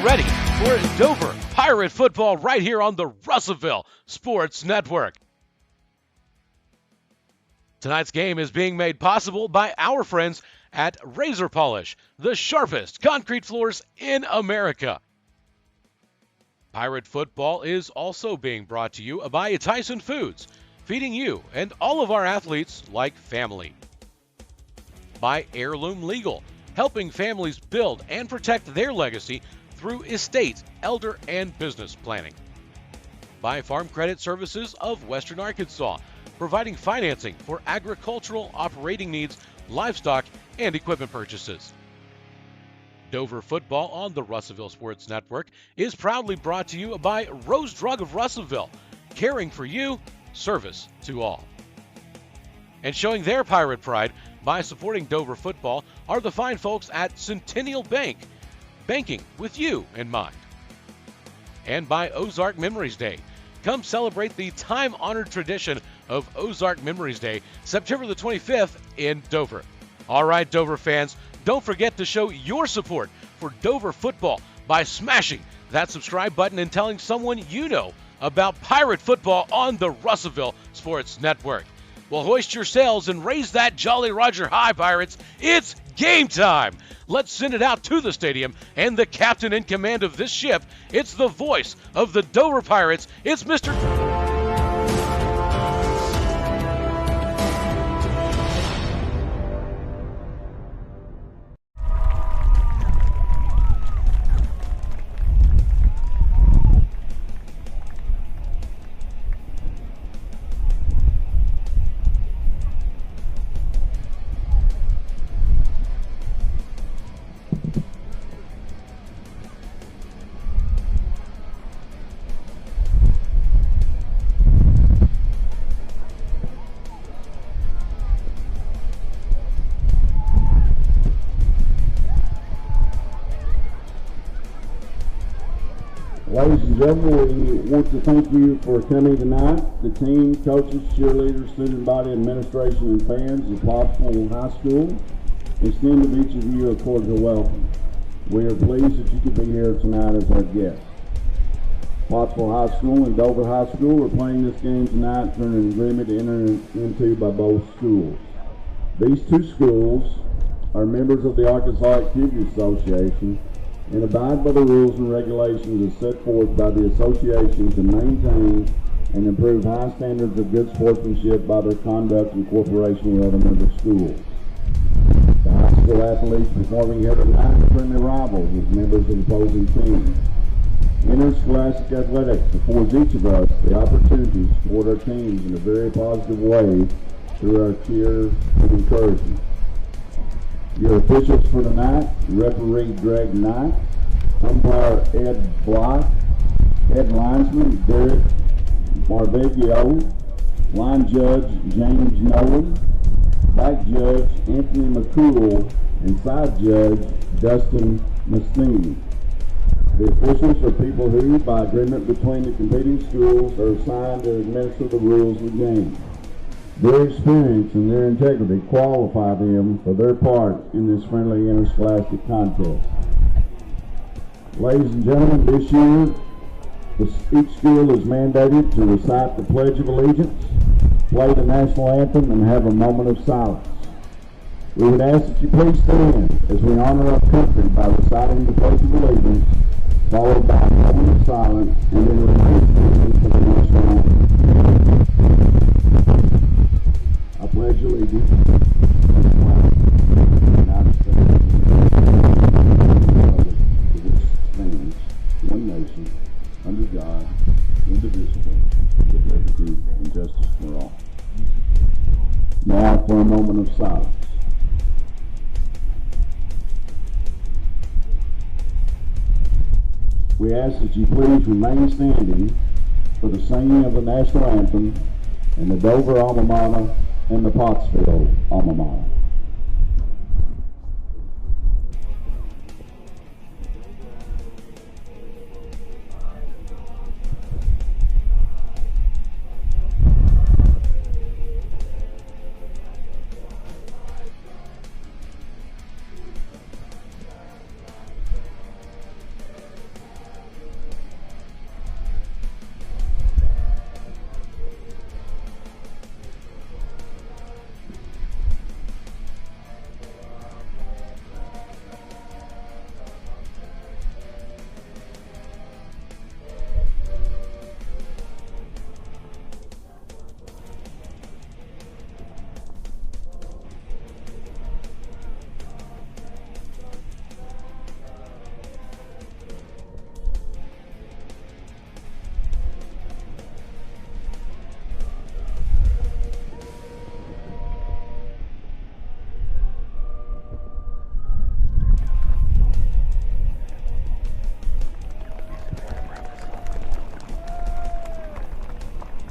ready for Dover Pirate football right here on the Russellville Sports Network. Tonight's game is being made possible by our friends at Razor Polish, the sharpest concrete floors in America. Pirate football is also being brought to you by Tyson Foods, feeding you and all of our athletes like family. By Heirloom Legal, helping families build and protect their legacy through estate, elder, and business planning. By Farm Credit Services of Western Arkansas, providing financing for agricultural operating needs, livestock, and equipment purchases. Dover football on the Russellville Sports Network is proudly brought to you by Rose Drug of Russellville, caring for you, service to all. And showing their pirate pride by supporting Dover football are the fine folks at Centennial Bank, banking with you in mind. And by Ozark Memories Day. Come celebrate the time-honored tradition of Ozark Memories Day, September the 25th in Dover. All right, Dover fans, don't forget to show your support for Dover football by smashing that subscribe button and telling someone you know about Pirate football on the Russellville Sports Network. Well, hoist your sails and raise that Jolly Roger high, Pirates. It's game time. Let's send it out to the stadium, and the captain in command of this ship, it's the voice of the Dover Pirates. It's Mr. Ladies and gentlemen, we want to thank you for coming tonight. The team, coaches, cheerleaders, student body, administration, and fans of Pottsville High School extend to each of you a cordial welcome. We are pleased that you could be here tonight as our guests. Pottsville High School and Dover High School are playing this game tonight through an agreement entered into by both schools. These two schools are members of the Arkansas Activity Association and abide by the rules and regulations as set forth by the association to maintain and improve high standards of good sportsmanship by their conduct in cooperation with other member schools. The high school athletes performing here tonight are friendly rivals as members of opposing teams. Interscholastic athletics affords each of us the opportunity to support our teams in a very positive way through our cheers and encouragement. Your officials for tonight: referee Greg Knight, umpire Ed Block, head linesman Derek Marveggio, line judge James Nolan, back judge Anthony McCool, and side judge Dustin Mastini. The officials are people who, by agreement between the competing schools, are assigned to administer the rules of the game. Their experience and their integrity qualify them for their part in this friendly interscholastic contest. Ladies and gentlemen, this year, each school is mandated to recite the Pledge of Allegiance, play the national anthem, and have a moment of silence. We would ask that you please stand as we honor our country by reciting the Pledge of Allegiance, followed by a moment of silence, and then remain standing for the national anthem. I pledge allegiance to the flag of the United States of which stands one nation, under God, indivisible, with liberty and justice for all. Now for a moment of silence. We ask that you please remain standing for the singing of the national anthem and the Dover alma mater and the Pottsville alma mater.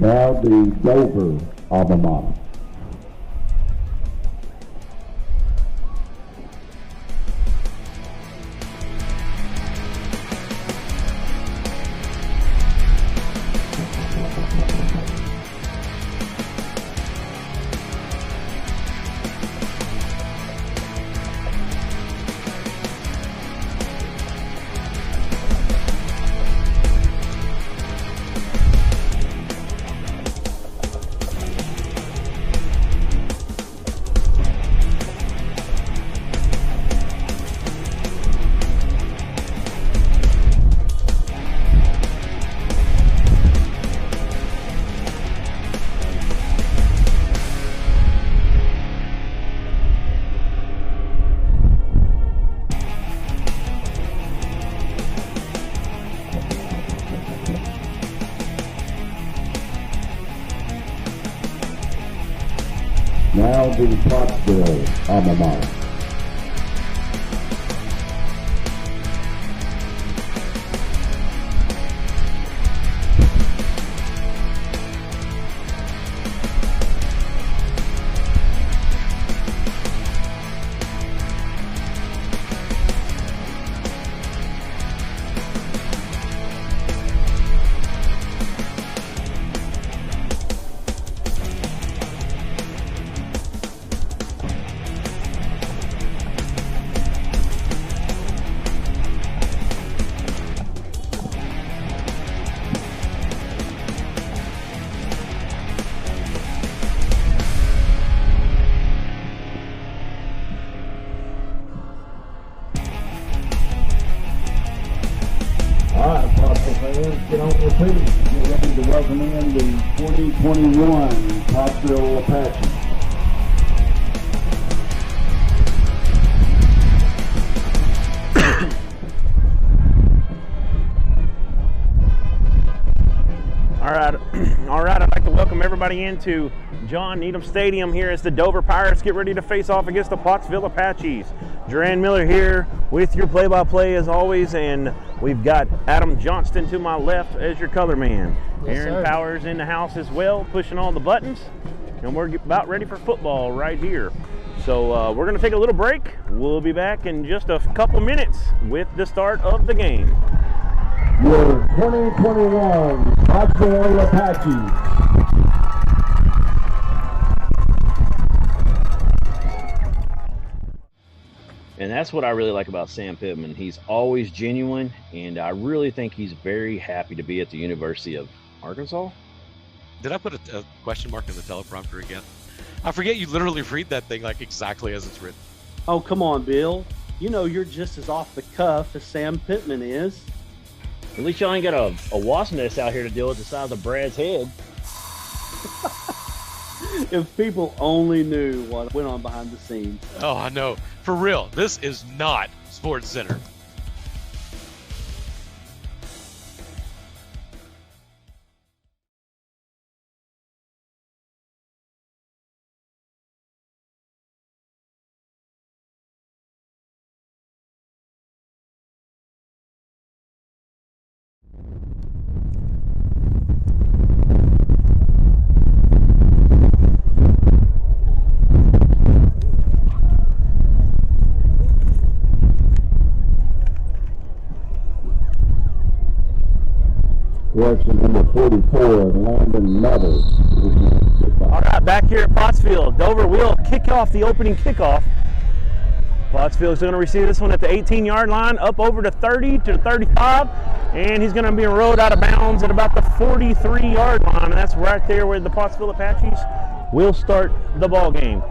Now the Dover alma mater. Now the Pottsville alma mater. Get on your feet. Get ready to welcome in the 2021 Pottsville Apaches. All right. I'd like to welcome everybody into John Needham Stadium here as the Dover Pirates get ready to face off against the Pottsville Apaches. Jaran Miller here with your play-by-play as always, and we've got Adam Johnston to my left as your color man. Yes, Aaron sir. Powers in the house as well, pushing all the buttons, and we're about ready for football right here. So we're going to take a little break. We'll be back in just a couple minutes with the start of the game. Your 2021 Pottsville Apaches. And that's what I really like about Sam Pittman. He's always genuine, and I really think he's very happy to be at the University of Arkansas. Did I put a question mark in the teleprompter again? I forget you literally read that thing like exactly as it's written. Oh, come on, Bill. You know you're just as off the cuff as Sam Pittman is. At least y'all ain't got a wasp nest out here to deal with the size of Brad's head. If people only knew what went on behind the scenes. Oh, I know. For real, this is not Sports Center. Correction number 44, Landon Miller. All right, back here at Pottsville, Dover will kick off the opening kickoff. Pottsville is going to receive this one at the 18-yard line, up over to 30 to 35, and he's going to be rode out of bounds at about the 43-yard line, and that's right there where the Pottsville Apaches will start the ball game.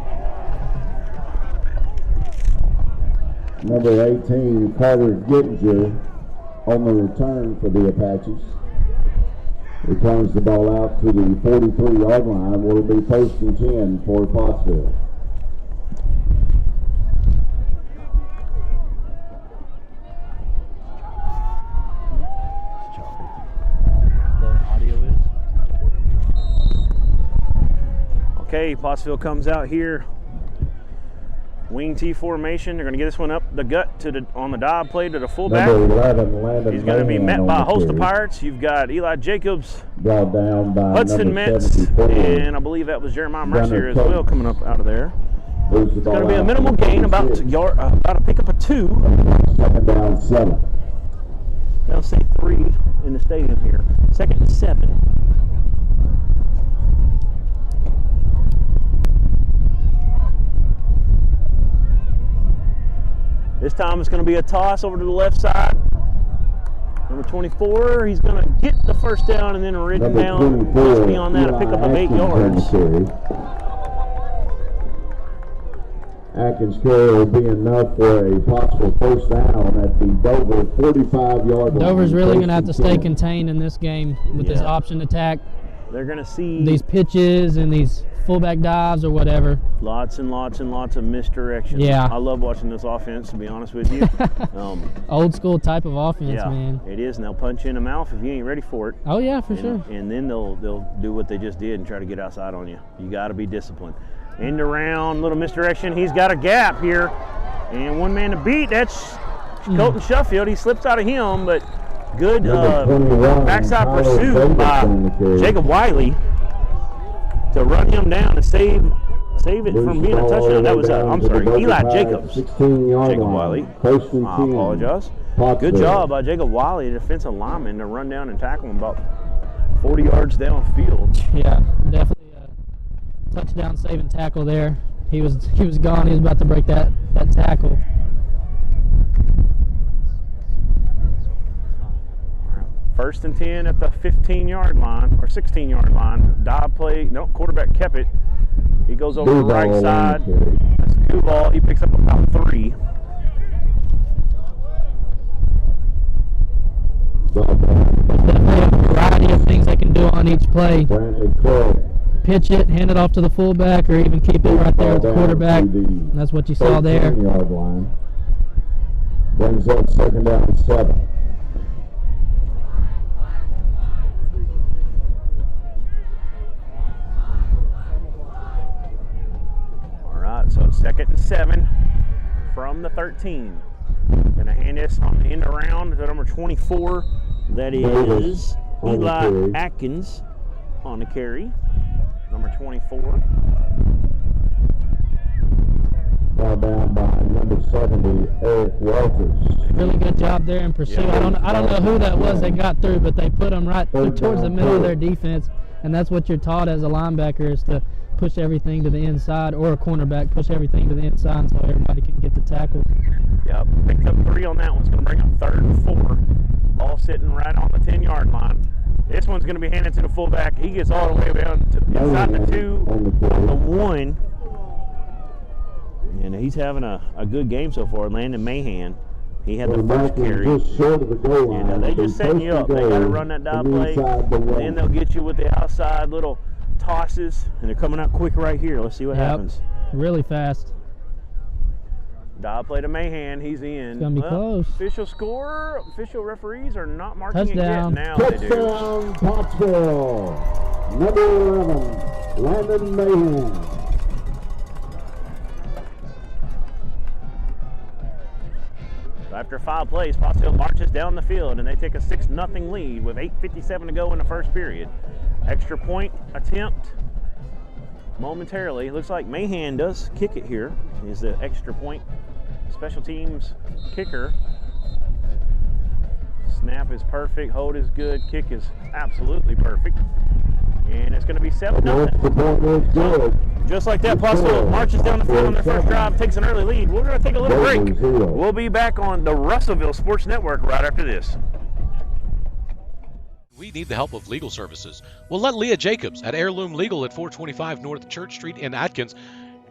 Number 18, Carter Gittinger, on the return for the Apaches. Returns the ball out to the 43-yard line. Will be first and 10 for Pottsville. Okay, Pottsville comes out here Wing T formation. They're going to get this one up the gut to on the dive play to the fullback. Number 11, Landon He's going to be Mahan met by a on the host of carry. Pirates. You've got Eli Jacobs, Brought down by Hudson number Metz, 74. and I believe that was Jeremiah Mercier as Gunner well coming up out of there. Moves the It's ball going to be a out minimal to gain, about 46. about a pickup of 2. Second down, 7. They'll say 3 in the stadium here. 2nd and 7. This time it's going to be a toss over to the left side. Number 24, he's going to get the first down and then ridden Number down 24, just beyond that, a Eli pickup of 8 Atkins on the yards. carry. Atkins' carry will be enough for a possible first down at the Dover 45-yard line. Dover's really going to have to stay 10. contained in this game with this option attack, They're going to see these pitches and these fullback dives or whatever. lots and lots and lots of misdirection. Yeah. I love watching this offense, to be honest with you. Old school type of offense, Yeah, man. it is, and they'll punch you in the mouth if you ain't ready for it. Oh, yeah, for sure. And then they'll do what they just did and try to get outside on you. You got to be disciplined. End around, little misdirection. He's got a gap here, and one man to beat. That's Colton Sheffield. He slips out of him, but good Number 21, backside Tyler pursuit Davis by on the carry. Jacob Wiley to run him down and save it from being a touchdown. That was I'm sorry, Eli Jacobs. 16-yard Jacob line. Wiley. First and 10. I apologize. Pottsville. Good job by Jacob Wiley, the defensive lineman, to run down and tackle him about 40 yards downfield. Yeah, definitely a touchdown saving tackle there. He was gone. He was about to break that tackle. First and 10 at the 15-yard line or 16-yard line. Dive play. No, quarterback kept it. He goes over the right side. That's a good ball. He picks up about 3. There's definitely a variety of things they can do on each play. Brantley Clark. Pitch it, hand it off to the fullback, or even keep it right there with the quarterback. That's what you saw there. 13-yard line. Brings up second down 7. All right, so 2nd and 7 from the 13. Gonna hand this on the end around to number 24. That is on the Eli carry. Atkins on the carry. Number 24. Brought down by number 70, Eric Walters. Really good job there in pursuit. Yeah. I don't know who that was that got through, but they put them right towards the middle of their defense, and that's what you're taught as a linebacker, is to push everything to the inside, or a cornerback, push everything to the inside so everybody can get the tackle. Yep, picked up 3 on that one. It's going to bring up 3rd and 4. Ball sitting right on the 10-yard line. This one's going to be handed to the fullback. He gets all the way down to inside the 2, on the the carry. 1. And he's having a good game so far. Landon Mahan. He had the first carry. Just short of the goal line. And they just setting you up. They got to run that dive play. Then they'll get you with the outside little tosses. And they're coming out quick right here. Let's see what happens. Really fast. Dive play to Mahan. He's in. It's going to be close. Official score. Official referees are not marking Touchdown. it yet. Now they do. Touchdown, Pottsville. Number 11, Landon Mahan. After 5 plays, Pottsville marches down the field and they take a 6-0 lead with 8:57 to go in the first period. Extra point attempt momentarily. Looks like Mahan does kick it here. He's the extra point special teams kicker. Snap is perfect, hold is good, kick is absolutely perfect. And it's going to be 7-0. Just like that, Pottsville marches down the field on their first drive, takes an early lead. We're going to take a little break. We'll be back on the Russellville Sports Network right after this. We need the help of legal services. Well, let Leah Jacobs at Heirloom Legal at 425 North Church Street in Atkins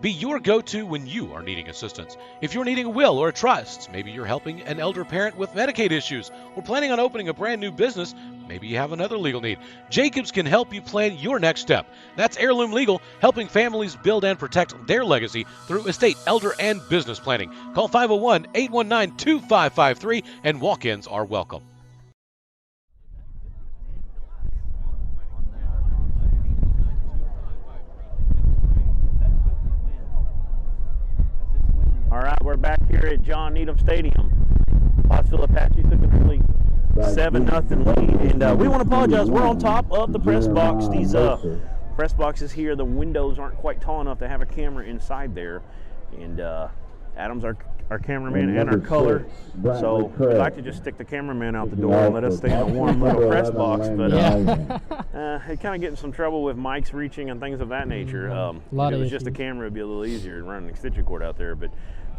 be your go-to when you are needing assistance. If you're needing a will or a trust, maybe you're helping an elder parent with Medicaid issues, or planning on opening a brand new business, maybe you have another legal need. Jacobs can help you plan your next step. That's Heirloom Legal, helping families build and protect their legacy through estate, elder, and business planning. Call 501-819-2553, and walk-ins are welcome. here at John Needham Stadium. Pottsville Apaches took an early 7-0 lead, and we want to apologize. We're on top of the press box. These press boxes here, the windows aren't quite tall enough to have a camera inside there, and Adam's our cameraman and our color, so we'd like to just stick the cameraman out the door and let us stay in a warm little press box, but it kind of get in some trouble with mics reaching and things of that nature. If it was just a camera, it'd be a little easier to run an extension cord out there. But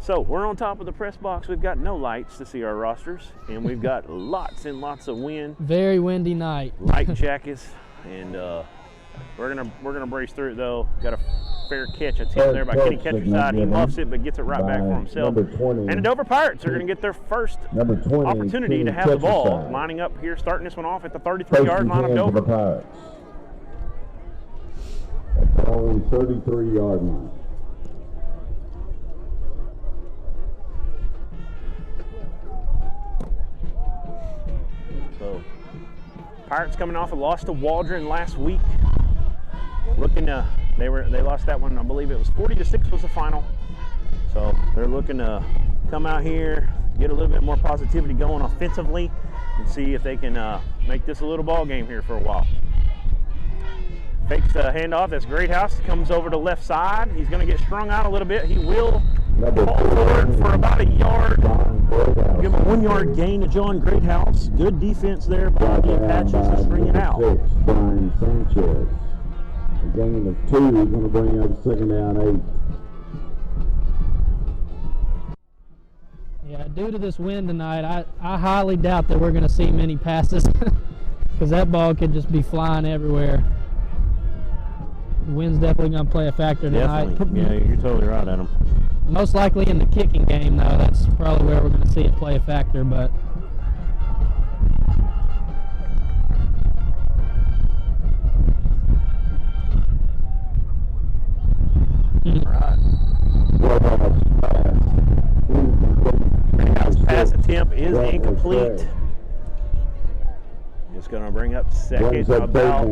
so we're on top of the press box. We've got no lights to see our rosters, and we've got lots and lots of wind. Very windy night. Light jackets, and we're gonna brace through it though. Got a fair catch attempt there by Kenny Catcher's side. He muffs it, but gets it right back for himself. And the Dover Pirates are gonna get their first opportunity to have the ball, lining up here, starting this one off at the 33-yard line of Dover. Pirates. At the own 33-yard line. So, Pirates coming off a loss to Waldron last week. Looking to, they lost that one, I believe it was 40-6 was the final. So they're looking to come out here, get a little bit more positivity going offensively, and see if they can make this a little ball game here for a while. Fakes a handoff. That's Greathouse. Comes over to left side. He's going to get strung out a little bit. He will fall forward for about a yard. Give him a 1-yard gain to John Greathouse. Good defense there by the Apaches to string it out. Brian Sanchez. A gain of 2 is going to bring up second down 8. Yeah, due to this wind tonight, I highly doubt that we're going to see many passes because that ball could just be flying everywhere. The wind's definitely going to play a factor tonight. Definitely. Yeah, you're totally right, Adam. Most likely in the kicking game, though. That's probably where we're going to see it play a factor, but... Greathouse pass attempt is incomplete. It's going to bring up second about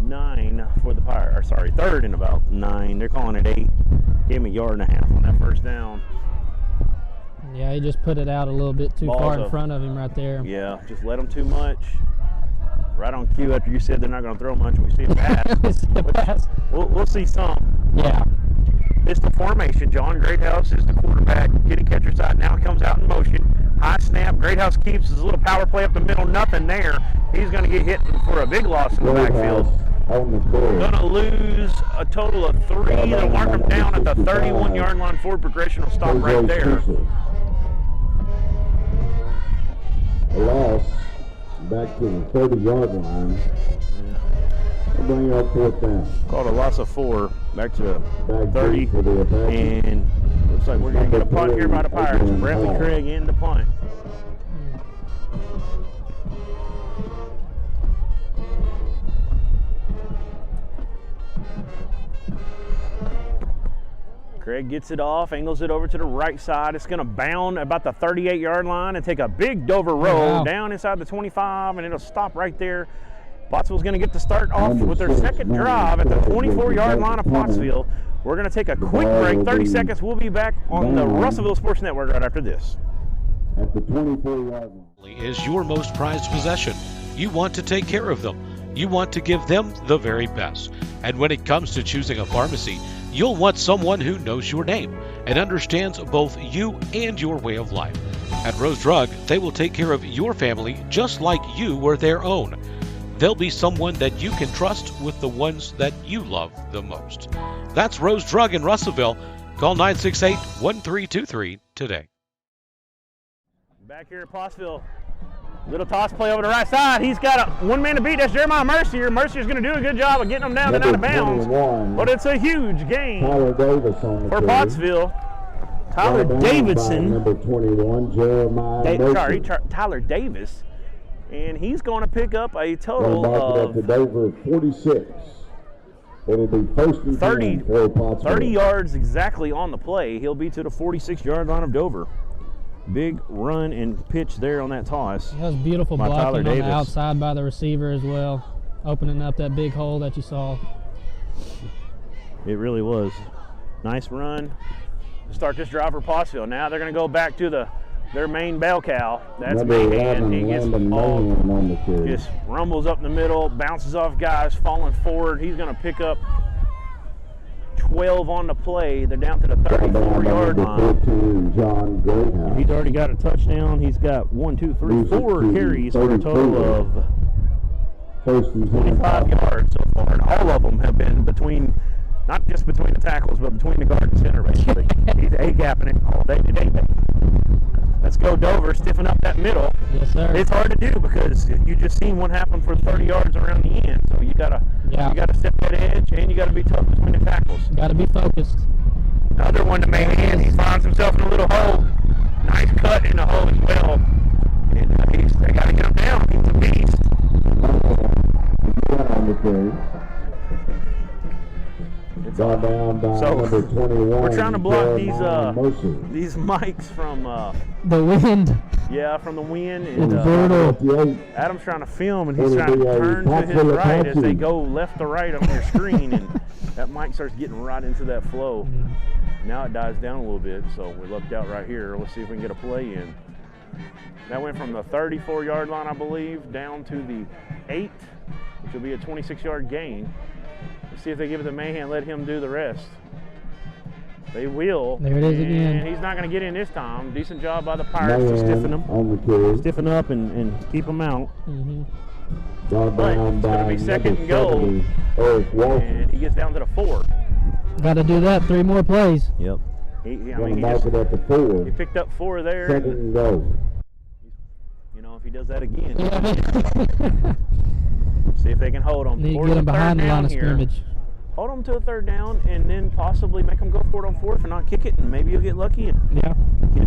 9 for the Pirates. Or sorry, third and about 9. They're calling it 8. Gave him a yard and a half on that first down. Yeah, he just put it out a little bit too far in front of him right there. Yeah, just let him too much. Right on cue after you said they're not going to throw much. We see a pass. We'll see some. Yeah. Pistol formation. John Greathouse is the quarterback. Kitty catcher side now comes out in motion. High snap. Greathouse keeps his little power play up the middle. Nothing there. He's going to get hit for a big loss in the backfield. Going to lose a total of 3. They'll mark him down at the 31-yard line. Forward progression will stop right there. A loss back to the 30-yard line. They'll bring up 4th down. Called a loss of 4 back to 30. And looks like we're going to get a punt here by the Pirates. Bradley Craig in the punt. Craig gets it off, angles it over to the right side. It's going to bound about the 38-yard line and take a big Dover roll down inside the 25, and it'll stop right there. Pottsville's going to get to start off with their second drive at the 24-yard line of Pottsville. We're going to take a quick break, 30 seconds. We'll be back on the Russellville Sports Network right after this. At the 24-yard line. Is your most prized possession. You want to take care of them. You want to give them the very best. And when it comes to choosing a pharmacy, you'll want someone who knows your name and understands both you and your way of life. At Rose Drug, they will take care of your family just like you were their own. They'll be someone that you can trust with the ones that you love the most. That's Rose Drug in Russellville. Call 968-1323 today. Back here at Pottsville. Little toss play over the right side. He's got one man to beat. That's Jeremiah Mercier. Mercier's going to do a good job of getting him down and out of bounds. But it's a huge gain for Pottsville. Tyler Davidson. Number 21, Jeremiah Tyler Davis. And he's going to pick up a total of Dover 46. It'll be first and 30, 10 for Pottsville. 30 yards exactly on the play. He'll be to the 46-yard line of Dover. Big run and pitch there on that toss. That was beautiful blocking on the outside by the receiver as well, opening up that big hole that you saw. It really was. Nice run. to start this drive for Pottsville. Now they're going to go back to their main bell cow. That's Number Mahan. 11, He gets Landon all, Mahan on the carry. just rumbles up in the middle, bounces off guys, falling forward. He's going to pick up 12 on the play. They're down to the 34-yard line. 14, John Greathouse. He's already got a touchdown. He's got 4 carries for a total of 25 yards so far. And all of them have been between, not just between the tackles, but between the guard and center, basically. He's A-gapping it all day today. Let's go, Dover. Stiffen up that middle. Yes, sir. It's hard to do because you just seen what happened for 30 yards around the end. So you gotta step that edge, and you gotta be tough between the tackles. Got to be focused. Another one to Mahan. He finds himself in a little hole. Nice cut in the hole as well. And they got to get him down. He's a beast. On the carry. Gone down by number 21. We're trying to block Jaran these mics from The wind. from the wind. It's And, brutal. Adam's trying to film, and he's trying to turn to his right as they go left to right on your screen, and that mic starts getting right into that flow. Now it dies down a little bit, so we lucked out right here. Let's see if we can get a play in. That went from the 34-yard line, I believe, down to the 8, which will be a 26-yard gain. Let's see if they give it to Mahan, let him do the rest. They will. There it is again. And he's not going to get in this time. Decent job by the Pirates to stiffen him. On the carry. Stiffen up and keep him out. Gone But down it's by going to be second and goal. 70, Eric Walton. And he gets down to the 4. Got to do that. 3 more plays. Yep. He Mark it at the 4. he picked up 4 there. Second and goal. You know, if he does that again, see if they can hold him. Need to Towards get him the behind third the line down of here. scrimmage. Hold him to a 3rd down, and then possibly make him go for it on 4th and not kick it, and maybe you'll get lucky and Yeah.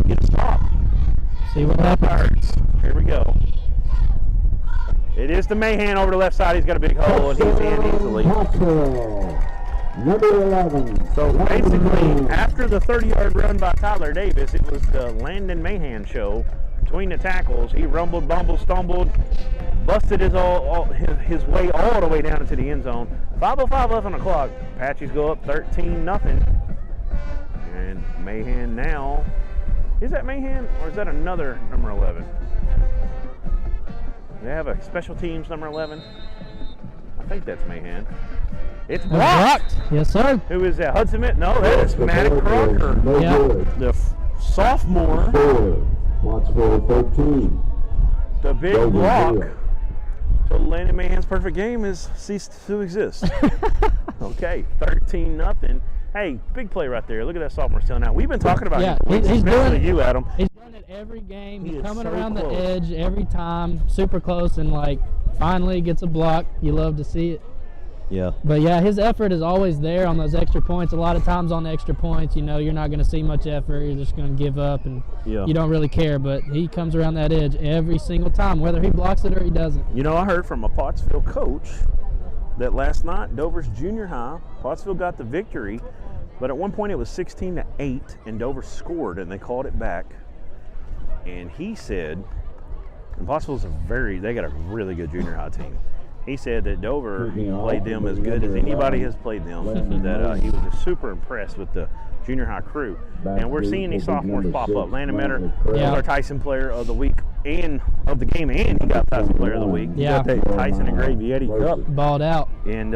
get a stop. See what happens. Pirates. Here we go. It is the Mahan over the left side. He's got a big hole, and he's in easily. Pottsville, number 11. So basically, after the 30-yard run by Tyler Davis, it was the Landon Mahan show between the tackles. He rumbled, bumbled, stumbled, busted his way all the way down into the end zone. 5:05 left on the clock. Apaches go up 13-0. And Mahan now, is that Mahan or is that another number 11? They have a special teams number 11. I think that's Mahan. It's blocked. Yes, sir. Who is that? Hudson Mitt? No, that is Matt Crocker, No Yeah. good. the sophomore. 4. Pottsville 13. The big Dover block. Wheel. So Landon Mahan's perfect game has ceased to exist. Okay, 13-0. Hey, big play right there. Look at that sophomore selling out. We've been talking about him, he's especially doing it. you, Adam. He's doing it every game. He He's is coming so around close. the edge every time. Super close, and like finally gets a block. You love to see it. Yeah. But yeah, his effort is always there on those extra points. A lot of times on the extra points, you know, you're not going to see much effort. You're just going to give up, and you don't really care. But he comes around that edge every single time, whether he blocks it or he doesn't. You know, I heard from a Pottsville coach that last night, Dover's junior high, Pottsville got the victory, but at one point it was 16-8, and Dover scored, and they called it back. And he said, and Pottsville's they got a really good junior high team. He said that Dover played them as good as anybody has played them, that he was just super impressed with the junior high crew. And we're seeing these sophomores pop up. Landon Miller was our Tyson player of the week and of the game, and he got Tyson player of the week. Yeah. He got that Tyson and Gravy Eddie Cup. Balled out. And,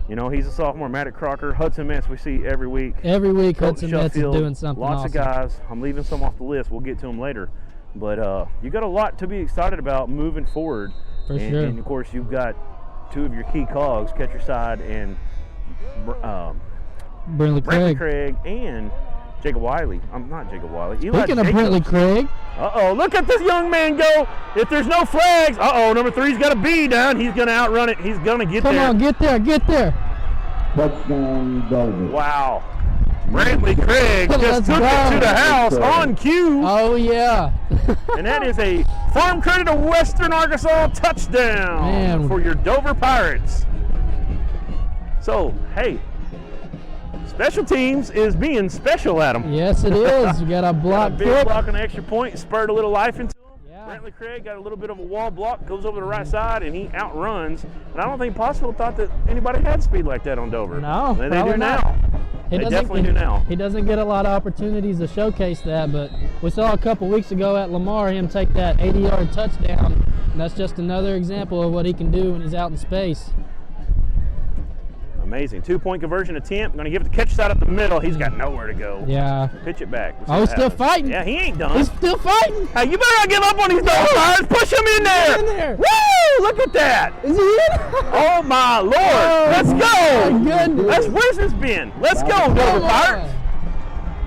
you know, he's a sophomore. Matt Crocker, Hudson Metz, we see every week. Every week, Coach Hudson Metz is Sheffield, doing something lots awesome. of guys. I'm leaving some off the list. We'll get to them later. But you got a lot to be excited about moving forward. For sure. And, of course, you've got 2 of your key cogs, Catcher Side and Brentley Craig and Jacob Wiley. I'm not Jacob Wiley. Eli Speaking of Jacobs. Brentley Craig, Uh-oh, look at this young man go. If there's no flags, number 3's got a B down. He's going to outrun it. He's going to get there. come on, get there, get there. Touchdown, Dover. Wow. Brantley Craig just Let's took it go. to the house on cue. Oh, yeah. And that is a Farm Credit of Western Arkansas touchdown Man. for your Dover Pirates. So, hey, special teams is being special, Adam. Yes, it is. We got a Got a block big kick. block on an extra point, spurred a little life into him. Yeah. Brantley Craig got a little bit of a wall block, goes over the right side, and he outruns. And I don't think Pottsville thought that anybody had speed like that on Dover. No, They do probably not. now. They definitely do now. He doesn't get a lot of opportunities to showcase that, but we saw a couple weeks ago at Lamar him take that 80-yard touchdown, and that's just another example of what he can do when he's out in space. Amazing. 2-point conversion attempt. Going to give it to catch side up the middle. He's got nowhere to go. Yeah. Pitch it back. Oh, he's still fighting. Yeah, he ain't done. He's still fighting. Hey, you better not give up on these double fires. Push him in there. In there. Woo! Look at that. Is he in? Oh, my Lord. Oh, Let's go. my goodness. Where's this been? Let's go, double fires.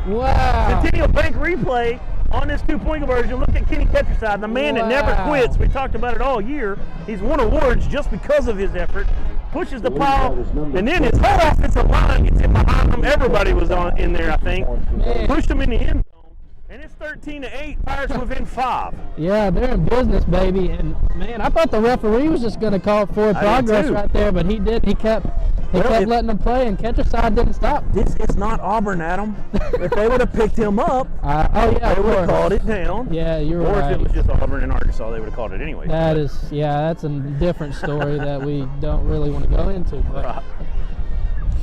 Wow. Centennial Bank replay on this 2-point conversion. Look at Kenny Ketcherside, the man that never quits. We talked about it all year. He's won awards just because of his effort. Pushes the pile, and then his whole offensive line gets in behind him. Everybody was in there, I think. Man. Pushed him in the end zone, and it's 13-8. Pirates within 5. Yeah, they're in business, baby. And man, I thought the referee was just going to call forward progress right there, but he did. He kept letting them play, and Ketcherside didn't stop. This is not Auburn, Adam. If they would have picked him up, they would have called it down. Yeah, you're right. Or right. if it was just Auburn and Arkansas, they would have called it anyway. That's a different story that we don't really want to go into. But. Right.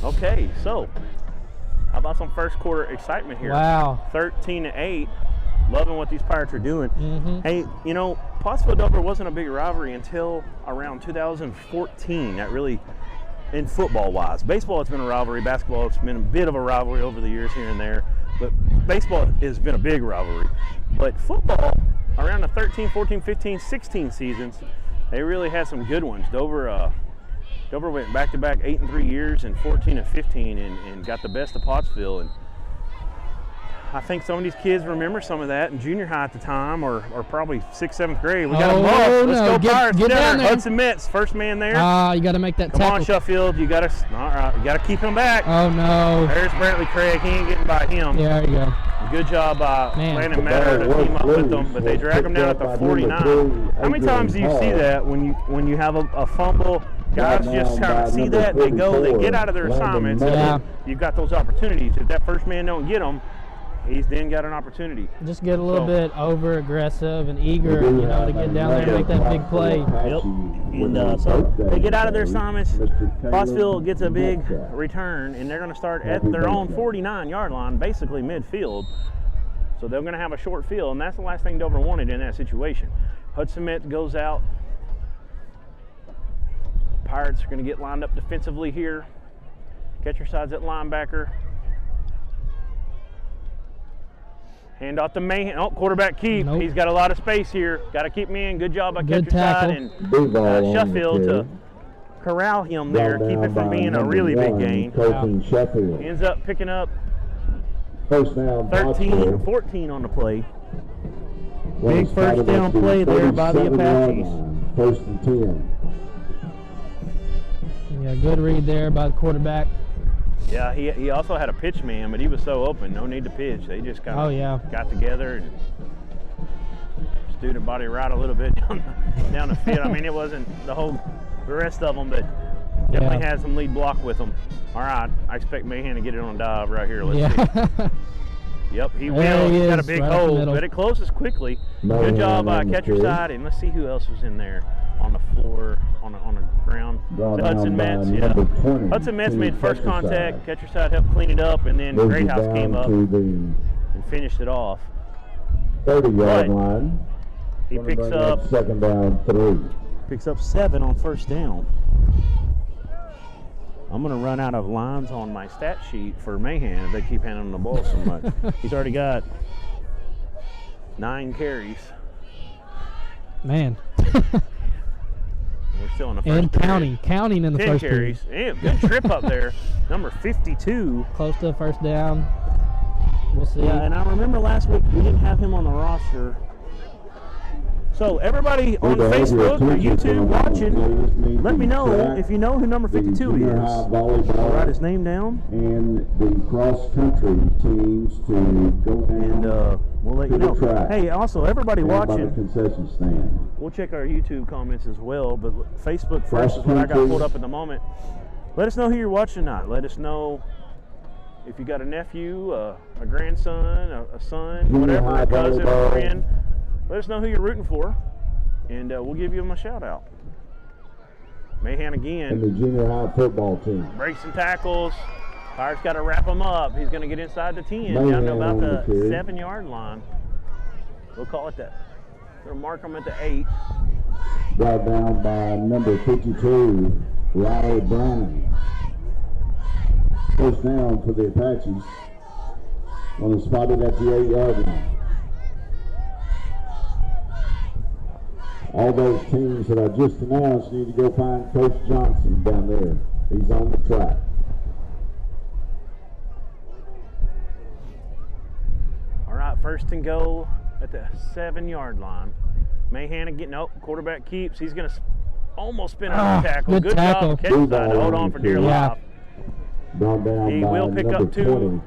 Okay, so how about some first quarter excitement here? Wow. 13-8. Loving what these Pirates are doing. Mm-hmm. Hey, you know, Pottsville-Dover wasn't a big rivalry until around 2014. That really, in football-wise. Baseball, it's been a rivalry. Basketball, it's been a bit of a rivalry over the years here and there. But baseball has been a big rivalry. But football, around the 13, 14, 15, 16 seasons, they really had some good ones. Dover went back-to-back 8 and 3 years and 14 and 15 and got the best of Pottsville. And I think some of these kids remember some of that in junior high at the time, or probably 6th, 7th grade. We got them up. Let's go Pirates. Get down there. Hudson Metz, first man there. You got to make that Come tackle. on, Sheffield. You got to keep him back. Oh, no. There's Brantley Craig. He ain't getting by him. Yeah, there you go. Good job by Landon Matter to team up with them, but they drag him down at the 49. How many times do you see that when you have a fumble? Guys just kind of see that, they get out of their assignments, and you've got those opportunities. If that first man don't get them, he's then got an opportunity. Just get a little bit over aggressive and eager, to get down there and make that big play. Yep. And so they get out of their assignments. Pottsville gets a big return, and they're going to start at their own 49-yard line, basically midfield. So they're going to have a short field, and that's the last thing Dover wanted in that situation. Hudson Metz goes out. Pirates are going to get lined up defensively here. Ketcherside's at linebacker. Hand off to Mahan. Oh, quarterback keep. Nope. He's got a lot of space here. Got to keep him in. Good job by Ketcherside and Sheffield to corral him there, keep it from being a really big gain. Ends up picking up first down, 13, 14 on the play. Big first down play there by the Apaches. First and 10. Yeah, good read there by the quarterback. Yeah, he also had a pitch man, but he was so open, no need to pitch. They just kind of got together and student body right a little bit down the field. I mean, it wasn't the rest of them, but definitely had some lead block with them. All right, I expect Mahan to get it on a dive right here. Let's see. Yep, he will. He's got a big hole, but it closes quickly. Good job by Ketcherside, and let's see who else was in there on the floor, on the ground. Hudson Metz, Hudson Metz made first contact. Ketcherside helped clean it up, and then Greathouse came up and finished it off. 30-yard line. He picks up second down 3. Picks up 7 on first down. I'm going to run out of lines on my stat sheet for Mahan if they keep handing him the ball so much. He's already got 9 carries. Man. We're still in the first and counting in the 10 first carries. period. Yeah, good trip up there. Number 52. Close to the first down. We'll see. Yeah, and I remember last week we didn't have him on the roster. So everybody on Facebook or YouTube watching, let me know if you know who number 52 is. I'll write his name down. And the cross-country teams to go down. And we'll let you know. Hey, also, everybody watching, concession stand. We'll check our YouTube comments as well, but Facebook first is what I got pulled up at the moment. Let us know who you're watching tonight. Let us know if you got a nephew, a grandson, a son, whatever, a cousin, a friend. Let us know who you're rooting for, and we'll give you them a shout-out. Mahan again. And the junior high football team. Breaks and tackles. Pirates got to wrap him up. He's going to get inside the 10, down to about the 7-yard line. We'll call it that. We're going to mark him at the 8. Brought down by number 52, Riley Browning. First down for the Apaches. On the spotted at the 8-yard line. All those teams that I just announced need to go find Coach Johnson down there. He's on the track. All right, first and goal at the 7-yard line. Mahan again. Nope, quarterback keeps. He's going to almost spin out the tackle. Good tackle. job. Catch side. Hold on for dear life. Brought down He by will pick number up 2. 20,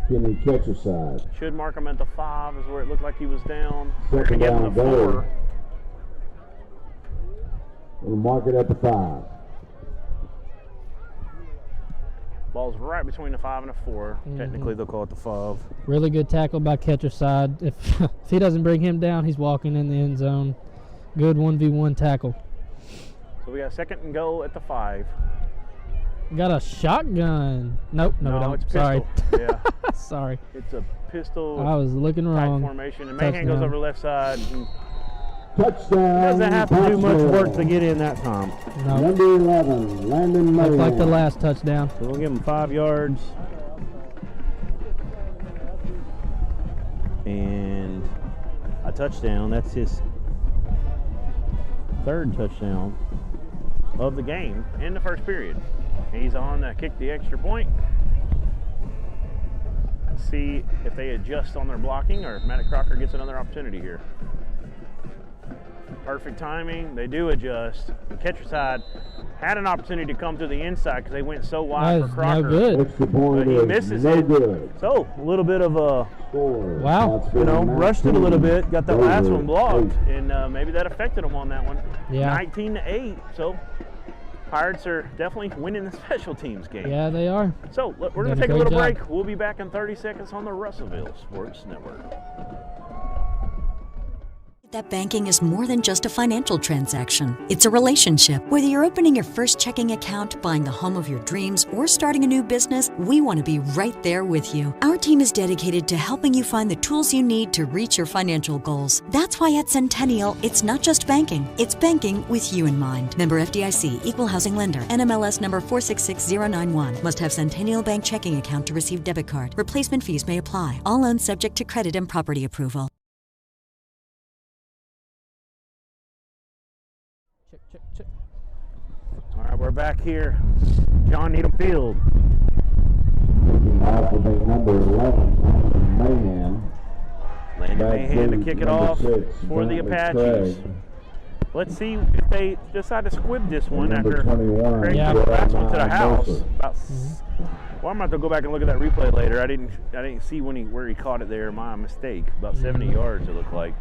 Kenny Ketcherside. Should mark him at the 5 is where it looked like he was down. They're Second going to down give him the 4. goal. We'll mark it at the 5. Ball's right between the 5 and the 4. Technically, they'll call it the 5. Really good tackle by Ketcherside. If he doesn't bring him down, he's walking in the end zone. Good 1v1 tackle. So we got second and goal at the 5. Got a shotgun. Nope, no, we don't. It's Sorry. pistol. Yeah, Sorry. it's a pistol I was looking type wrong. formation. And Mahan goes Touchdown. over the left side. And Touchdown. doesn't have to do much Pottsville. work to get in that time. No, Number 11, Landon looked Mahan. like the last touchdown. So we'll give him 5 yards. And a touchdown. That's his 3rd touchdown of the game in the first period. He's on to kick the extra point. See if they adjust on their blocking or if Matt Crocker gets another opportunity here. Perfect timing. They do adjust. Ketcherside had an opportunity to come through the inside because they went so wide That for is no Crocker. good. Extra point But he is misses no it. good. So a little bit of a, Score. Wow. Pottsville rushed it a little bit. Got that last over one blocked, 8. and maybe that affected them on that one. Yeah. 19-8. So Pirates are definitely winning the special teams game. Yeah, they are. So we're going Done to a take a little great break. We'll be back in 30 seconds on the Russellville Sports Network. That banking is more than just a financial transaction. It's a relationship. Whether you're opening your first checking account, buying the home of your dreams, or starting a new business, we want to be right there with you. Our team is dedicated to helping you find the tools you need to reach your financial goals. That's why at Centennial, it's not just banking. It's banking with you in mind. Member FDIC, Equal Housing Lender, NMLS number 466091. Must have Centennial Bank checking account to receive debit card. Replacement fees may apply. All loans subject to credit and property approval. Check. All right, we're back here. John Needham Field. Kicking off will be number 11, Landon Mahan. Landon Back Mahan to to kick it number off 6, for the Bentley Apaches. Craig. Let's see if they decide to squib this one Number after 21, Craig Yeah. took the last one to the house. Mercer. Well, I'm going to have to go back and look at that replay later. I didn't see where he caught it there. My mistake. About 70 yards it looked like.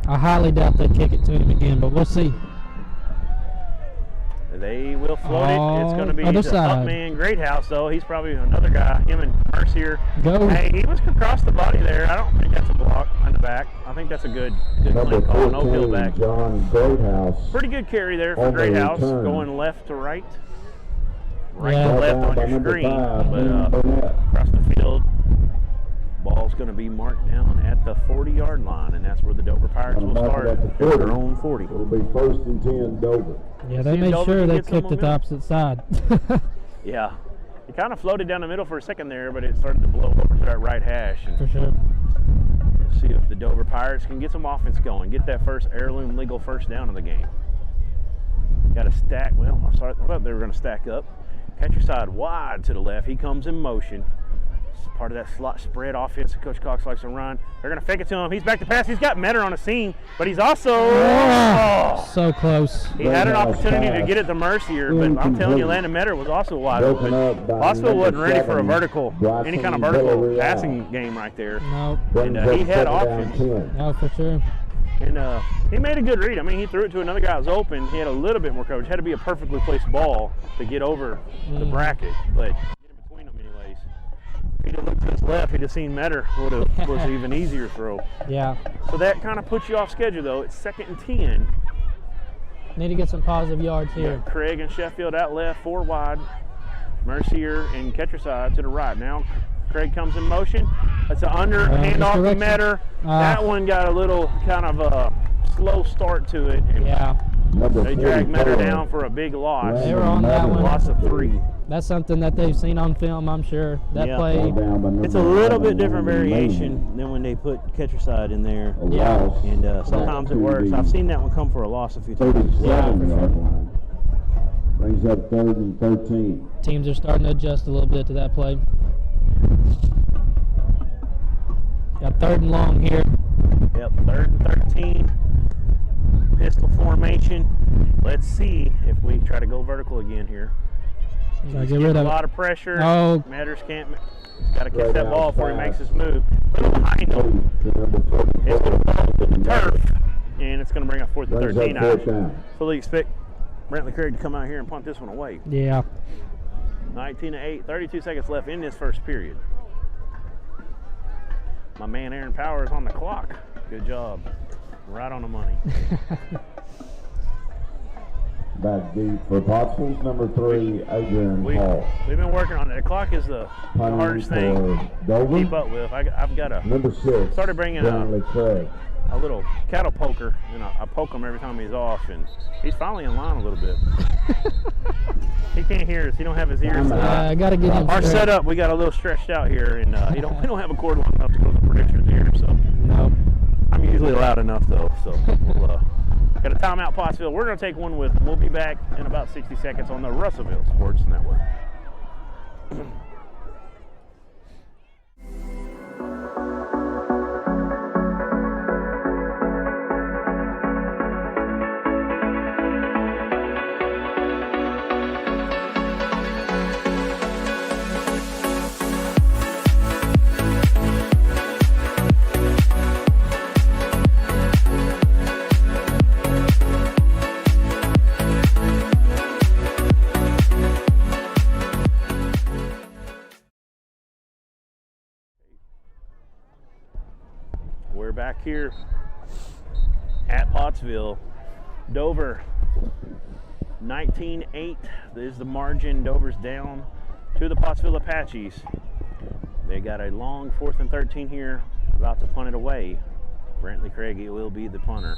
I highly doubt they kick it to him again, but we'll see. They will float it. It's going to be Other the side. up man Greathouse, though. He's probably another guy. Him and Mercier. Go. Hey, he was across the body there. I don't think that's a block on the back. I think that's a good Number clean call. No 14, hill back. John Greathouse. Pretty good carry there for On the Greathouse, return. going left to right. Right Yeah. to left Brought on down by your number screen, 5, but Dean Burnett. across the field. Ball's going to be marked down at the 40-yard line, and that's where the Dover Pirates Gonna will mark start it at the at their 40. own 40. It'll be 1st and 10, Dover. Yeah, they See if made Dover sure can they get some kicked it the momentum. opposite side. Yeah, it kind of floated down the middle for a second there, but it started to blow over to that right hash. And For sure. see if the Dover Pirates can get some offense going, get that first heirloom legal first down of the game. Got to stack. Well, I thought they were going to stack up. Ketcherside wide to the left. He comes in motion. It's part of that slot spread offense that Coach Cox likes to run. They're going to fake it to him. He's back to pass. He's got Metter on the seam, but he's also So close. he had an Very nice opportunity to pass. get it to Mercier, but I'm telling you, Landon Metter was also wide Broken open. up by Pottsville wasn't number ready for a 7, vertical, any kind of Bryson vertical Villarreal. passing game right there. No. Brings And, he up had 2nd down, options. 10. No, for sure. And he made a good read. I mean, he threw it to another guy who was open. He had a little bit more coverage. Had to be a perfectly placed ball to get over the bracket, but get in between them anyways. If he'd have looked to his left, he'd have seen Metter was an even easier throw. Yeah. So that kind of puts you off schedule, though. It's 2nd and 10. Need to get some positive yards here. Craig and Sheffield out left, 4 wide. Mercier and catcher side to the right. Now Craig comes in motion. That's an under handoff to Metter. That one got a little kind of a slow start to it. And they dragged Metter down for a big loss. They were on that one. Loss of 3. That's something that they've seen on film, I'm sure. That play. It's a little bit different variation than when they put catcher side in there. And sometimes it works. I've seen that one come for a loss a few times. Brings up 3rd and 13. Teams are starting to adjust a little bit to that play. Got 3rd and long here. Yep, 3rd and 13. Pistol formation. Let's see if we try to go vertical again here. Get rid of a lot of pressure. Oh. Matters can't. Got to catch that ball before he makes his move. Put it behind him. It's going to fall to the turf, and it's going to bring up 4th and 13. I fully expect Brantley Craig to come out here and punt this one away. Yeah. 19-8, 32 seconds left in this first period. My man Aaron Powers on the clock. Good job. Right on the money. Back deep for Pottsville's number 3, Adrian Hall. We've been working on it. The clock is the hardest thing to keep up with. I've got a number 6. Started bringing Craig. A little cattle poker, and I poke him every time he's off, and he's finally in line a little bit. He can't hear us. He don't have his ears. I got to get him. Our setup, we got a little stretched out here, and we don't have a cord long enough to go to the producer's ear. So no, I'm usually loud enough though. So we'll got a timeout, Pottsville. We're gonna take one with. We'll be back in about 60 seconds on the Russellville Sports Network. We're back here at Pottsville. Dover, 19-8 is the margin. Dover's down to the Pottsville Apaches. They got a long 4th and 13 here, about to punt it away. Brantley Craig will be the punter.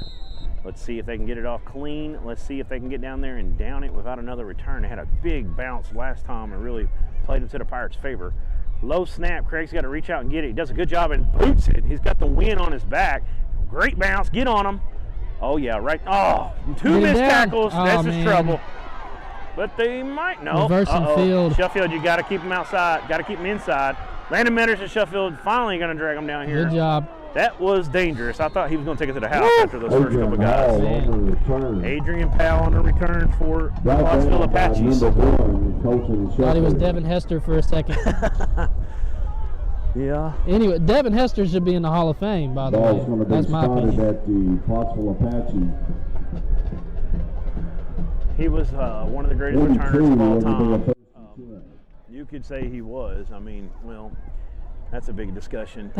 Let's see if they can get it off clean. Let's see if they can get down there and down it without another return. They had a big bounce last time and really played into the Pirates' favor. Low snap, Craig's got to reach out and get it. He does a good job and boots it. He's got the wind on his back. Great bounce, get on him. Oh yeah, right. Oh, 2 missed tackles, that's his trouble. But they might know. Reversing field. Sheffield, you got to keep him outside, got to keep him inside. Landon Metters and Sheffield finally going to drag him down here. Good job. That was dangerous. I thought he was going to take it to the house after those first couple guys. Adrian Powell on the return for the Pottsville Apaches. Thought he was Devin Hester for a second. Yeah. Anyway, Devin Hester should be in the Hall of Fame, by the way. That's my opinion. At the Pottsville Apache. He was one of the greatest returners of all time. You could say he was. I mean, well, that's a big discussion.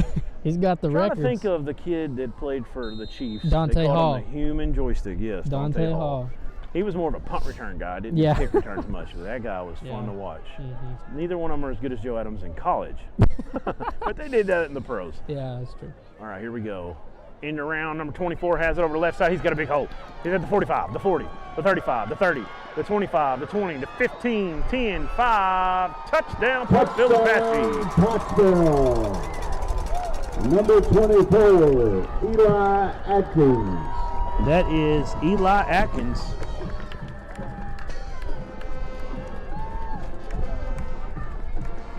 He's got the records. I'm trying to think of the kid that played for the Chiefs. Dante Hall. Him the human joystick, yes. Dante Hall. He was more of a punt return guy. Didn't kick returns much, but that guy was fun to watch. Mm-hmm. Neither one of them are as good as Joe Adams in college, but they did that in the pros. Yeah, that's true. All right, here we go. In the round, number 24 has it over the left side. He's got a big hole. He's at the 45, the 40, the 35, the 30, the 25, the 20, the 15, 10, 5. Touchdown, Pottsville Apaches. Pottsville. Number 24, Eli Atkins. That is Eli Atkins.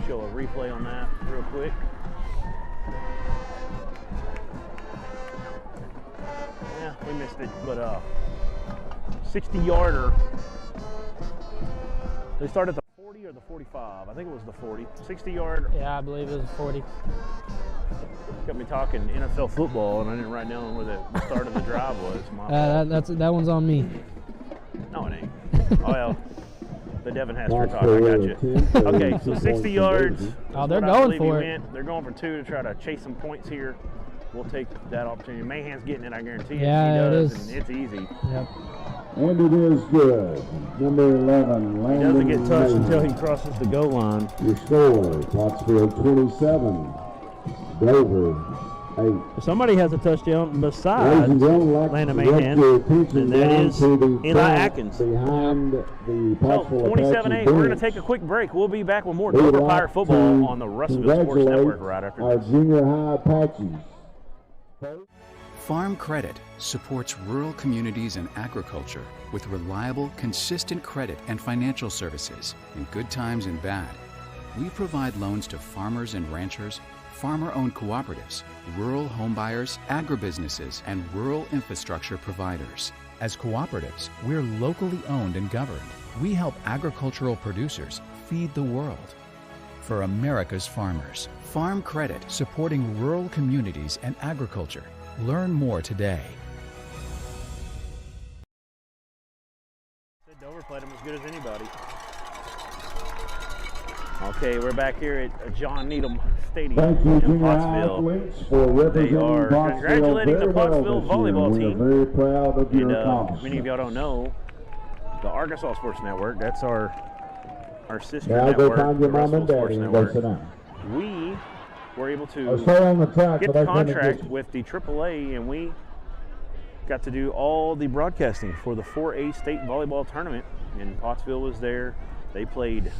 Show a replay on that real quick. Yeah, we missed it, but 60-yarder. They started at the 40 or the 45? I think it was the 40. 60-yard. Yeah, I believe it was 40. Got me talking NFL football, and I didn't write down where the start of the drive was. That one's on me. No, it ain't. Oh, well, the Devin Hester talk. I got you. Okay, so 60 yards. Oh, they're going for it. They're going for 2 to try to chase some points here. We'll take that opportunity. Mahan's getting it, I guarantee it. Yeah, he does, it is. and it's easy. Yep. And it is good. Number 11, Landon. He doesn't get touched Mason. until he crosses the goal line. Your score, Pottsville 27, Dover 8. If somebody has a touchdown Ladies besides and gentlemen, I'd like Landon to direct Mahan, your attention and that down is to the Eli track Atkins. behind the So Pottsville 27-8, Apache we're going to bench. take a quick break. We'll be back with more We would Dover like Pirate football to on the Russellville Sports Network right after our this. junior high Apaches. Farm Credit supports rural communities and agriculture with reliable, consistent credit and financial services in good times and bad. We provide loans to farmers and ranchers, farmer-owned cooperatives, rural homebuyers, agribusinesses, and rural infrastructure providers. As cooperatives, we're locally owned and governed. We help agricultural producers feed the world. For America's farmers, Farm Credit, supporting rural communities and agriculture. Learn more today. Dover played him as good as anybody. Okay, we're back here at John Needham Stadium Thank you, in junior high Pottsville. athletes, for representing are Pottsville congratulating the very well Pottsville this year. volleyball We team. are very proud of your And accomplishments. many of y'all don't know, the Arkansas Sports Network, that's our sister Now go network, find your the mom Russell and Sports daddy and go Network. sit down. We were able Or to stay on the track. get but the I couldn't contract get- with the AAA, and we got to do all the broadcasting for the 4A state volleyball tournament, and Pottsville was there. They played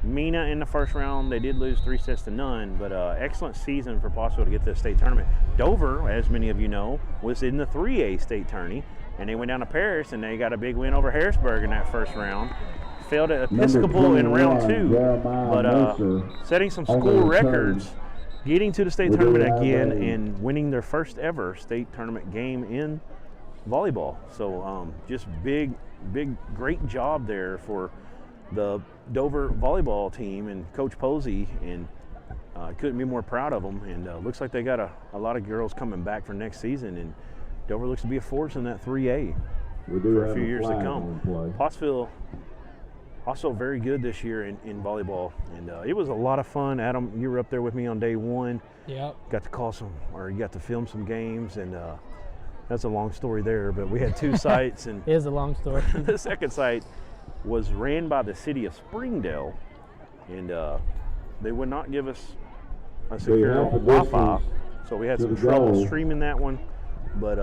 Mina in the first round. They did lose 3-0, but excellent season for Pottsville to get to the state tournament. Dover, as many of you know, was in the 3A state tourney, and they went down to Paris, and they got a big win over Harrisburg in that first round. Failed at Episcopal in round 2, but setting some school records, getting to the state tournament again, and winning their first ever state tournament game in volleyball. So just big, great job there for the Dover volleyball team and Coach Posey, and couldn't be more proud of them. And looks like they got a lot of girls coming back for next season, and Dover looks to be a force in that 3A for a few years to come. Pottsville also very good this year in volleyball, and it was a lot of fun. Adam, you were up there with me on day one. Yep. Got to film some games, and that's a long story there, but we had 2 sites, and It is a long story. the second site was ran by the city of Springdale, and they would not give us a secure Wi-Fi, so we had some trouble streaming that one. But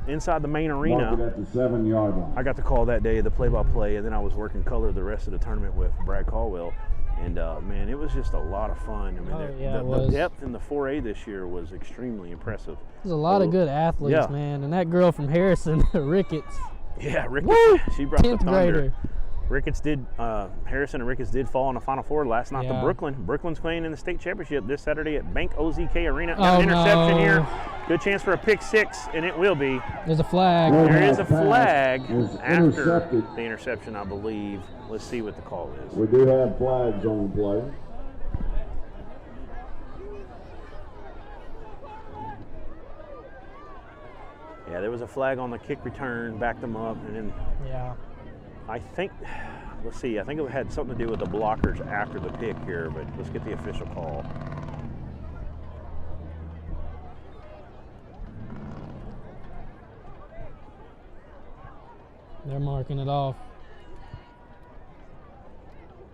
inside the main arena, at the 7-yard line. I got the call that day, the play-by-play, and then I was working color the rest of the tournament with Brad Caldwell. And man, it was just a lot of fun. I mean, the depth in the 4A this year was extremely impressive. There's a lot of good athletes, man. And that girl from Harrison, Ricketts. Yeah, Ricketts. Woo! She brought the 10th thunder. grader. Ricketts did, Harrison and Ricketts did fall in the Final Four last night to Yeah. Brooklyn. Brooklyn's playing in the state championship this Saturday at Bank OZK Arena. Got an interception here. Good chance for a pick 6, and it will be. There's a flag. There is a flag was after intercepted. the interception, I believe. Let's see what the call is. We do have flags on the play. Yeah, there was a flag on the kick return, backed them up, and then Yeah. I think, let's see, I think it had something to do with the blockers after the pick here, but let's get the official call. They're marking it off.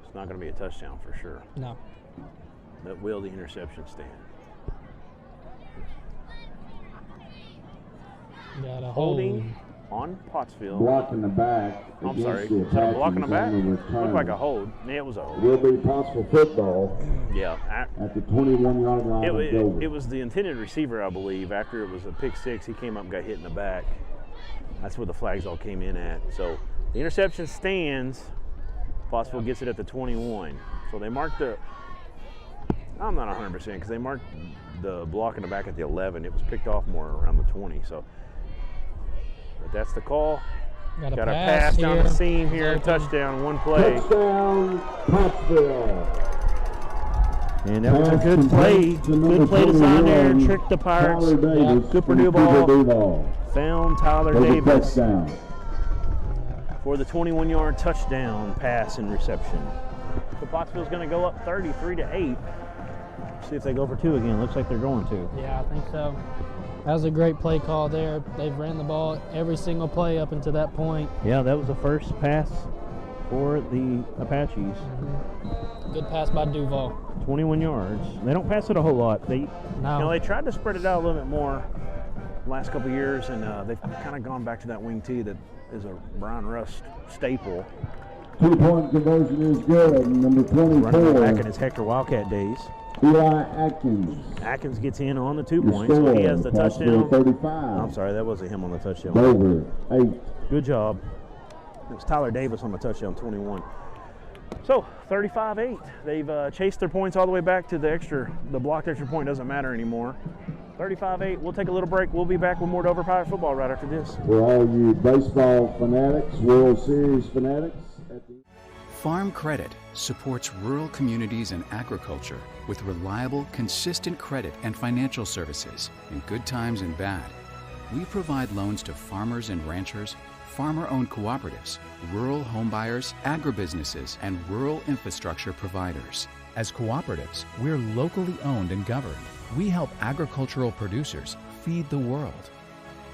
It's not going to be a touchdown for sure. No. But will the interception stand? Got a Holding on Pottsville. Block in the back. I'm sorry. against the Is that a block in the Apaches back? on the return. Looked like a hold. Yeah, it was a hold. Will be Pottsville football Yeah. at the 21-yard line of Dover. It was the intended receiver, I believe. After it was a pick 6, he came up and got hit in the back. That's where the flags all came in at. So the interception stands. Pottsville gets it at the 21. So they marked the, I'm not 100% because they marked the block in the back at the 11. It was picked off more around the 20. So, but that's the call. Got a pass down here. the seam here. Open. Touchdown, one play. Touchdown, Pottsville. And that was a good play. Good play design there. Tricked the Pirates. Tyler Davis Cooper from Duval found Tyler for the Davis touchdown. for the 21-yard touchdown pass and reception. So Pottsville's going to go up 33-8. See if they go for 2 again. Looks like they're going to. Yeah, I think so. That was a great play call there. They've ran the ball every single play up until that point. Yeah, that was the first pass for the Apaches. Good pass by Duval. 21 yards. They don't pass it a whole lot. They, No. they tried to spread it out a little bit more last couple of years, and they've kind of gone back to that wing tee that is a Brian Rust staple. 2-point conversion is good. Number 24. Running back in his Hector Wildcat days. Eli Atkins. Atkins gets in on the 2 Your points, so he has the Pottsville touchdown. 35. I'm sorry, that wasn't him on the touchdown. Dover 8. Good job. It was Tyler Davis on the touchdown, 21. So 35-8. They've chased their points all the way back to the blocked extra point doesn't matter anymore. 35-8. We'll take a little break. We'll be back with more Dover Pirate football right after this. For all you baseball fanatics, World Series fanatics. Farm Credit supports rural communities and agriculture with reliable, consistent credit and financial services in good times and bad. We provide loans to farmers and ranchers, farmer-owned cooperatives, rural homebuyers, agribusinesses, and rural infrastructure providers. As cooperatives, we're locally owned and governed. We help agricultural producers feed the world.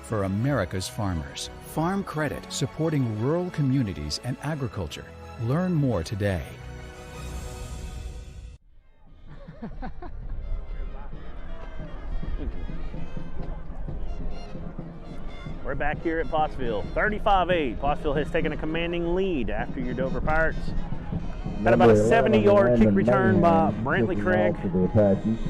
For America's farmers, Farm Credit supporting rural communities and agriculture. Learn more today. We're back here at Pottsville. 35-8. Pottsville has taken a commanding lead after your Dover Pirates. Had about a 70-yard kick return by Brantley Craig.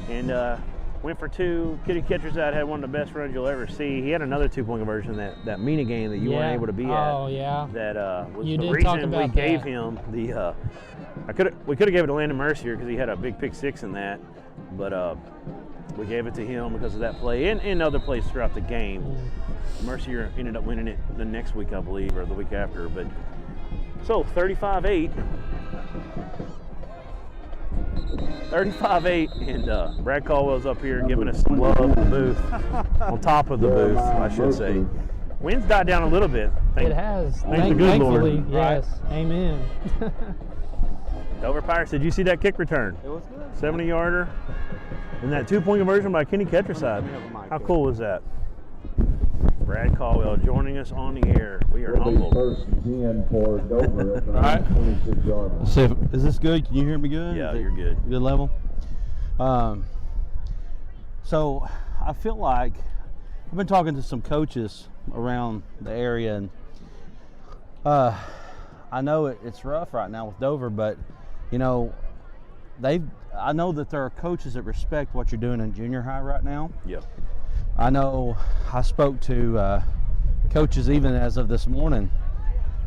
And went for 2. Kitty Ketcherzad had one of the best runs you'll ever see. He had another 2-point conversion that Mina game that you weren't able to be at. Oh, yeah. That was You the did talk reason we about gave that. him the. We could have gave it to Landon Mercier because he had a big pick 6 in that, but we gave it to him because of that play and other plays throughout the game. Mercier ended up winning it the next week, I believe, or the week after. But so 35-8. 35-8, and Brad Caldwell's up here giving us some love in the booth, on top of the booth, I should say. Wind's died down a little bit. It has. Thank the good Lord. Thankfully, yes. Right. Amen. Dover Pirates, did you see that kick return? It was good. 70-yarder. And that 2-point conversion by Kenny Ketcherzad. How cool was that? Brad Caldwell joining us on the air. We are humbled. First and 10 for Dover at the All right. 26-yard line. Let's see is this good? Can you hear me good? Yeah, Is it you're good. Good level. So I feel like I've been talking to some coaches around the area, and I know it's rough right now with Dover, but you know, I know that there are coaches that respect what you're doing in junior high right now. Yeah. I know I spoke to coaches even as of this morning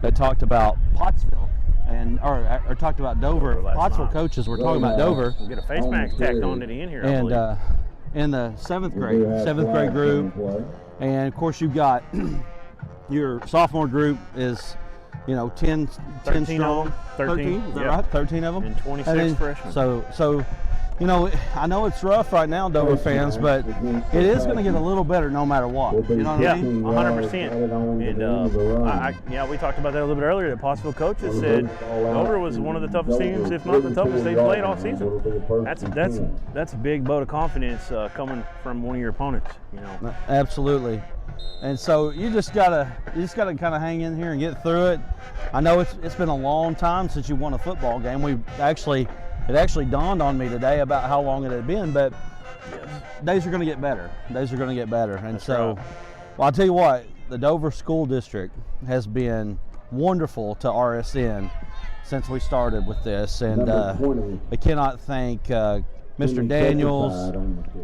that talked about Pottsville or talked about Dover. Last Pottsville night. coaches were talking about Dover. We'll get a face mask tacked on to the end here, I And believe. in the seventh grade group, and of course you've got your sophomore group is 10 strong. of them. 13. Is that Yep. right? 13 of them. And 26 freshmen. So I know it's rough right now, Dover fans, but it is going to get a little better no matter what. You know what Yeah, I mean? 100%. And we talked about that a little bit earlier. The Pottsville coaches said Dover was one of the toughest teams, if not the toughest they played all season. That's a big vote of confidence coming from one of your opponents. Absolutely. And so you just gotta kind of hang in here and get through it. I know it's been a long time since you won a football game. It actually dawned on me today about how long it had been, but days are going to get better. Days are going to get better. And That's so, right. well, I'll tell you what, the Dover School District has been wonderful to RSN since we started with this. And I cannot thank Mr. Daniels,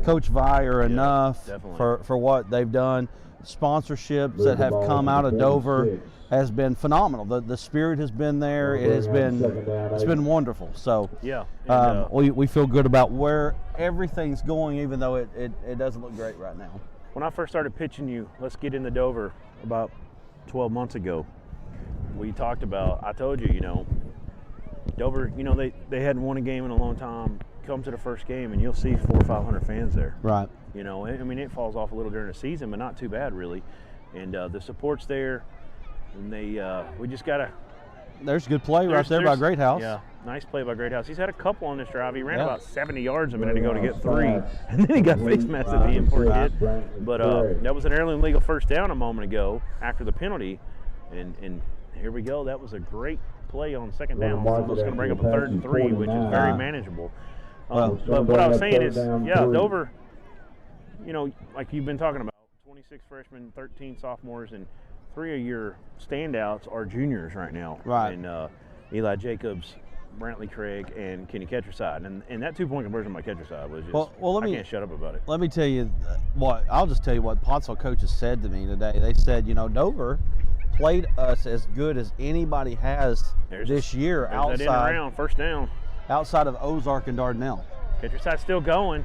Coach Vire enough for what they've done. Sponsorships that have come out of Dover has been phenomenal. The spirit has been there. It's been wonderful. So we feel good about where everything's going, even though it doesn't look great right now. When I first started pitching you, let's get into Dover about 12 months ago, we talked about, I told you, Dover, they hadn't won a game in a long time. Come to the first game and you'll see 400 or 500 fans there. Right. It falls off a little during the season, but not too bad really. And the support's there, and we just gotta. There's good play right there by Great House. Yeah, Nice play by Greathouse. He's had a couple on this drive. He ran Yeah. about 70 yards a minute ago to get 3, and then he got face masked at the end for a hit. But that was an heirloom legal first down a moment ago after the penalty, and here we go. That was a great play on second down. So it's going to bring up a 3rd and 3, which is very manageable. But what I was saying is, Dover, you know, like you've been talking about, 26 freshmen, 13 sophomores, and 3 of your standouts are juniors right now. Right. And Eli Jacobs, Brantley Craig, and Kenny Ketcherside. And that 2-point conversion by Ketcherside was just, I can't shut up about it. Let me tell you I'll just tell you what Pottsville coaches said to me today. They said, you know, Dover played us as good as anybody has this year that end around, first down. Outside of Ozark and Dardanelle. Ketcherside's still going.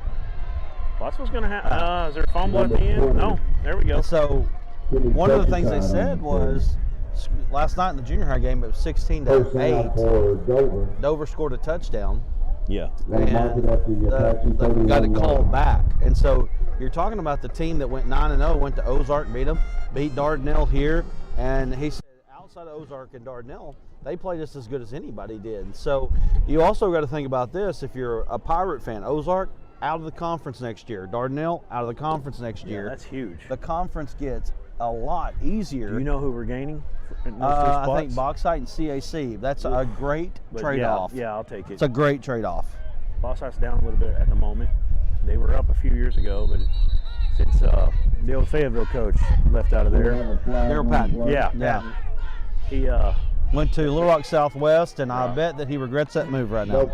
Pottsville's going to have, is there a fumble at the end? No, there we go. And so one of the things they said was, last night in the junior high game, it was 16-8. Dover scored a touchdown. Yeah. And got it called back. And so you're talking about the team that went 9-0, went to Ozark, beat them, beat Dardanelle here. And he said outside of Ozark and Dardanelle, they played just as good as anybody did. So you also got to think about this. If you're a Pirate fan, Ozark out of the conference next year. Dardanelle out of the conference next year. That's huge. The conference gets a lot easier. Do you know who we're gaining? I think Bauxite and CAC. That's a great trade-off. Yeah, I'll take it. It's a great trade-off. Bauxite's down a little bit at the moment. They were up a few years ago, but since the old Fayetteville coach left out of there. Daryl Patton. Yeah. He went to Little Rock Southwest, and I bet that he regrets that move right now.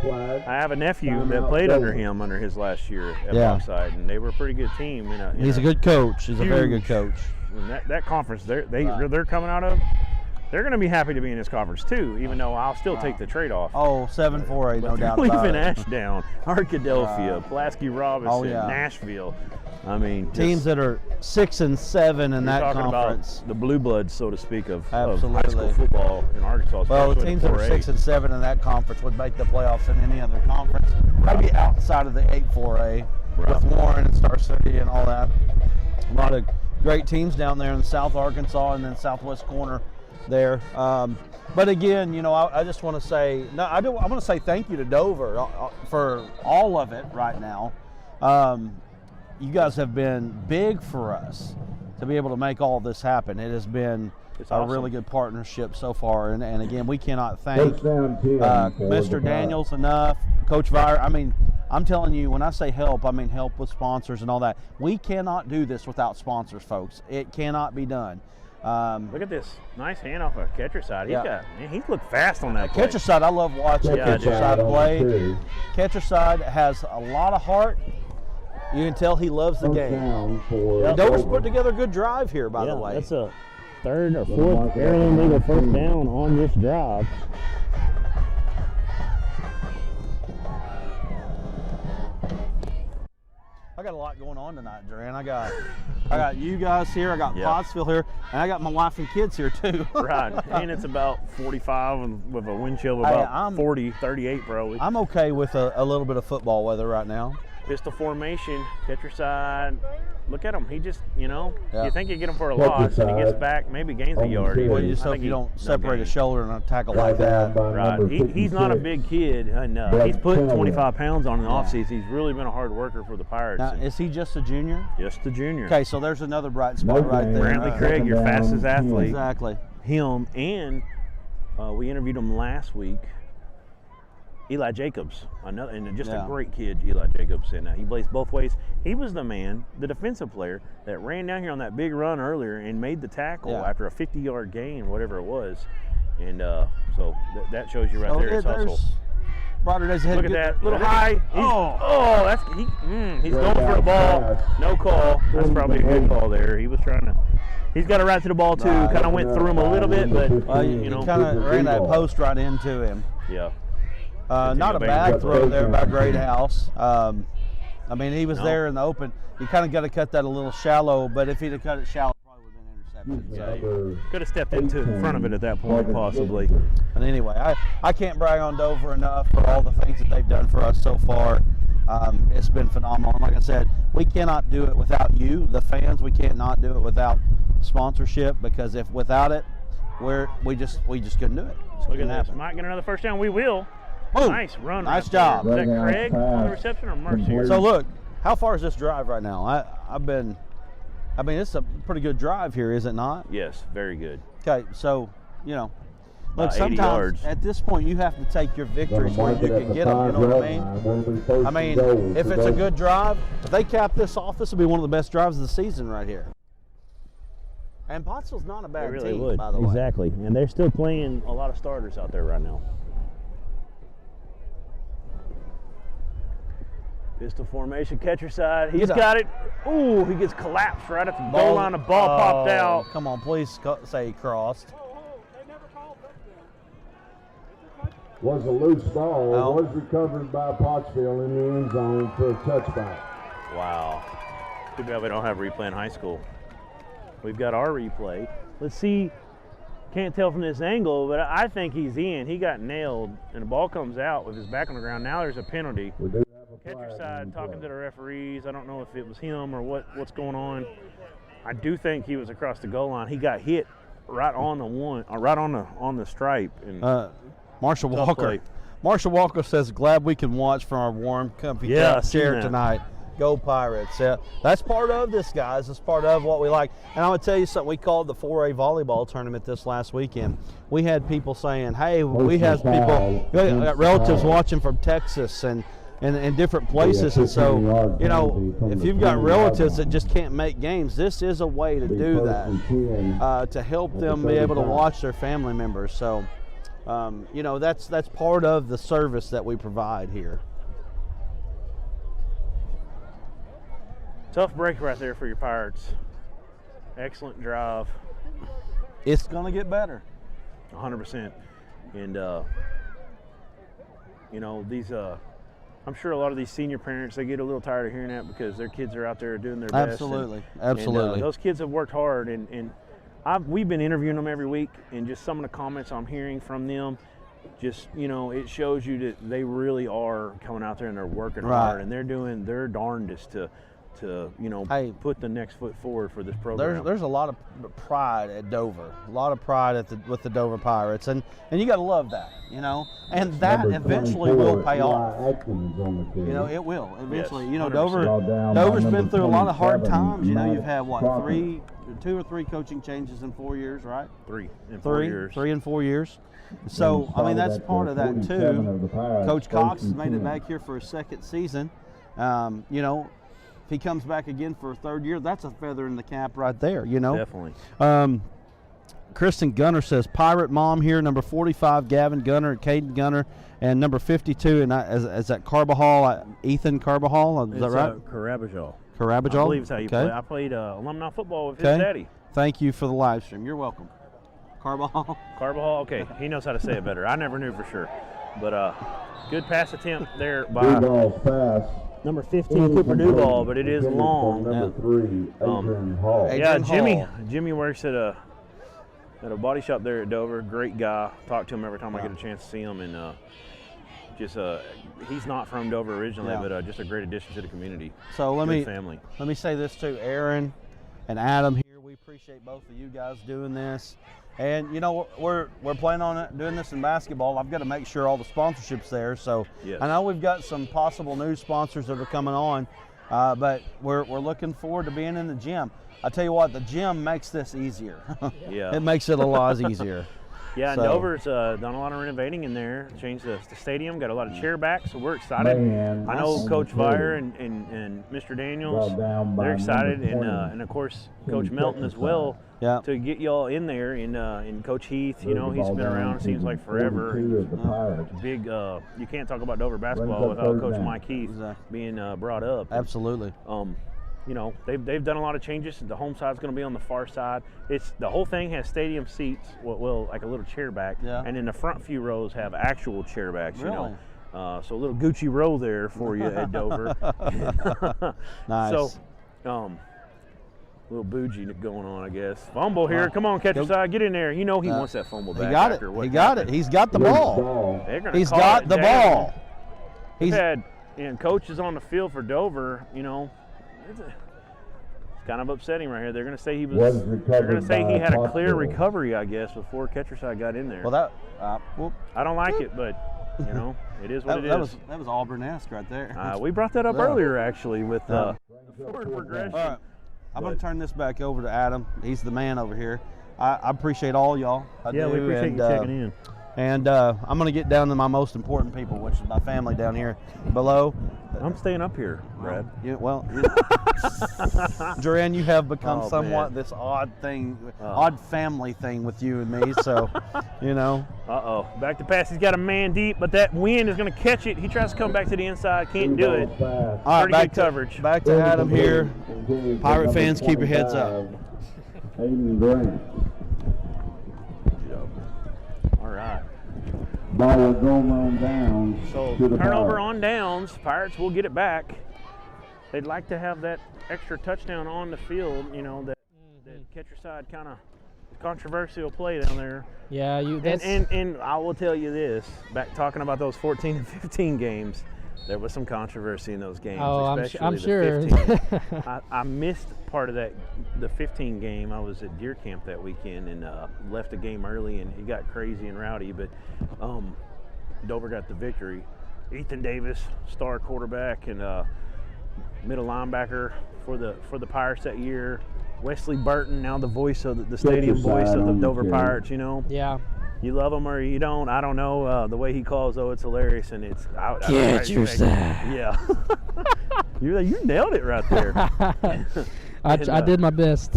I have a nephew that played under him under his last year at Bauxite, and they were a pretty good team. He's a good coach. He's a very good coach. And that conference they're coming out of, they're going to be happy to be in this conference too, even though I'll still take the trade-off. Oh, 7-4-8, no doubt about leaving it. Ashdown, Arkadelphia, Pulaski Robinson, Nashville. I mean, teams that are 6 and 7 in that conference. About the blue bloods, so to speak, of high Absolutely. school football in Arkansas. Well, the teams that are 6 and 7 in that conference would make the playoffs in any other conference. Maybe outside of the 8-4A with Warren and Star City and all that. A lot of great teams down there in South Arkansas and then southwest corner there. But again, you know, I just want to say, I want to say thank you to Dover for all of it right now. You guys have been big for us to be able to make all this happen. It has been a really good partnership so far. And again, we cannot thank Mr. Daniels enough, Coach Vire. I mean, I'm telling you, when I say help, I mean help with sponsors and all that. We cannot do this without sponsors, folks. It cannot be done. Look at this nice handoff of Ketcherside. He's looked fast on that play. Ketcherside, I love watching Ketcherside play. Ketcherside has a lot of heart. You can tell he loves the game. Dover's put together a good drive here, by the way. That's a 3rd or 4th heirloom legal first down on this drive. I got a lot going on tonight, Jaran. I got you guys here. I got Pottsville here, and I got my wife and kids here too. Right, and it's about 45 and with a wind chill of about 40, 38 probably. I'm okay with a little bit of football weather right now. Pistol formation, Ketcherside. Look at him. He just, you know, you think you get him for a loss, and he gets back, maybe gains a yard. Well, you just hope you don't separate a shoulder and a tackle like that. Right. He's not a big kid, and he's put 25 pounds on in the offseason. He's really been a hard worker for the Pirates. Now, is he just a junior? Just a junior. Okay, so there's another bright spot right there. Brantley Craig, your fastest athlete. Exactly. Him, and we interviewed him last week. Eli Jacobs, a great kid, Eli Jacobs, and he plays both ways. He was the man, the defensive player, that ran down here on that big run earlier and made the tackle after a 50-yard gain, whatever it was. And so that shows you right there his hustle. Brighter days ahead. Look at that, little high. He's going for the ball. No call. That's probably a good call there. He was trying to. He's got a right to the ball too. Kind of went through him a little bit, but you know, kind of ran that post right into him. Yeah. Not a bad throw there by Greathouse. I mean, he was there in the open. You kind of got to cut that a little shallow, but if he'd have cut it shallow, it probably would have been intercepted. Yeah, could have stepped into the front of it at that point, possibly. And anyway, I can't brag on Dover enough for all the things that they've done for us so far. It's been phenomenal. And like I said, we cannot do it without you, the fans. We can't not do it without sponsorship, because if without it, we just couldn't do it. Look at this. Might get another first down. We will. Boom. Nice run. Nice right job. there. Is that Right Craig now, on the reception or Mark's here? So look, how far is this drive right now? I mean, it's a pretty good drive here, is it not? Yes, very good. Okay, so, you know, look, 80 sometimes yards. at this point you have to take your victories where you can get them, you know what I mean? If it's a good drive, if they cap this off, this will be one of the best drives of the season right here. And Pottsville's not a bad really team, would. by the way. Exactly, and they're still playing a lot of starters out there right now. Pistol formation, catcher side. He's got it. Ooh, he gets collapsed right at the goal line. The ball popped out. Come on, please say he crossed. Was a loose ball, was recovered by Pottsville in the end zone for a touchback. Wow. Too bad we don't have replay in high school. We've got our replay. Let's see. Can't tell from this angle, but I think he's in. He got nailed, and the ball comes out with his back on the ground. Now there's a penalty. We do have a Catcher flag side on talking play. to the referees. I don't know if it was him or what's going on. I do think he was across the goal line. He got hit right on the stripe. And Marshall tough Walker. play. Marshall Walker says, glad we can watch from our warm, comfy Yeah, I seen chair that. tonight. Go Pirates. Yeah, that's part of this, guys. That's part of what we like. And I'm going to tell you something. We called the 4A volleyball tournament this last weekend. We had people saying, hey, we have people, we got relatives watching from Texas and different places. And so, you know, if you've got relatives that just can't make games, this is a way to do that, to help them be able to watch their family members. So, you know, that's part of the service that we provide here. Tough break right there for your Pirates. Excellent drive. It's going to get better. 100%. And, you know, these, I'm sure a lot of these senior parents, they get a little tired of hearing that because their kids are out there doing their best. Absolutely. And, Absolutely. those kids have worked hard, and we've been interviewing them every week, and just some of the comments I'm hearing from them, just, you know, it shows you that they really are coming out there and they're working hard, and they're doing their darndest to you know, put the next foot forward for this program. There's a lot of pride at Dover, a lot of pride with the Dover Pirates, and you got to love that, you know, and that eventually will pay off. You know, it will eventually. Yes, you know, 100%. Dover's been through a lot of hard times. You know, you've had what, 2 or 3 coaching changes in 4 years, right? 3 in 4 years. 3 in 4 years. So I mean, that's part of that too. Coach Cox has made it back here for a second season. You know, if he comes back again for a 3rd year, that's a feather in the cap right there, you know? Definitely. Kristen Gunner says, Pirate Mom here, number 45, Gavin Gunner, Caden Gunner, and number 52, and is that Carbajal, Ethan Carbajal? Is that right? Carabajal. Carabajal? I believe it's how you play. I played alumni football with his daddy. Thank you for the live stream. You're welcome. Carbajal? Carbajal, okay. He knows how to say it better. I never knew for sure. But good pass attempt there by number 15, Cooper Duval, but it is long. Number 3, Adrian Hall. Yeah, Jimmy works at a body shop there at Dover. Great guy. Talk to him every time I get a chance to see him, and he's not from Dover originally, but just a great addition to the community. So let me say this too, Aaron and Adam here. We appreciate both of you guys doing this. And you know, we're planning on doing this in basketball. I've got to make sure all the sponsorships there. So I know we've got some possible new sponsors that are coming on, but we're looking forward to being in the gym. I tell you what, the gym makes this easier. It makes it a lot easier. Yeah, and Dover's done a lot of renovating in there. Changed the stadium, got a lot of chair backs, so we're excited. I know Coach Vire and Mr. Daniels, they're excited, and of course Coach Melton as well, to get y'all in there. And Coach Heath, you know, he's been around, it seems like forever. Big, you can't talk about Dover basketball without Coach Mike Heath being brought up. Absolutely. You know, they've done a lot of changes. The home side's going to be on the far side. The whole thing has stadium seats, well, like a little chair back, and then the front few rows have actual chair backs. You know, so a little Gucci row there for you at Dover. Nice. So, little bougie going on, I guess. Fumble here. Come on, catcher side, get in there. You know he wants that fumble back. He got it. He got it. He's got the ball. He's got the ball. He's had coaches on the field for Dover. You know. It's kind of upsetting right here. They're going to say they're going to say he had a clear recovery, I guess, before catcher side got in there. Well, I don't like it, but You know, it is what it is. That was Auburn-esque right there. We brought that up earlier, actually, with forward progression. All right. I'm going to turn this back over to Adam. He's the man over here. I appreciate all y'all. We appreciate you checking in. And I'm going to get down to my most important people, which is my family down here below. I'm staying up here, Brad. Jaran, you have become somewhat this odd family thing with you and me, so, you know. Back to pass. He's got a man deep, but that wind is going to catch it. He tries to come back to the inside, can't do it. All right, Pretty good coverage. Back to Adam here. Pirate fans, keep your heads up. Hayden Grant. All right. Ball will go on downs. So to the turnover Pirates. on downs. Pirates will get it back. They'd like to have that extra touchdown on the field. You know, that catcher side kind of controversial play down there. Yeah, and I will tell you this. Back talking about those 14 and 15 games, there was some controversy in those games. Oh, especially I'm sure. 15. I missed part of the 15 game. I was at deer camp that weekend and left the game early, and it got crazy and rowdy. But Dover got the victory. Ethan Davis, star quarterback and middle linebacker for the Pirates that year. Wesley Burton, now the voice of the stadium voice of the Dover Pirates. You know. Yeah. You love him or you don't. I don't know. The way he calls, it's hilarious, and it's out. Get your side. Yeah. you nailed it right there. I did my best.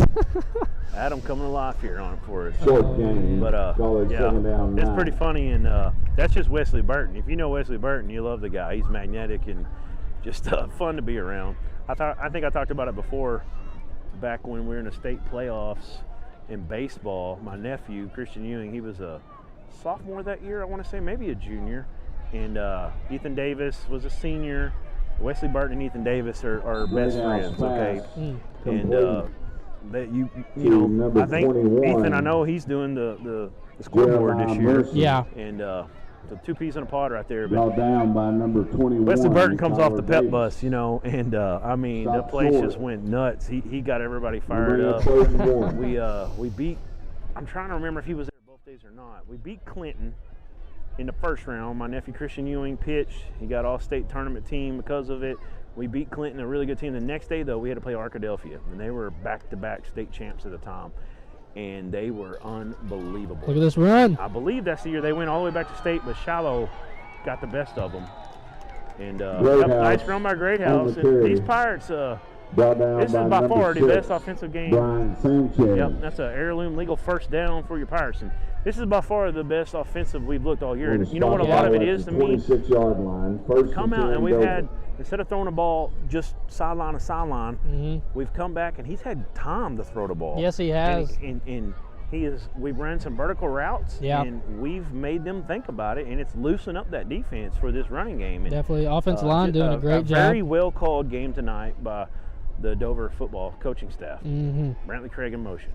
Adam coming alive here on it for us. Short game. But down it's pretty funny, and that's just Wesley Burton. If you know Wesley Burton, you love the guy. He's magnetic and just fun to be around. I think I talked about it before, back when we were in the state playoffs in baseball. My nephew Christian Ewing, he was a sophomore that year, I want to say, maybe a junior, and Ethan Davis was a senior. Wesley Burton and Ethan Davis are best friends, okay? And you know, I think 21. Ethan, I know he's doing the scoreboard this year. Yeah. And so two peas in a pod right there. But down by number 21. Wesley Burton comes off the pep bus, you know, and I mean, the place just went nuts. He got everybody fired up. We beat, I'm trying to remember if he was there both days or not. We beat Clinton in the first round. My nephew Christian Ewing pitched. He got all-state tournament team because of it. We beat Clinton, a really good team. The next day, though, we had to play Arkadelphia, and they were back-to-back state champs at the time, and they were unbelievable. Look at this run. I believe that's the year they went all the way back to state, but Shallow got the best of them. And nice run by Greathouse. And these Pirates, this is by far the best offensive game. Brian Sanchez. Yep, that's an heirloom legal first down for your Pirates. And this is by far the best offensive we've looked all year. And you know what a lot of it is to me? 26-yard line. First come out and we've had, instead of throwing the ball just sideline to sideline, we've come back and he's had time to throw the ball. Yes, he has. And we've ran some vertical routes, and we've made them think about it, and it's loosened up that defense for this running game. And, definitely, offensive line doing a great job. Very well called game tonight by the Dover football coaching staff. Brantley Craig in motion.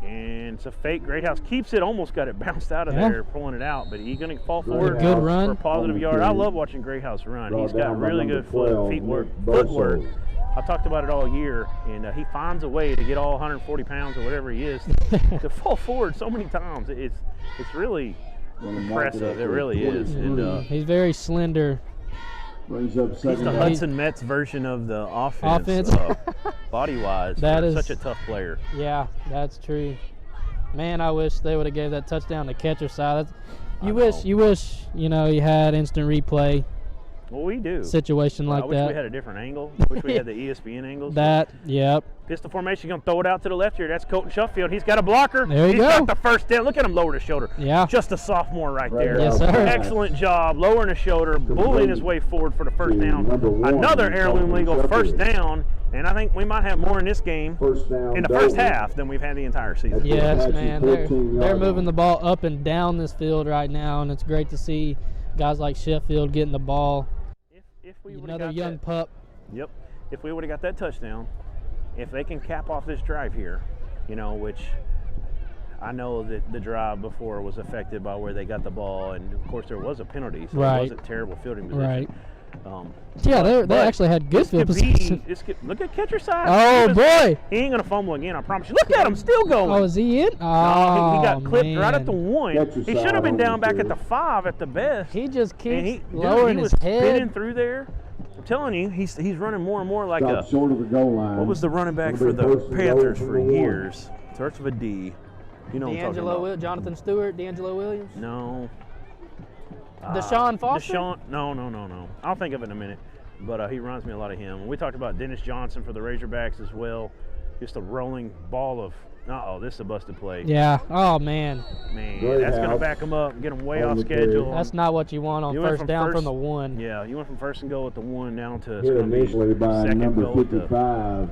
And it's a fake. Greathouse keeps it, almost got it bounced out of there, pulling it out, but he's going to fall forward good run for a positive yard. I love watching Greathouse run. He's got really good footwork. I talked about it all year, and he finds a way to get all 140 pounds or whatever he is to fall forward so many times. It's really impressive. It really is. And he's very slender. He's the Hudson Metz version of the offense. Body-wise. That is such a tough player. Yeah, that's true. Man, I wish they would have gave that touchdown to catcher side. You wish, you know, you had instant replay. Well, we do. Situation like that. I wish we had a different angle. I wish we had the ESPN angles. Yep. Pistol formation, going to throw it out to the left here. That's Colton Shuffield. He's got a blocker. There you go. He's got the first down. Look at him lower the shoulder. Yeah. Just a sophomore right there. Yes, sir. Excellent job lowering the shoulder, bullying his way forward for the first down. Another heirloom legal first down, and I think we might have more in this game in the first half than we've had the entire season. Yes, man. They're moving the ball up and down this field right now, and it's great to see guys like Sheffield getting the ball. Another young pup. Yep. If we would have got that touchdown, if they can cap off this drive here, you know, which I know that the drive before was affected by where they got the ball, and of course there was a penalty, so it wasn't terrible fielding position. Right. Yeah, they actually had good field position. Look at catcher side. Oh, boy. He ain't going to fumble again, I promise you. Look at him, still going. Oh, is he in? No, he got clipped man. right at the 1. He should have been down back at the 5 at the best. He just keeps he lowering his was head. spinning through there. I'm telling you, he's running more and more like Stop short of the goal line. what was the running back for the Panthers for years? Starts with a D. You know what I'm talking about. Jonathan Stewart, D'Angelo Williams? No. Deshaun Foster? No. I'll think of it in a minute. But he reminds me a lot of him. We talked about Dennis Johnson for the Razorbacks as well. Just a rolling ball of, this is a busted play. Yeah. Oh, man. That's going to back him up and get him way off schedule. That's not what you want on first down from the 1. Yeah, you went from first and goal with the 1 down to Hit initially by number 55.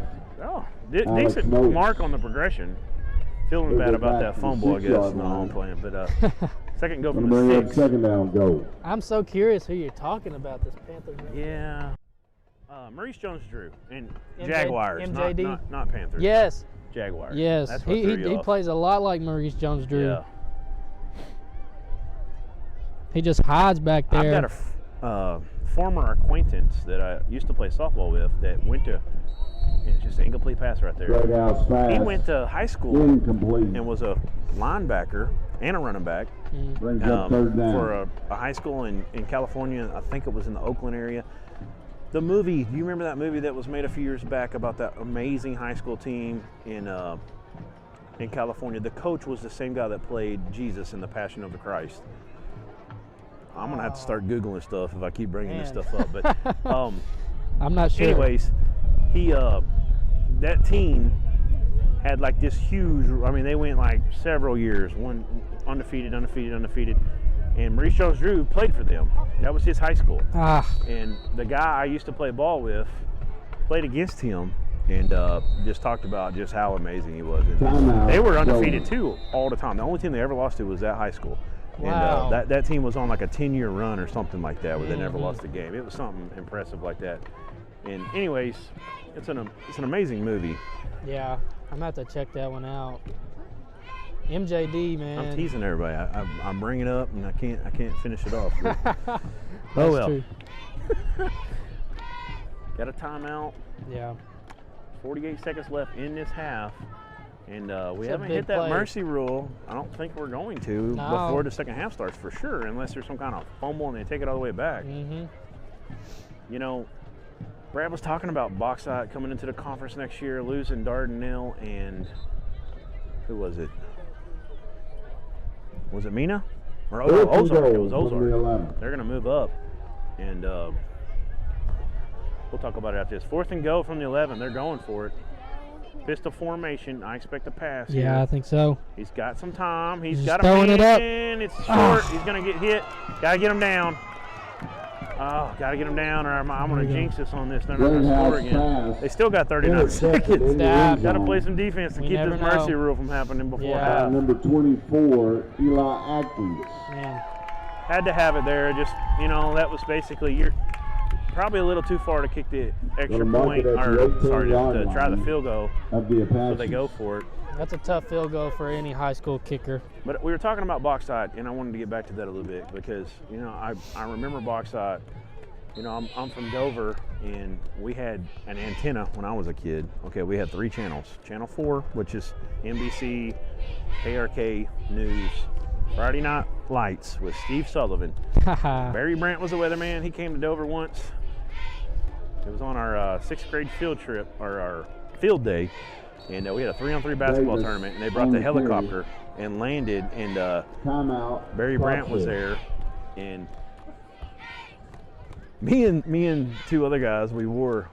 Decent mark on the progression. Feeling bad about that fumble, I guess. No, I'm playing. But second go from the 6. Second down goal. I'm so curious who you're talking about, this Panthers. Yeah. Maurice Jones-Drew and Jaguars, MJD? not Panthers. Yes. Jaguars. Yes. That's what He plays a lot like Maurice Jones-Drew. Yeah. He just hides back there. I've got a former acquaintance that I used to play softball with that went to, it's just an incomplete pass right there. He went to high school and was a linebacker and a running back for a high school in California. I think it was in the Oakland area. The movie, do you remember that movie that was made a few years back about that amazing high school team in California? The coach was the same guy that played Jesus in The Passion of the Christ. I'm going to have to start Googling stuff if I keep bringing this stuff up. But I'm not sure. Anyways, that team had like this huge, they went like several years, one undefeated. And Maurice Jones-Drew played for them. That was his high school. And the guy I used to play ball with played against him and just talked about just how amazing he was. And they were undefeated too all the time. The only team they ever lost to was that high school. Wow. And that team was on like a 10-year run or something like that where they never lost a game. It was something impressive like that. And anyways, it's an amazing movie. Yeah, I'm going to have to check that one out. MJD, man. I'm teasing everybody. I'm bringing it up and I can't finish it off. That's well. true. Got a timeout. Yeah. 48 seconds left in this half. And we It's a haven't big hit that play. mercy rule. I don't think we're going to before the second half starts for sure, unless there's some kind of fumble and they take it all the way back. Mm-hmm. You know, Brad was talking about Bauxite coming into the conference next year, losing Dardanelle and who was it? Was it Mina? Or Ozark? It was Ozark. They're going to move up. And we'll talk about it after this. 4th and go from the 11. They're going for it. Pistol formation. I expect a pass. Yeah, here. I think so. He's got some time. He's Just got a throwing it up. It's short. He's going to get hit. Got to get him down. Oh, got to get him down, or I'm going to jinx this on this. They're not going to score again. They still got 39 seconds. Got to play some defense to keep this mercy rule from happening before half. Number 24, Eli Atkins. Man. Had to have it there. Just, that was basically, you're probably a little too far to kick the extra point, or to try the field goal. So they go for it. That's a tough field goal for any high school kicker. But we were talking about Bauxite, and I wanted to get back to that a little bit because, I remember Bauxite. I'm from Dover, and we had an antenna when I was a kid. Okay, we had 3 channels. Channel 4, which is NBC, ARK News, Friday Night Lights with Steve Sullivan. Barry Brandt was a weatherman. He came to Dover once. It was on our 6th grade field trip, or our field day. And we had a 3-on-3 basketball tournament, and they brought the helicopter and landed, and Barry Brandt was there, and me and 2 other guys, we wore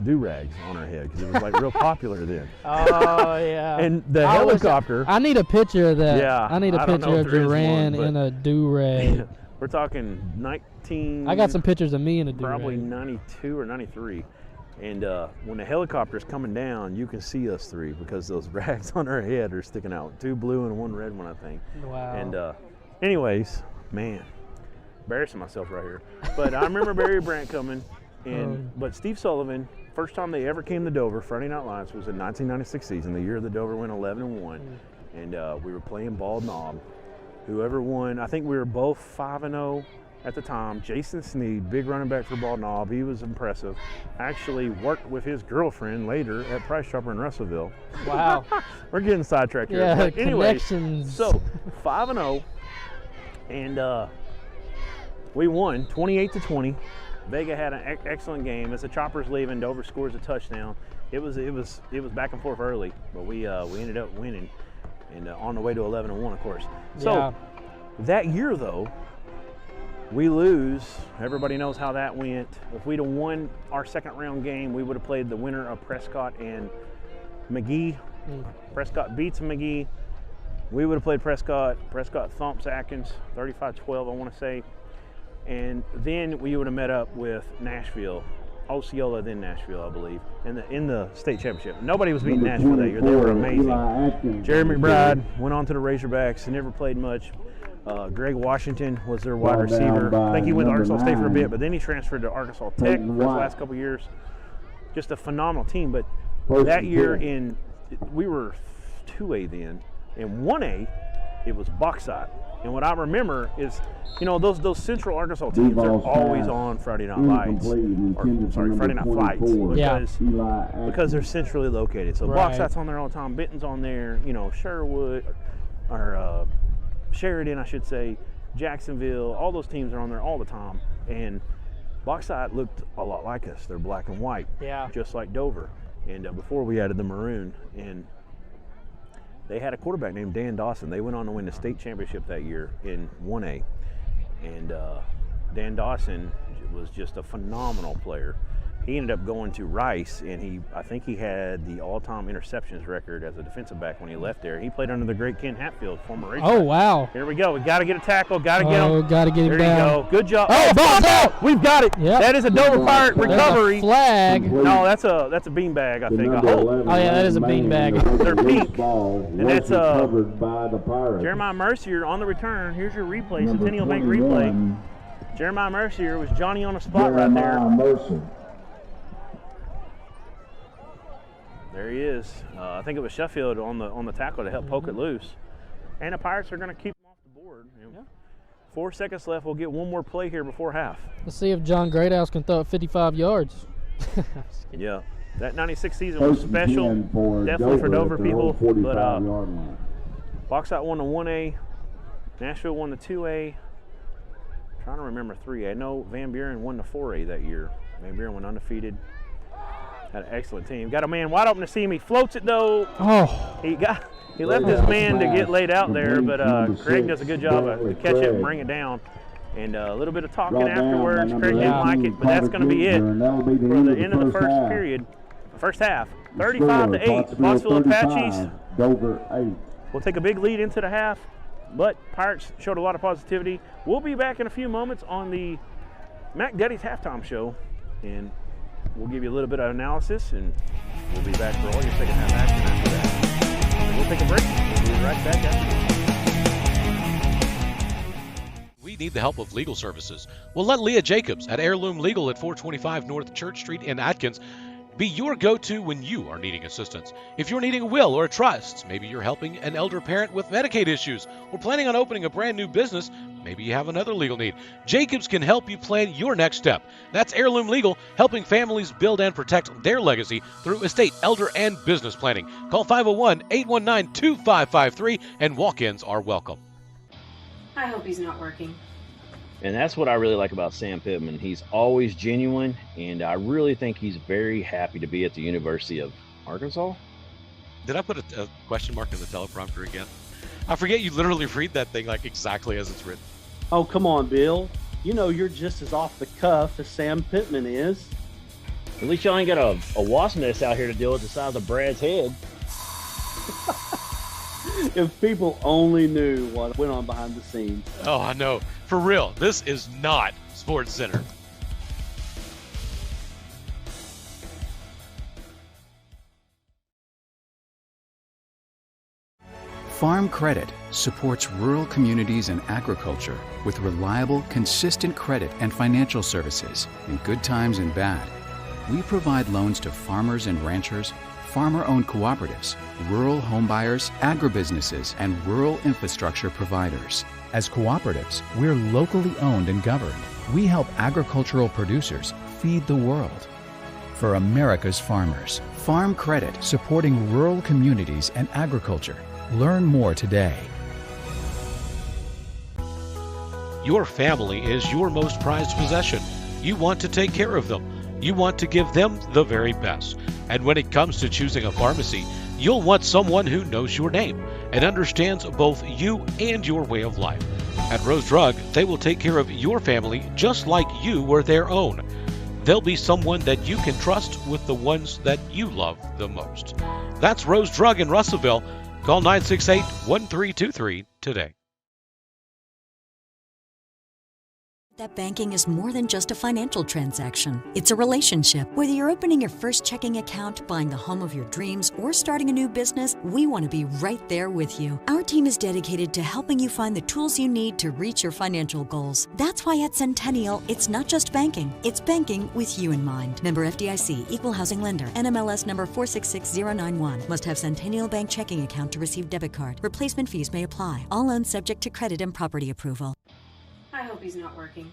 do-rags on our head because it was like real popular then. Oh yeah. And the helicopter. I need a picture of that. Yeah. I need a picture of Jaran in a do-rag. We're talking 19. I got some pictures of me in a do-rag. Probably 92 or 93. And when the helicopter's coming down, you can see us 3 because those rags on our head are sticking out. 2 blue and 1 red one, I think. Wow. And anyways, man, embarrassing myself right here. But I remember Barry Brandt coming, but Steve Sullivan, first time they ever came to Dover, Friday Night Lights, was in 1996 season, the year that Dover went 11-1. And we were playing ball knob. Whoever won, I think we were both 5-0. at the time, Jason Sneed, big running back for Bald Knob. He was impressive. Actually worked with his girlfriend later at Price Chopper in Russellville. Wow. We're getting sidetracked here. Yeah, But anyways, connections. so 5-0, and we won 28-20. Vega had an excellent game. As the Chopper's leaving, Dover scores a touchdown. It was back and forth early, but we ended up winning, and on the way to 11-1, of course. So Yeah. that year, though, we lose. Everybody knows how that went. If we'd have won our second round game, we would have played the winner of Prescott and McGee. Prescott beats McGee. We would have played Prescott. Prescott thumps Atkins 35-12, I want to say. And then we would have met up with Nashville, Osceola, then Nashville, I believe, in the state championship. Nobody was beating Nashville that year. They were amazing. Jerry McBride went on to the Razorbacks. He never played much. Greg Washington was their wide receiver. I think he went to Arkansas State for a bit, but then he transferred to Arkansas Tech for the last couple of years. Just a phenomenal team. But that year we were 2A then. In 1A, it was Bauxite. And what I remember is, those Central Arkansas teams are always on Friday Night Lights. Friday Night Flights. Because they're centrally located. So Bauxite's on there all the time. Benton's on there. Sherwood, or Sheridan, I should say, Jacksonville, all those teams are on there all the time. And Bauxite looked a lot like us. They're black and white, just like Dover. And before we added the maroon, and they had a quarterback named Dan Dawson. They went on to win the state championship that year in 1A. And Dan Dawson was just a phenomenal player. He ended up going to Rice, and I think he had the all-time interceptions record as a defensive back when he left there. He played under the great Ken Hatfield, former Racer. Oh, wow. Here we go. We got to get a tackle. Got to get him. Got to get him down. There you go. Good job. Oh, ball's out. We've got it. Yep. That is a Dover Pirate recovery. Flag. No, that's a beanbag, I think. I hope. Oh, yeah, that is a beanbag. They're pink. And that's covered by the Pirates. Jeremiah Mercier on the return. Here's your replay, Centennial Bank replay. Jeremiah Mercier was Johnny on the spot right there. Mercier. There he is. I think it was Sheffield on the tackle to help poke it loose. And the Pirates are going to keep him off the board. 4 seconds left. We'll get one more play here before half. Let's see if John Greathouse can throw it 55 yards. Yeah. That 96 season was special. Definitely for Dover people. But Bauxite won the 1A. Nashville won the 2A. Trying to remember 3A. I know Van Buren won the 4A that year. Van Buren went undefeated. Had an excellent team. Got a man wide open to see him. He floats it though. Oh. He left his man to get laid out there, but Craig does a good job to catch it and bring it down. And a little bit of talking afterwards. Craig didn't like it, but that's going to be it for the end of the first period. First half, 35-8. Pottsville Apaches. Dover 8. We'll take a big lead into the half, but Pirates showed a lot of positivity. We'll be back in a few moments on the Mac Daddy's halftime show, and we'll give you a little bit of analysis, and we'll be back for all your second half action after that. We'll take a break. We'll be right back after this. We need the help of legal services. Well, let Leah Jacobs at Heirloom Legal at 425 North Church Street in Atkins be your go-to when you are needing assistance. If you're needing a will or a trust, maybe you're helping an elder parent with Medicaid issues, or planning on opening a brand new business, maybe you have another legal need. Jacobs can help you plan your next step. That's Heirloom Legal, helping families build and protect their legacy through estate, elder, and business planning. Call 501-819-2553, and walk-ins are welcome. I hope he's not working. And that's what I really like about Sam Pittman. He's always genuine, and I really think he's very happy to be at the University of Arkansas. Did I put a question mark in the teleprompter again? I forget you literally read that thing like exactly as it's written. Oh, come on, Bill. You know you're just as off the cuff as Sam Pittman is. At least y'all ain't got a wasp nest out here to deal with the size of Brad's head. If people only knew what went on behind the scenes. Oh, I know. For real, this is not Sports Center. Farm Credit supports rural communities and agriculture with reliable, consistent credit and financial services in good times and bad. We provide loans to farmers and ranchers, farmer-owned cooperatives, rural homebuyers, agribusinesses, and rural infrastructure providers. As cooperatives, we're locally owned and governed. We help agricultural producers feed the world. For America's farmers, Farm Credit, supporting rural communities and agriculture. Learn more today. Your family is your most prized possession. You want to take care of them. You want to give them the very best. And when it comes to choosing a pharmacy, you'll want someone who knows your name and understands both you and your way of life. At Rose Drug, they will take care of your family just like you were their own. They'll be someone that you can trust with the ones that you love the most. That's Rose Drug in Russellville. Call 968-1323 today. That banking is more than just a financial transaction. It's a relationship. Whether you're opening your first checking account, buying the home of your dreams, or starting a new business, we want to be right there with you. Our team is dedicated to helping you find the tools you need to reach your financial goals. That's why at Centennial, it's not just banking. It's banking with you in mind. Member FDIC, Equal Housing Lender, NMLS number 466091. Must have Centennial Bank checking account to receive debit card. Replacement fees may apply. All loans subject to credit and property approval. I hope he's not working.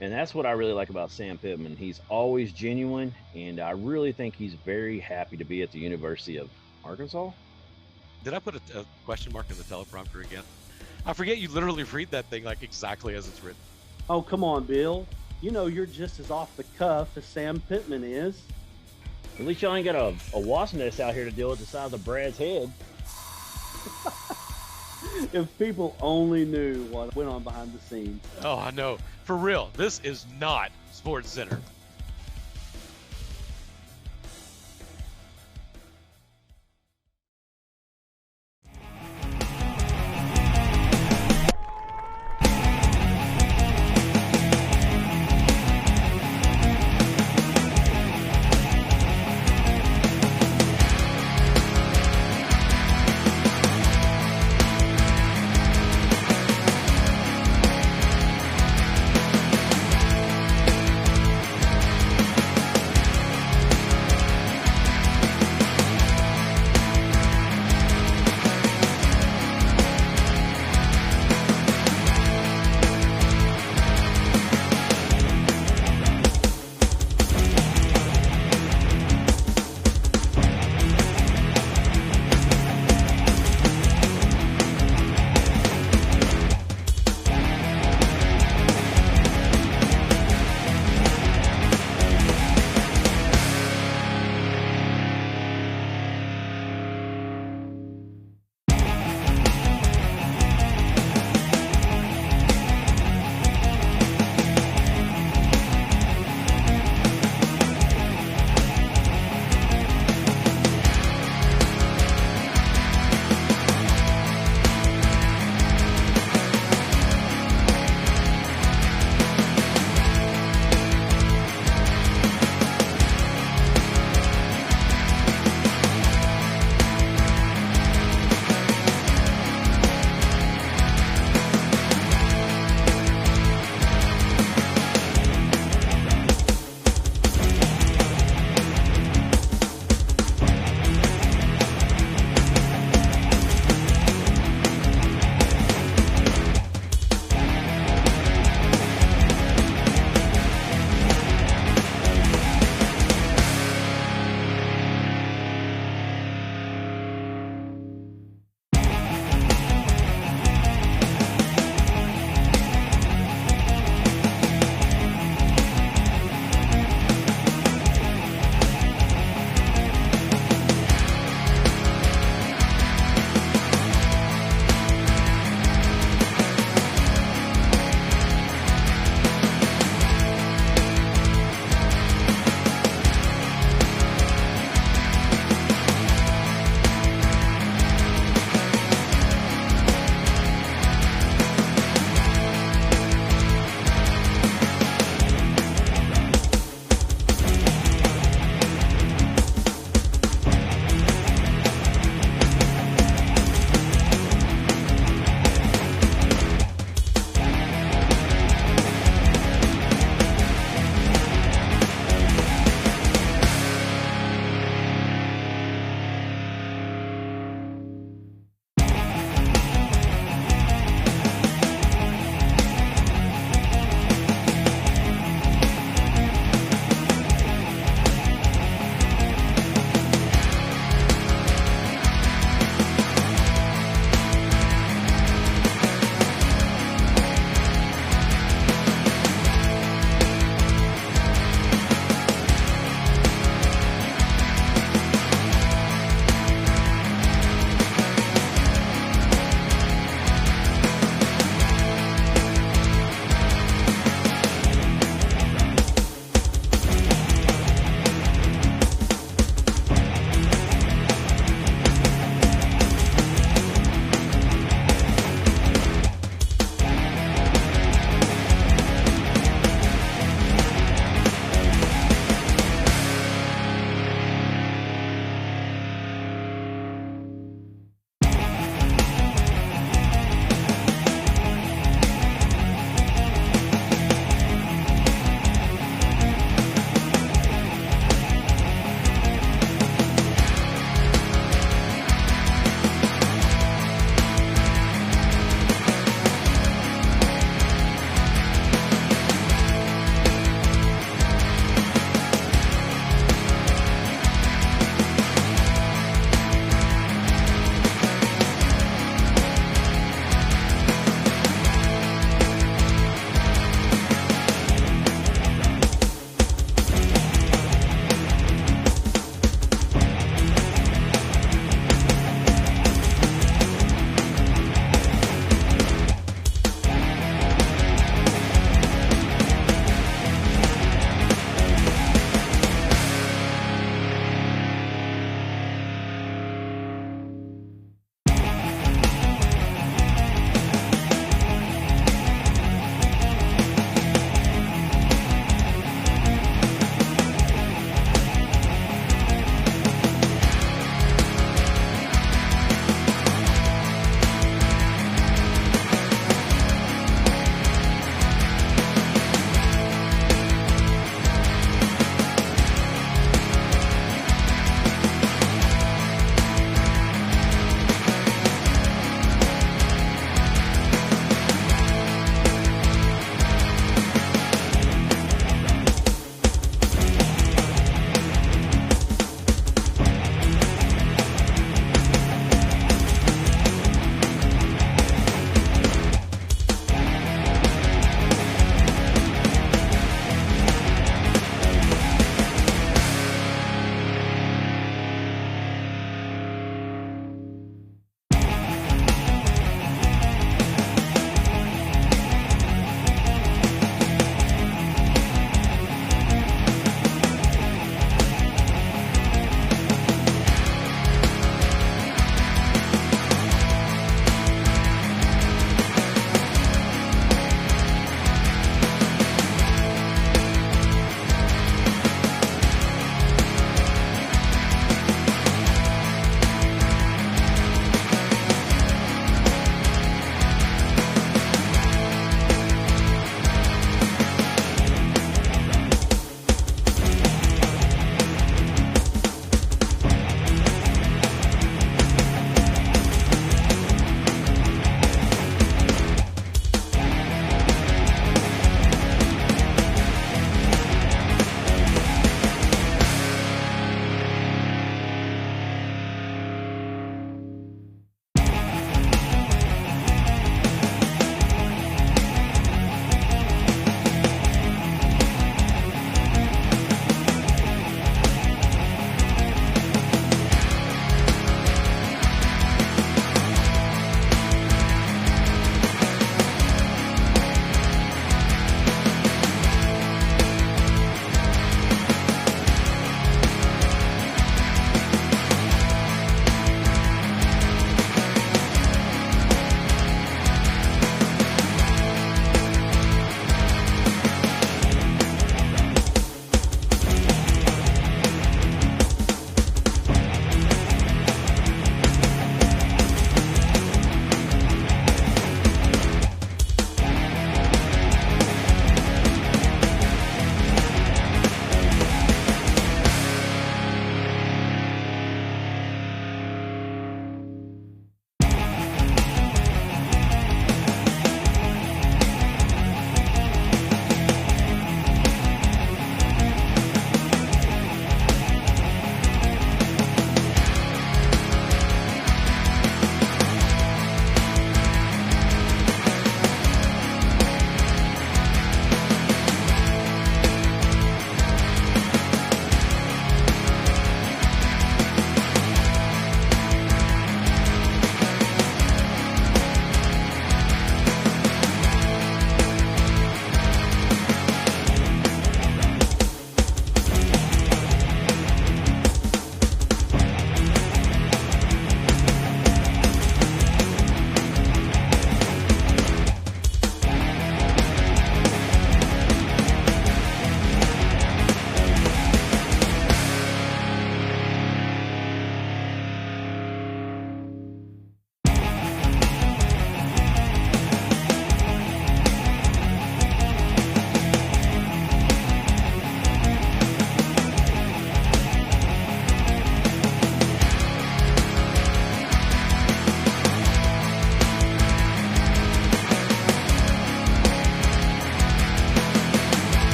And that's what I really like about Sam Pittman. He's always genuine, and I really think he's very happy to be at the University of Arkansas. Did I put a question mark in the teleprompter again? I forget you literally read that thing like exactly as it's written. Oh, come on, Bill. You know you're just as off the cuff as Sam Pittman is. At least y'all ain't got a wasp nest out here to deal with the size of Brad's head. If people only knew what went on behind the scenes. Oh, I know. For real, this is not Sports Center.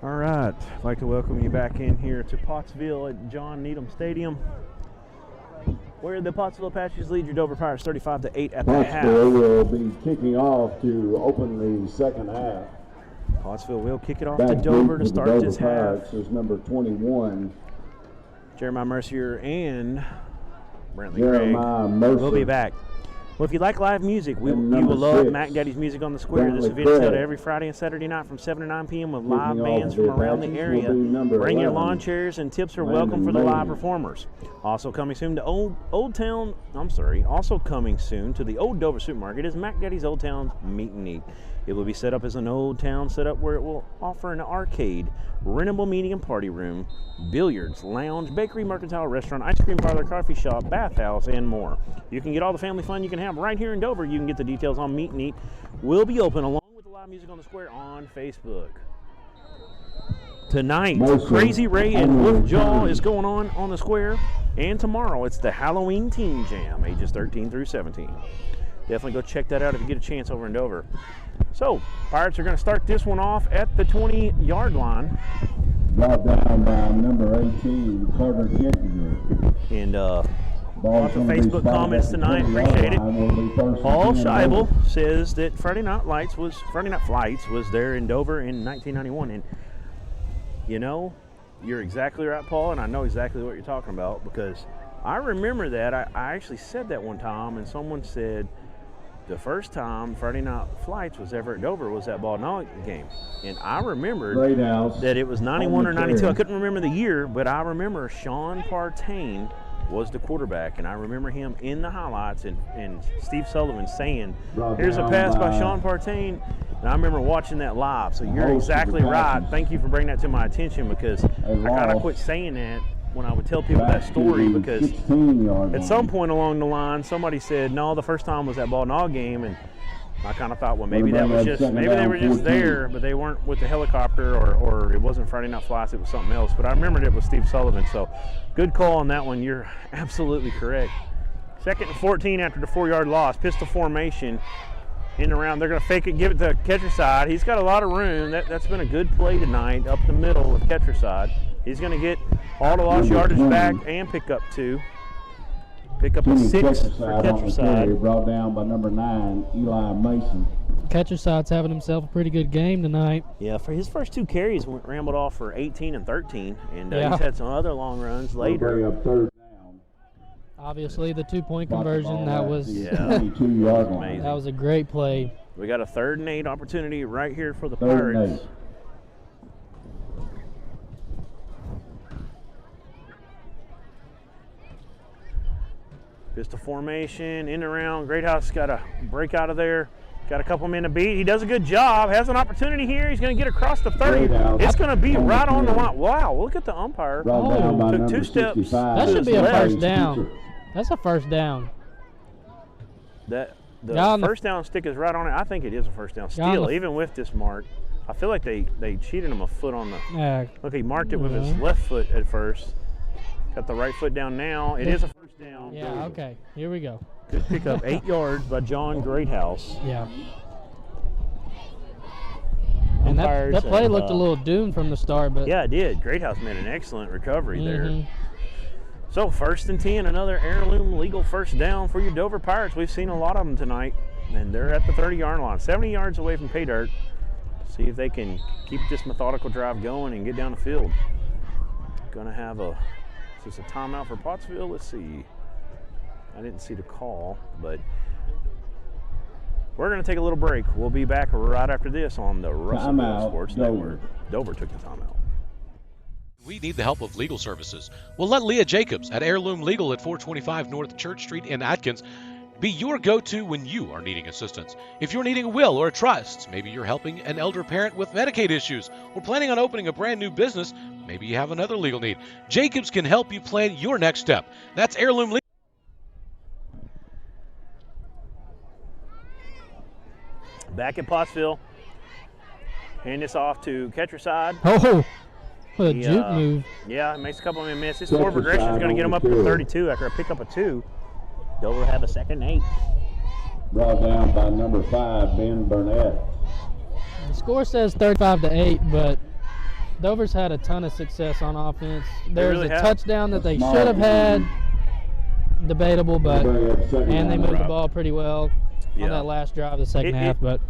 All right, I'd like to welcome you back in here to Pottsville at John Needham Stadium, where the Pottsville Apaches lead your Dover Pirates 35-8 at the half. Pottsville will be kicking off to open the second half. Pottsville will kick it off to Dover to start this half. Pirates is number 21. Jeremiah Mercier and Brantley Jeremiah Gregg Mercier will be back. Well, if you like live music, you And will number love 6, Mac Daddy's Music on the Square. This Brantley event is held Gregg. every Friday and Saturday night from 7 to 9 p.m. with live Kicking bands off from the around the Apaches area. will be number Bring your 11, lawn chairs and tips are Landon welcome for the live Maynard. performers. Also coming soon to the Old Dover Supermarket is Mac Daddy's Old Town Meet and Eat. It will be set up as an Old Town setup where it will offer an arcade, rentable meeting and party room, billiards, lounge, bakery, mercantile restaurant, ice cream parlor, coffee shop, bathhouse, and more. You can get all the family fun you can have right here in Dover. You can get the details on Meet and Eat. We'll be open along with the live music on the Square on Facebook. Tonight, Crazy Ray and Wolf Jaw is going on the Square. And tomorrow, it's the Halloween Teen Jam, ages 13 through 17. Definitely go check that out if you get a chance over in Dover. So, Pirates are going to start this one off at the 20-yard line. Brought down by number 18, Carter Kissinger. And lots of Facebook comments tonight. Appreciate it. Paul Scheibel says that Friday Night Flights was there in Dover in 1991. And, you know, you're exactly right, Paul, and I know exactly what you're talking about because I remember that. I actually said that one time, and someone said, the first time Friday Night Flights was ever at Dover was that Ball game. And I remembered that it was 91 or 92. I couldn't remember the year, but I remember Sean Partain was the quarterback. And I remember him in the highlights and Steve Sullivan saying, here's a pass by Sean Partain. And I remember watching that live. So you're exactly right. Thank you for bringing that to my attention because I kind of quit saying that when I would tell people that story because at some point along the line somebody said no, the first time was that Ball game, and I kind of thought, well, maybe that was just they were just there, but they weren't with the helicopter, or it wasn't Friday Night Flights, it was something else. But I remembered it was Steve Sullivan, so good call on that one. You're absolutely correct. 2nd and 14 after the 4-yard loss, pistol formation. In the round, they're going to fake it, give it to catcher side. He's got a lot of room. That's been a good play tonight up the middle with catcher side. He's going to get all the lost yardage back and pick up 2. Pick up a 6 for catcher side. Brought down by number 9, Eli Mason. Catcher side's having himself a pretty good game tonight. Yeah, for his first 2 carries, rambled off for 18 and 13, and he's had some other long runs later. Bring up 3rd down. Obviously, the 2-point conversion, that was 22-yard line. That was a great play. We got a 3rd and 8 opportunity right here for the 3rd and Pirates. 8. Pistol formation, in and around. Greathouse got to break out of there. Got a couple men to beat. He does a good job. Has an opportunity here. He's going to get across the 30. It's going to be right on the line. Wow, look at the umpire. Took 2 steps. That should be a first down. That's a first down. The first down stick is right on it. I think it is a first down. Still, even with this mark, I feel like they cheated him a foot on the. Look, he marked it with his left foot at first. Got the right foot down now. It is a first down. Yeah, okay. Here we go. Good pickup. 8 yards by John Greathouse. Yeah. And that play looked a little doomed from the start, but yeah, it did. Greathouse made an excellent recovery there. So 1st and 10, another heirloom legal first down for your Dover Pirates. We've seen a lot of them tonight, and they're at the 30-yard line, 70 yards away from pay dirt. See if they can keep this methodical drive going and get down the field. Gonna have a timeout for Pottsville. Let's see. I didn't see the call, but we're going to take a little break. We'll be back right after this on the Russellville Sports Network. Dover took the timeout. We need the help of legal services. Well, let Leah Jacobs at Heirloom Legal at 425 North Church Street in Atkins be your go-to when you are needing assistance. If you're needing a will or a trust, maybe you're helping an elder parent with Medicaid issues, or planning on opening a brand new business, maybe you have another legal need. Jacobs can help you plan your next step. That's Heirloom Legal. Back at Pottsville. Hand this off to catcher side. Oh, what a juke move. Yeah, makes a couple of miss. His forward progression is going to get him up to 32 after a pickup of 2. Dover have a 2nd and 8. Brought down by number 5, Ben Burnett. The score says 35-8, but Dover's had a ton of success on offense. There's really a have. touchdown that they should have had, debatable, but and they moved the ball pretty well on that last drive of the second half. But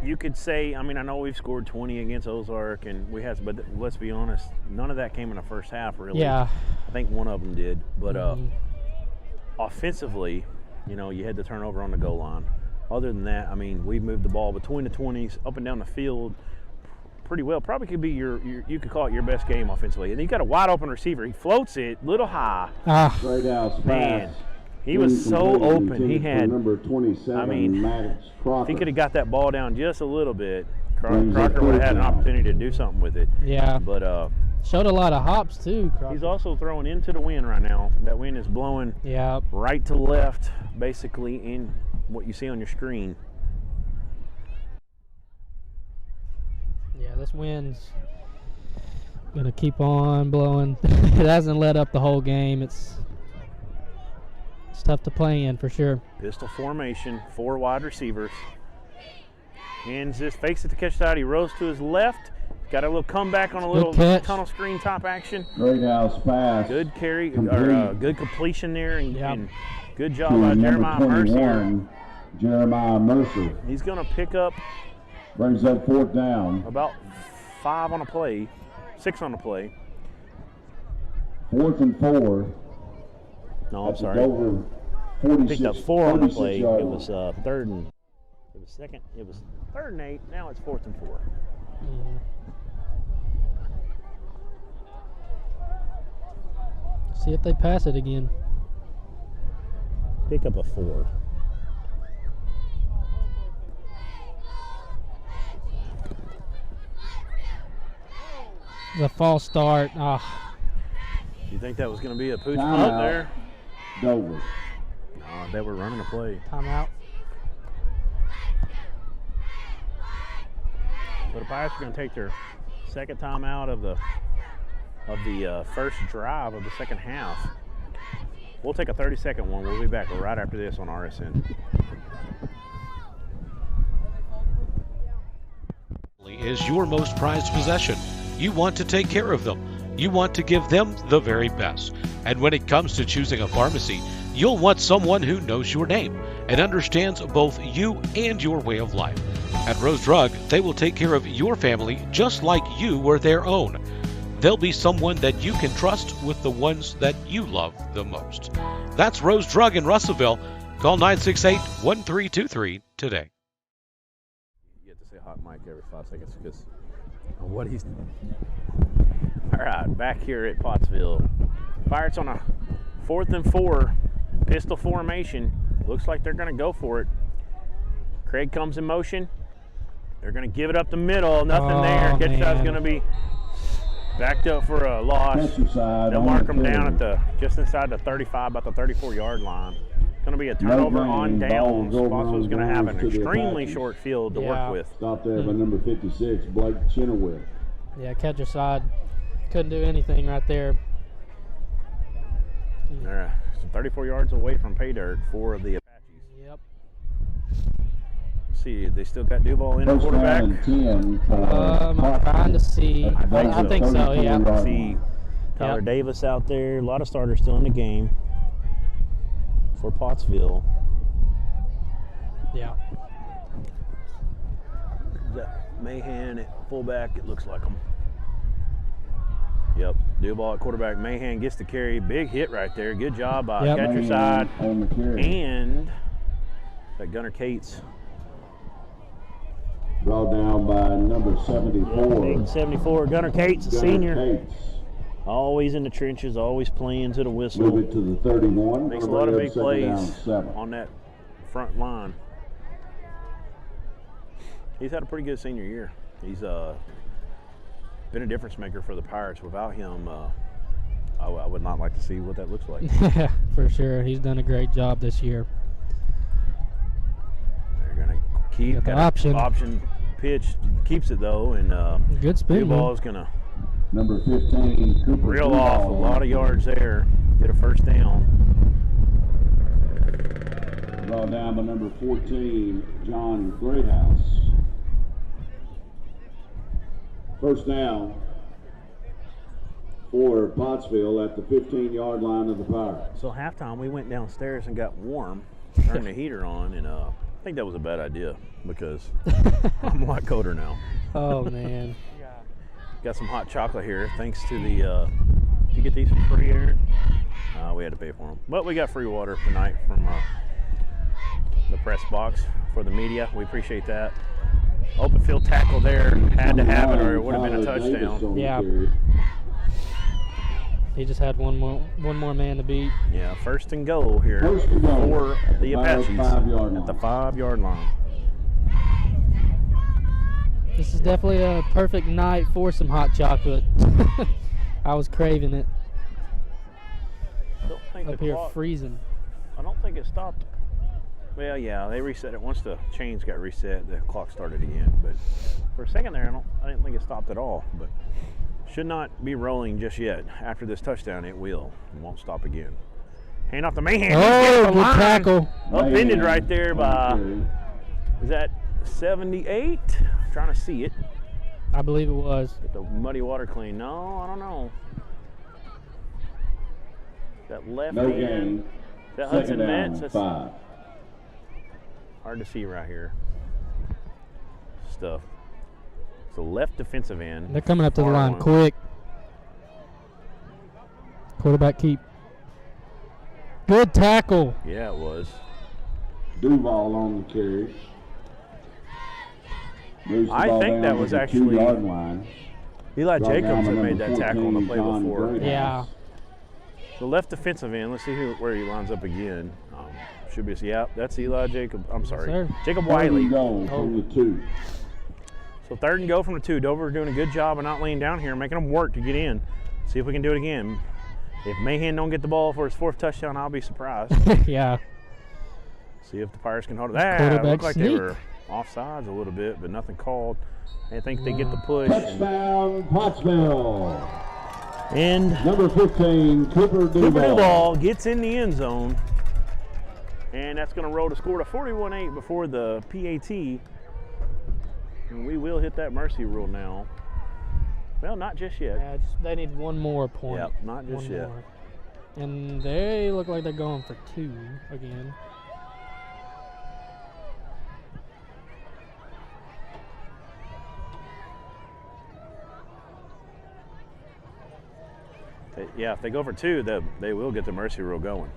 you could say, I mean, I know we've scored 20 against Ozark, and we have, but let's be honest, none of that came in the first half, really. Yeah. I think one of them did, but offensively, you know, you had the turnover on the goal line. Other than that, I mean, we moved the ball between the 20s, up and down the field pretty well. Probably could be you could call it your best game offensively. And you got a wide open receiver. He floats it, little high. Straight out, man, he was so open. He had, number 27, I mean, Maddox Crocker. if he could have got that ball down just a little bit, Crocker would have had an opportunity to do something with it. Yeah. But showed a lot of hops too, Crocker. He's also throwing into the wind right now. That wind is blowing right to left, basically in what you see on your screen. Yeah, this wind's gonna keep on blowing. It hasn't let up the whole game. It's tough to play in for sure. Pistol formation, 4 wide receivers. Hands this, fakes it to catch side. He rose to his left. Got a little comeback on a little tunnel screen top action. Great house pass. Good carry, or good completion there, and good job by Jeremiah Mercer. Jeremiah Mercer. He's going to pick up. Brings up 4th down. About 5 on a play, 6 on the play. 4th and 4. No, I'm sorry. Over 46, picked up 4 on the play. It yards. was 3rd and it was 2nd. It was 3rd and 8. Now it's 4th and 4. See if they pass it again. Pick up a 4. The false start. You think that was going to be a pooch punt there? Dover. No, they were running a play. Timeout. So the Pirates are going to take their 2nd timeout of the first drive of the 2nd half. We'll take a 30-second one. We'll be back right after this on RSN. Is your most prized possession. You want to take care of them. You want to give them the very best. And when it comes to choosing a pharmacy, you'll want someone who knows your name and understands both you and your way of life. At Rose Drug, they will take care of your family just like you were their own. They'll be someone that you can trust with the ones that you love the most. That's Rose Drug in Russellville. Call 968-1323 today. You have to say hot mic every 5 seconds because of what he's doing. All right, back here at Pottsville. Pirates on a 4th and 4 pistol formation. Looks like they're going to go for it. Craig comes in motion. They're going to give it up the middle. Nothing there. Catch side's going to be backed up for a loss. They'll mark them down at just inside the 35, about the 34-yard line. It's going to be a turnover on downs. Pottsville's going to have an extremely short field to work with. Stop there by number 56, Blake Chenoweth. Yeah, catcher side couldn't do anything right there. They're 34 yards away from pay dirt for the Apaches. Yep. See, they still got Duval in the quarterback. I'm trying to see. I think so, yeah. See Tyler Davis out there. A lot of starters still in the game for Pottsville. Yeah. Mahan at fullback, it looks like him. Yep, Duval at quarterback. Mahan gets the carry. Big hit right there. Good job by catcher side. And that Gunnar Cates. Brought down by number 74. 74, Gunnar Cates, a senior. Cates. Always in the trenches, always playing to the whistle. Move it to the 31. Makes a lot of big plays on that front line. He's had a pretty good senior year. He's been a difference maker for the Pirates. Without him, I would not like to see what that looks like. For sure. He's done a great job this year. They're going to keep the option pitch. Keeps it, though. And good spin. Duval's going to number 15, Cooper reel off a lot of yards there. Get a first down. Brought down by number 14, John Greathouse. First down, for Pottsville at the 15-yard line of the Pirates. So halftime, we went downstairs and got warm, turned the heater on, and I think that was a bad idea because I'm a lot colder now. Oh, man. Got some hot chocolate here, thanks to the, did you get these for free, Aaron? We had to pay for them. But we got free water tonight from the press box for the media. We appreciate that. Open field tackle there, had to have it or it would have been a touchdown. Yeah. He just had one more man to beat. Yeah, first and goal here for the Apaches at the 5-yard line. This is definitely a perfect night for some hot chocolate. I was craving it. Up here freezing. I don't think it stopped. Well, yeah, they reset it. Once the chains got reset, the clock started again. But for a second there, I didn't think it stopped at all. But should not be rolling just yet. After this touchdown, it will. It won't stop again. Hand off to Mahan. Oh, good tackle. Upended right there by, is that 78? I'm trying to see it. I believe it was. Get the muddy water clean. No, I don't know. That left hand. That Hudson Metz. That's 5. hard to see right here. Stuff. It's the left defensive end. They're coming up to the line quick. Quarterback keep. Good tackle. Yeah, it was. Duval on the carry. I think that was actually Eli Jacobs that made that tackle on the play before. Yeah. The left defensive end. Let's see where he lines up again. Should be, yeah, that's Eli Jacob. I'm sorry, yes, Jacob Wiley. From the 2. So 3rd and go from the 2. Dover doing a good job of not laying down here, making them work to get in. See if we can do it again. If Mahan don't get the ball for his 4th touchdown, I'll be surprised. Yeah. See if the Pirates can hold it. That looked like they were offsides a little bit, but nothing called. I think they get the push. Touchdown, Pottsville. And number 15, Cooper Duval gets in the end zone. And that's going to roll to score to 41-8 before the PAT. And we will hit that mercy rule now. Well, not just yet. Yeah, they need one more point. Yep, not just yet. More. And they look like they're going for 2 again. Yeah, if they go for 2, they will get the mercy rule going.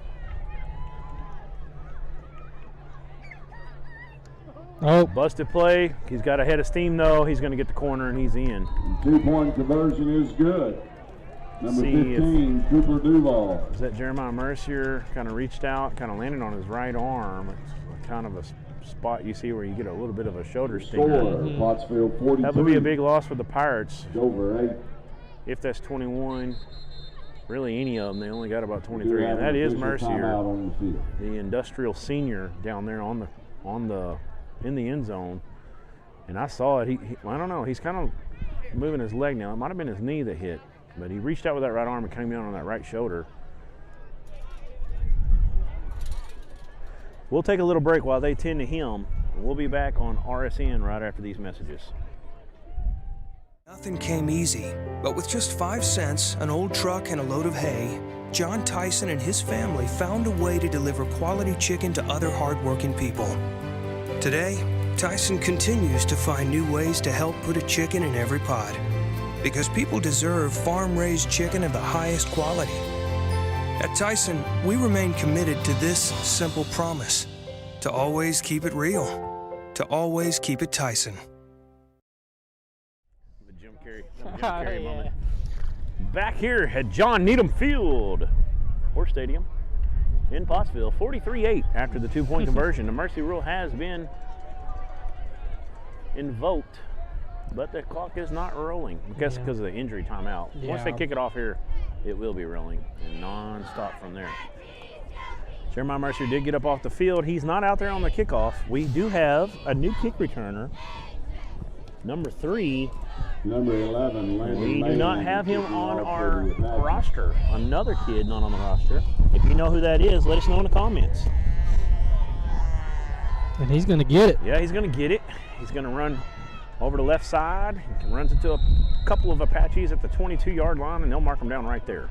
Oh. Busted play. He's got a head of steam, though. He's going to get the corner, and he's in. 2-point conversion is good. Number 15, Cooper Duval. Is that Jeremiah Mercier? Kind of reached out, kind of landed on his right arm. It's kind of a spot you see where you get a little bit of a shoulder stinger. Pottsville 42. That would be a big loss for the Pirates. Over 8. If that's 21, really any of them, they only got about 23. And that is Mercier, the industrial senior down there in the end zone. And I saw it. I don't know. He's kind of moving his leg now. It might have been his knee that hit, but he reached out with that right arm and came down on that right shoulder. We'll take a little break while they tend to him. We'll be back on RSN right after these messages. Nothing came easy, but with just 5 cents, an old truck, and a load of hay, John Tyson and his family found a way to deliver quality chicken to other hardworking people. Today, Tyson continues to find new ways to help put a chicken in every pot, because people deserve farm-raised chicken of the highest quality. At Tyson, we remain committed to this simple promise: to always keep it real, to always keep it Tyson. The Jim Carrey moment. Back here at John Needham Field, or Stadium, in Pottsville, 43-8 after the 2-point conversion. The mercy rule has been invoked, but the clock is not rolling because of the injury timeout. Yeah. Once they kick it off here, it will be rolling and non-stop from there. Jeremiah Mercier did get up off the field. He's not out there on the kickoff. We do have a new kick returner, number 3. Number 11, we do not have him on our roster. Another kid not on the roster. If you know who that is, let us know in the comments. And he's going to get it. Yeah, he's going to get it. He's going to run over the left side, runs into a couple of Apaches at the 22-yard line, and they'll mark them down right there.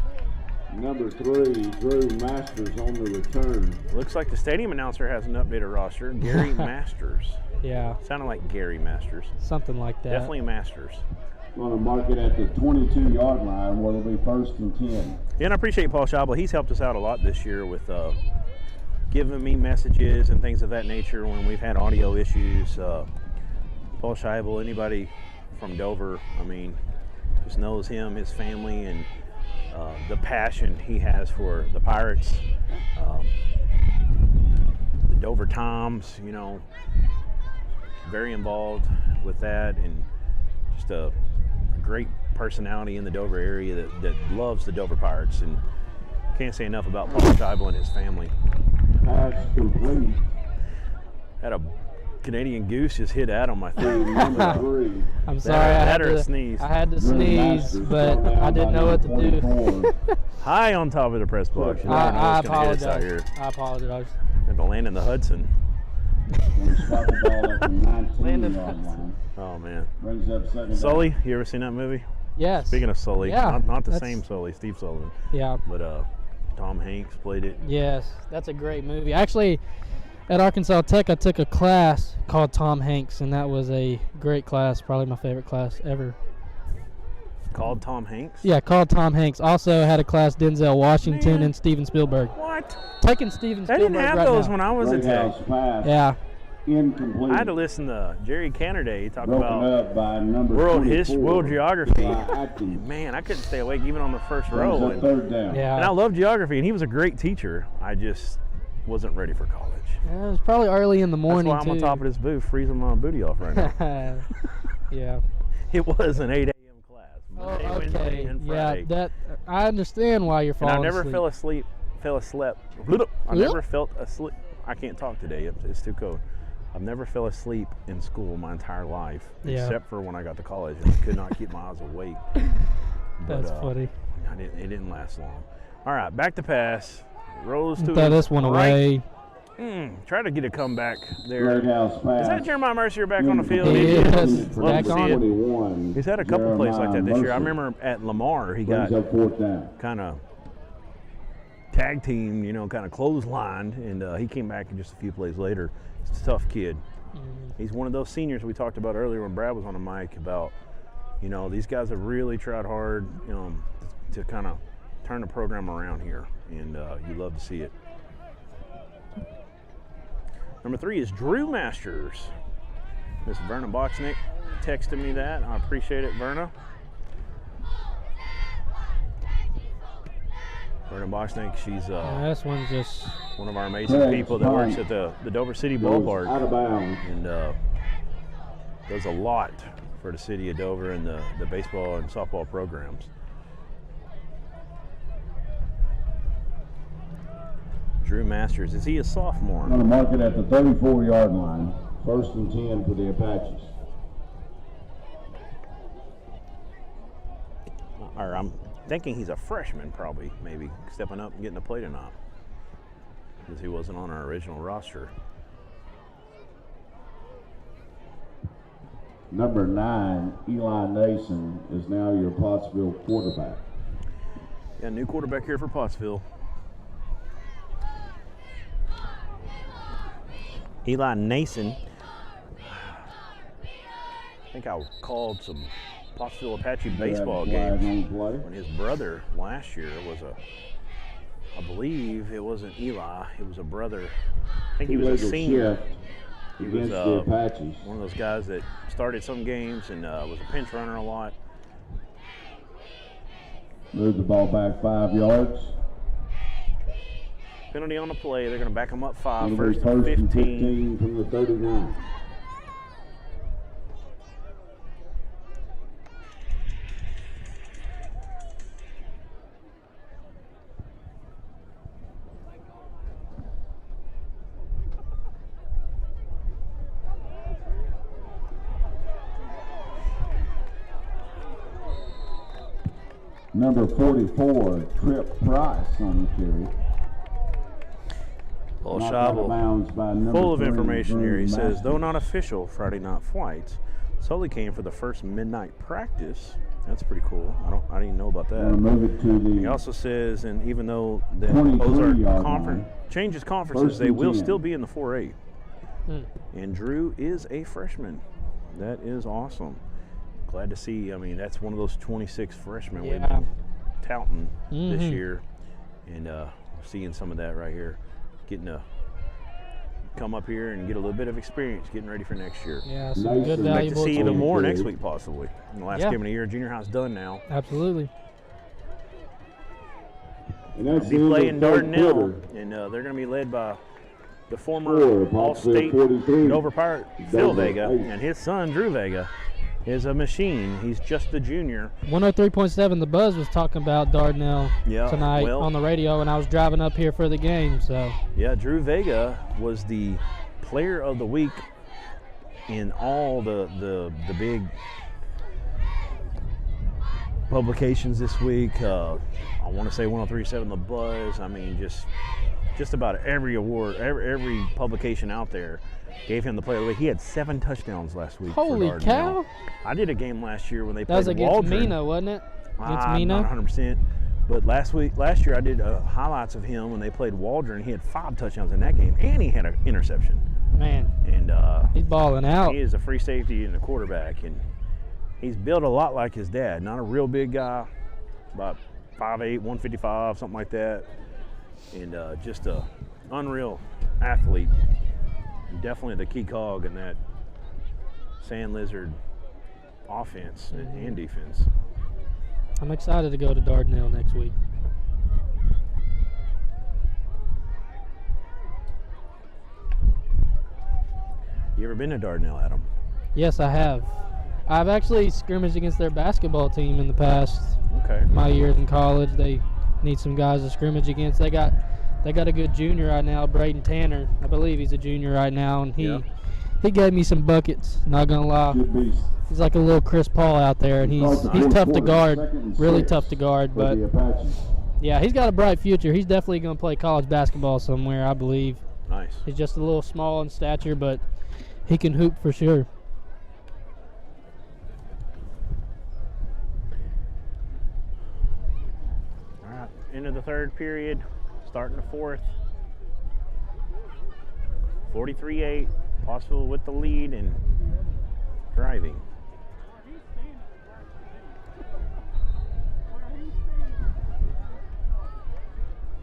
Number 3, Drew Masters on the return. Looks like the stadium announcer has an updated roster. Gary Masters. Yeah. Sounded like Gary Masters. Something like that. Definitely Masters. Going to mark it at the 22-yard line where it'll be 1st and 10. Yeah, and I appreciate Paul Scheibel. He's helped us out a lot this year with giving me messages and things of that nature when we've had audio issues. Paul Scheibel, anybody from Dover, I mean, just knows him, his family, and the passion he has for the Pirates. The Dover Toms, you know, very involved with that, and just a great personality in the Dover area that loves the Dover Pirates, and can't say enough about Paul Scheibel and his family. Pass complete. Had a Canadian goose just hit out on my feet. I'm sorry, I had to sneeze. I had to sneeze, but I didn't know what to do. High on top of the press box. You know, I it's gonna hit us out apologize. here. I apologize. Had to land in the Hudson. Spot the ball at the 19-yard line. Oh man. Brings up 2nd down. Sully, you ever seen that movie? Yes. Speaking of Sully, Yeah, not the that's- same Sully, Steve Sullivan. Yeah. But Tom Hanks played it. Yes, that's a great movie. Actually, at Arkansas Tech, I took a class called Tom Hanks, and that was a great class, probably my favorite class ever. Called Tom Hanks? Yeah, called Tom Hanks. Also had a class Denzel Washington Man. and Steven Spielberg. What? Taking Steven They Spielberg didn't have right those now. when I was at Great house Tech. pass. Yeah. Incomplete. I had to listen to Jerry Cannerday talk Broken about up by number world 24, world geography. Eli Atkins. Man, I couldn't stay awake even on the first Brings row. up And, 3rd down. Yeah. and I love geography, and he was a great teacher. I just wasn't ready for college. Yeah, it was probably early in the morning, That's why I'm too. on top of this booth freezing my booty off right now. Yeah. It was an 8 a.m. class. Oh, Monday, Wednesday, okay. and Yeah, Friday. that I understand why you're And falling I never asleep. I never felt asleep. I can't talk today. It's too cold. I've never fell asleep in school my entire life, Yeah. except for when I got to college and I could not keep my eyes awake. That's funny. It didn't last long. All right, back to pass. Rolls to Throw his this one right. away. Try to get a comeback there. Great house pass. Is that Jeremiah Mercier back on the field? He It is. Love Back to see on. it. 21, He's had a couple plays like that this year. I Jeremiah remember at Lamar, he Brings got up 4th down. kind of tag team, kind of clotheslined, and he came back in just a few plays later. He's a tough kid. He's one of those seniors we talked about earlier when Brad was on the mic about, these guys have really tried hard, to kind of turn the program around here, and you love to see it. Number 3 is Drew Masters. Miss Verna Boxnick texted me that. I appreciate it, Verna. Verna Boxnick, she's This one's just one of our amazing people that works at the Dover City Ballpark. Out of bounds. And does a lot for the city of Dover and the baseball and softball programs. Drew Masters, is he a sophomore? Going to mark it at the 34-yard line. 1st and 10 for the Apaches. Or I'm thinking he's a freshman, probably, maybe stepping up and getting the play tonight, because he wasn't on our original roster. Number 9, Eli Nason, is now your Pottsville quarterback. Yeah, new quarterback here for Pottsville. Eli Nason. I think I called some Pottsville Apache baseball games when his brother last year was I believe it wasn't Eli, it was a brother. I think he was a senior. He was the Apaches. one of those guys that started some games and was a pinch runner a lot. Move the ball back 5 yards. Penalty on the play. They're going to back him up 5. It'll be First and 15. 15 from the 39. Number 44, Trip Price on the carry. Paul Knocked out of Scheibel, bounds by number full of 3, information here. He Drew says, though Masters. not official Friday night flights Sully came for the first midnight practice. That's pretty cool. I didn't even know about that. Move it to the He also says, and even though the 23 Ozark yard conference line. changes conferences, First they and will 10. still be in the 4A. And Drew is a freshman. That is awesome. Glad to see. I mean, that's one of those 26 freshmen we've been touting this year, and seeing some of that right here, getting to come up here and get a little bit of experience, getting ready for next year. Yeah, some good valuable. Like to see even time. more next week, possibly. In the last game of the year, junior high's done now. Absolutely. And that's Be the end of playing the third Dardanelle, quarter. and they're going to be led by the former All-State 43. Dover Pirate Phil Dover, Vega, 8. and his son Drew Vega is a machine. He's just a junior. 103.7, the Buzz was talking about Dardanelle Yeah, tonight well- on the radio, and I was driving up here for the game. So Yeah, Drew Vega was the player of the week in all the big publications this week. I want to say 103.7 The Buzz. I mean, just about every award, every publication out there gave him the player of the week. He had 7 touchdowns last week. Holy for Dardanelle. cow! I did a game last year when they that played was against Waldron. Mina, wasn't it? Against I'm Mina. not 100%. But last year I did highlights of him when they played Waldron. He had 5 touchdowns in that game, and he had an interception. Man, and he's balling out. He is a free safety and a quarterback, and he's built a lot like his dad. Not a real big guy, about 5'8", 155, something like that, and just a unreal athlete. And definitely the key cog in that Sand Lizard offense and defense. I'm excited to go to Dardanelle next week. You ever been to Dardanelle, Adam? Yes, I have. I've actually scrimmaged against their basketball team in the past. Okay. My years in college, they need some guys to scrimmage against. They got a good junior right now, Braden Tanner. I believe he's a junior right now, and he gave me some buckets. Not gonna lie, he's like a little Chris Paul out there, and he's tough to guard, really tough to guard. But yeah, he's got a bright future. He's definitely gonna play college basketball somewhere, I believe. Nice. He's just a little small in stature, but he can hoop for sure. All right, end of the third period, starting the fourth. 43-8, Pottsville with the lead and driving.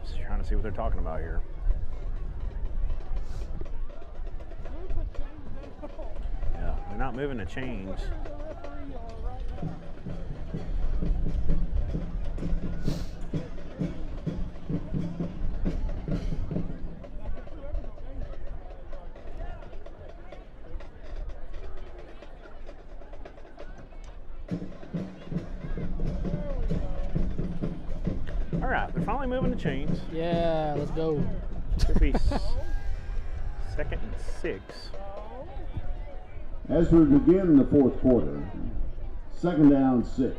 Just trying to see what they're talking about here. Yeah, they're not moving the chains. All right, they're finally moving the chains. Yeah, let's go. Should be 2nd and 6. As we begin the fourth quarter, 2nd down 6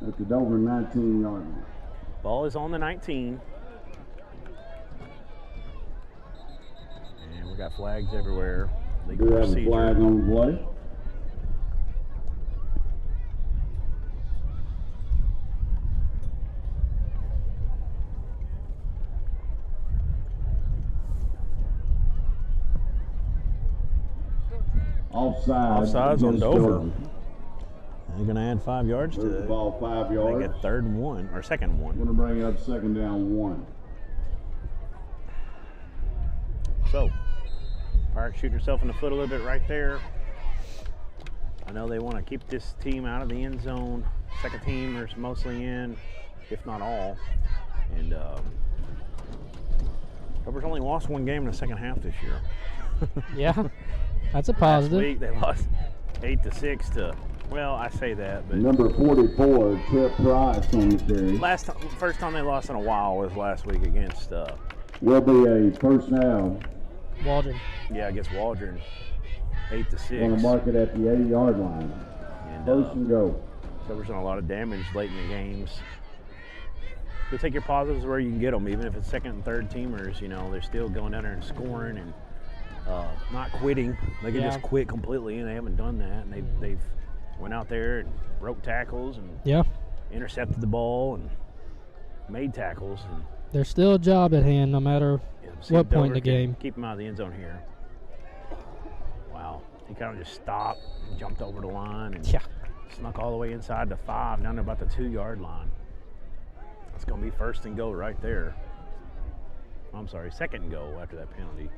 at the Dover 19-yard line. Ball is on the 19. And we got flags everywhere. We do have a flag on the play. Offsides on Dover. They're going to add 5 yards to the it. ball 5 yards. They get 3rd and 1, or 2nd and 1. Going to bring up 2nd down 1. So, Pirates shooting herself in the foot a little bit right there. I know they want to keep this team out of the end zone. Second teamers mostly in, if not all. And Dover's only lost 1 game in the second half this year. Yeah, that's a positive. Last week they lost 8-6 to, well, I say that, but Number 44, Trip Price on the carry. First time they lost in a while was last week against Will be a first down. Waldron. Yeah, against Waldron. 8-6. Going to mark it at the 80-yard line. And, First and go. Dover's done a lot of damage late in the games. You'll take your positives where you can get them, even if it's second and third teamers. You know, they're still going down there and scoring and not quitting. They could Yeah. just quit completely, and they haven't done that. And they've went out there and broke tackles and intercepted the ball and made tackles. And There's still a job at hand no matter what point in the game. Keep him out of the end zone here. Wow. He kind of just stopped, jumped over the line, and snuck all the way inside the 5, down to about the 2-yard line. It's going to be first and goal right there. I'm sorry, second and goal after that penalty.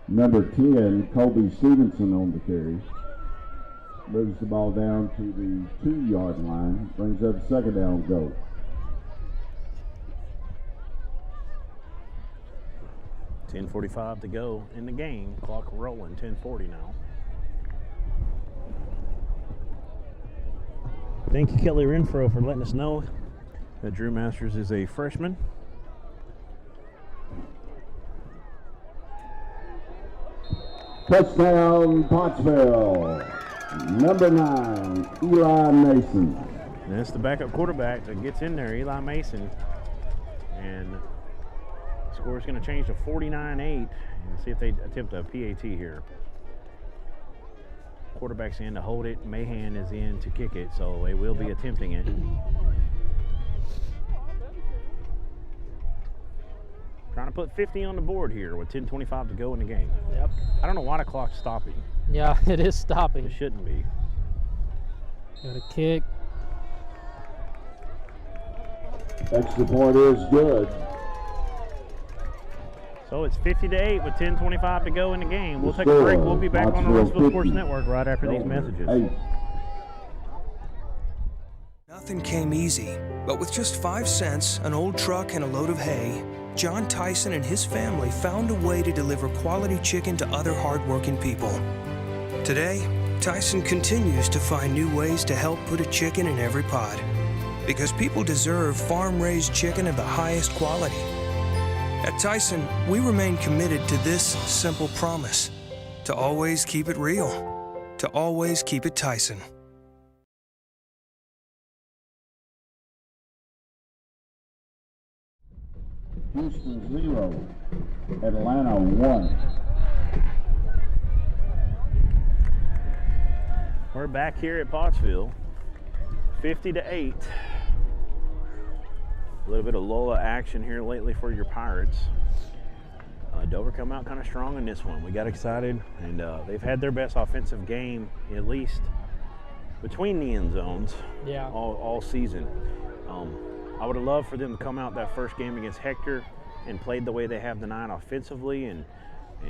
Number 10, Colby Stevenson on the carry. Moves the ball down to the 2-yard line. Brings up second down goal. .45 to go in the game. Clock rolling, 10:40 now. Thank you, Kelly Renfro, for letting us know that Drew Masters is a freshman. Touchdown, Pottsville. Number 9, Eli Mason. And that's the backup quarterback that gets in there, Eli Mason. And the score is going to change to 49-8. And see if they attempt a PAT here. Quarterback's in to hold it. Mahan is in to kick it, so they will be attempting it. Trying to put 50 on the board here with 10:25 to go in the game. Yep. I don't know why the clock's stopping. Yeah, it is stopping. It shouldn't be. Got a kick. Extra point is good. So it's 50-8 with 10:25 to go in the game. We'll take a break. We'll be back on the Roseville Sports Network right after these messages. Nothing came easy, but with just 5 cents, an old truck, and a load of hay, John Tyson and his family found a way to deliver quality chicken to other hardworking people. Today, Tyson continues to find new ways to help put a chicken in every pot, because people deserve farm-raised chicken of the highest quality. At Tyson, we remain committed to this simple promise: to always keep it real, to always keep it Tyson. Houston 0, Atlanta 1. We're back here at Pottsville, 50-8. A little bit of Lola action here lately for your Pirates. Dover come out kind of strong in this one. We got excited, and they've had their best offensive game, at least between the end zones, all season. I would have loved for them to come out that first game against Hector and played the way they have tonight offensively. And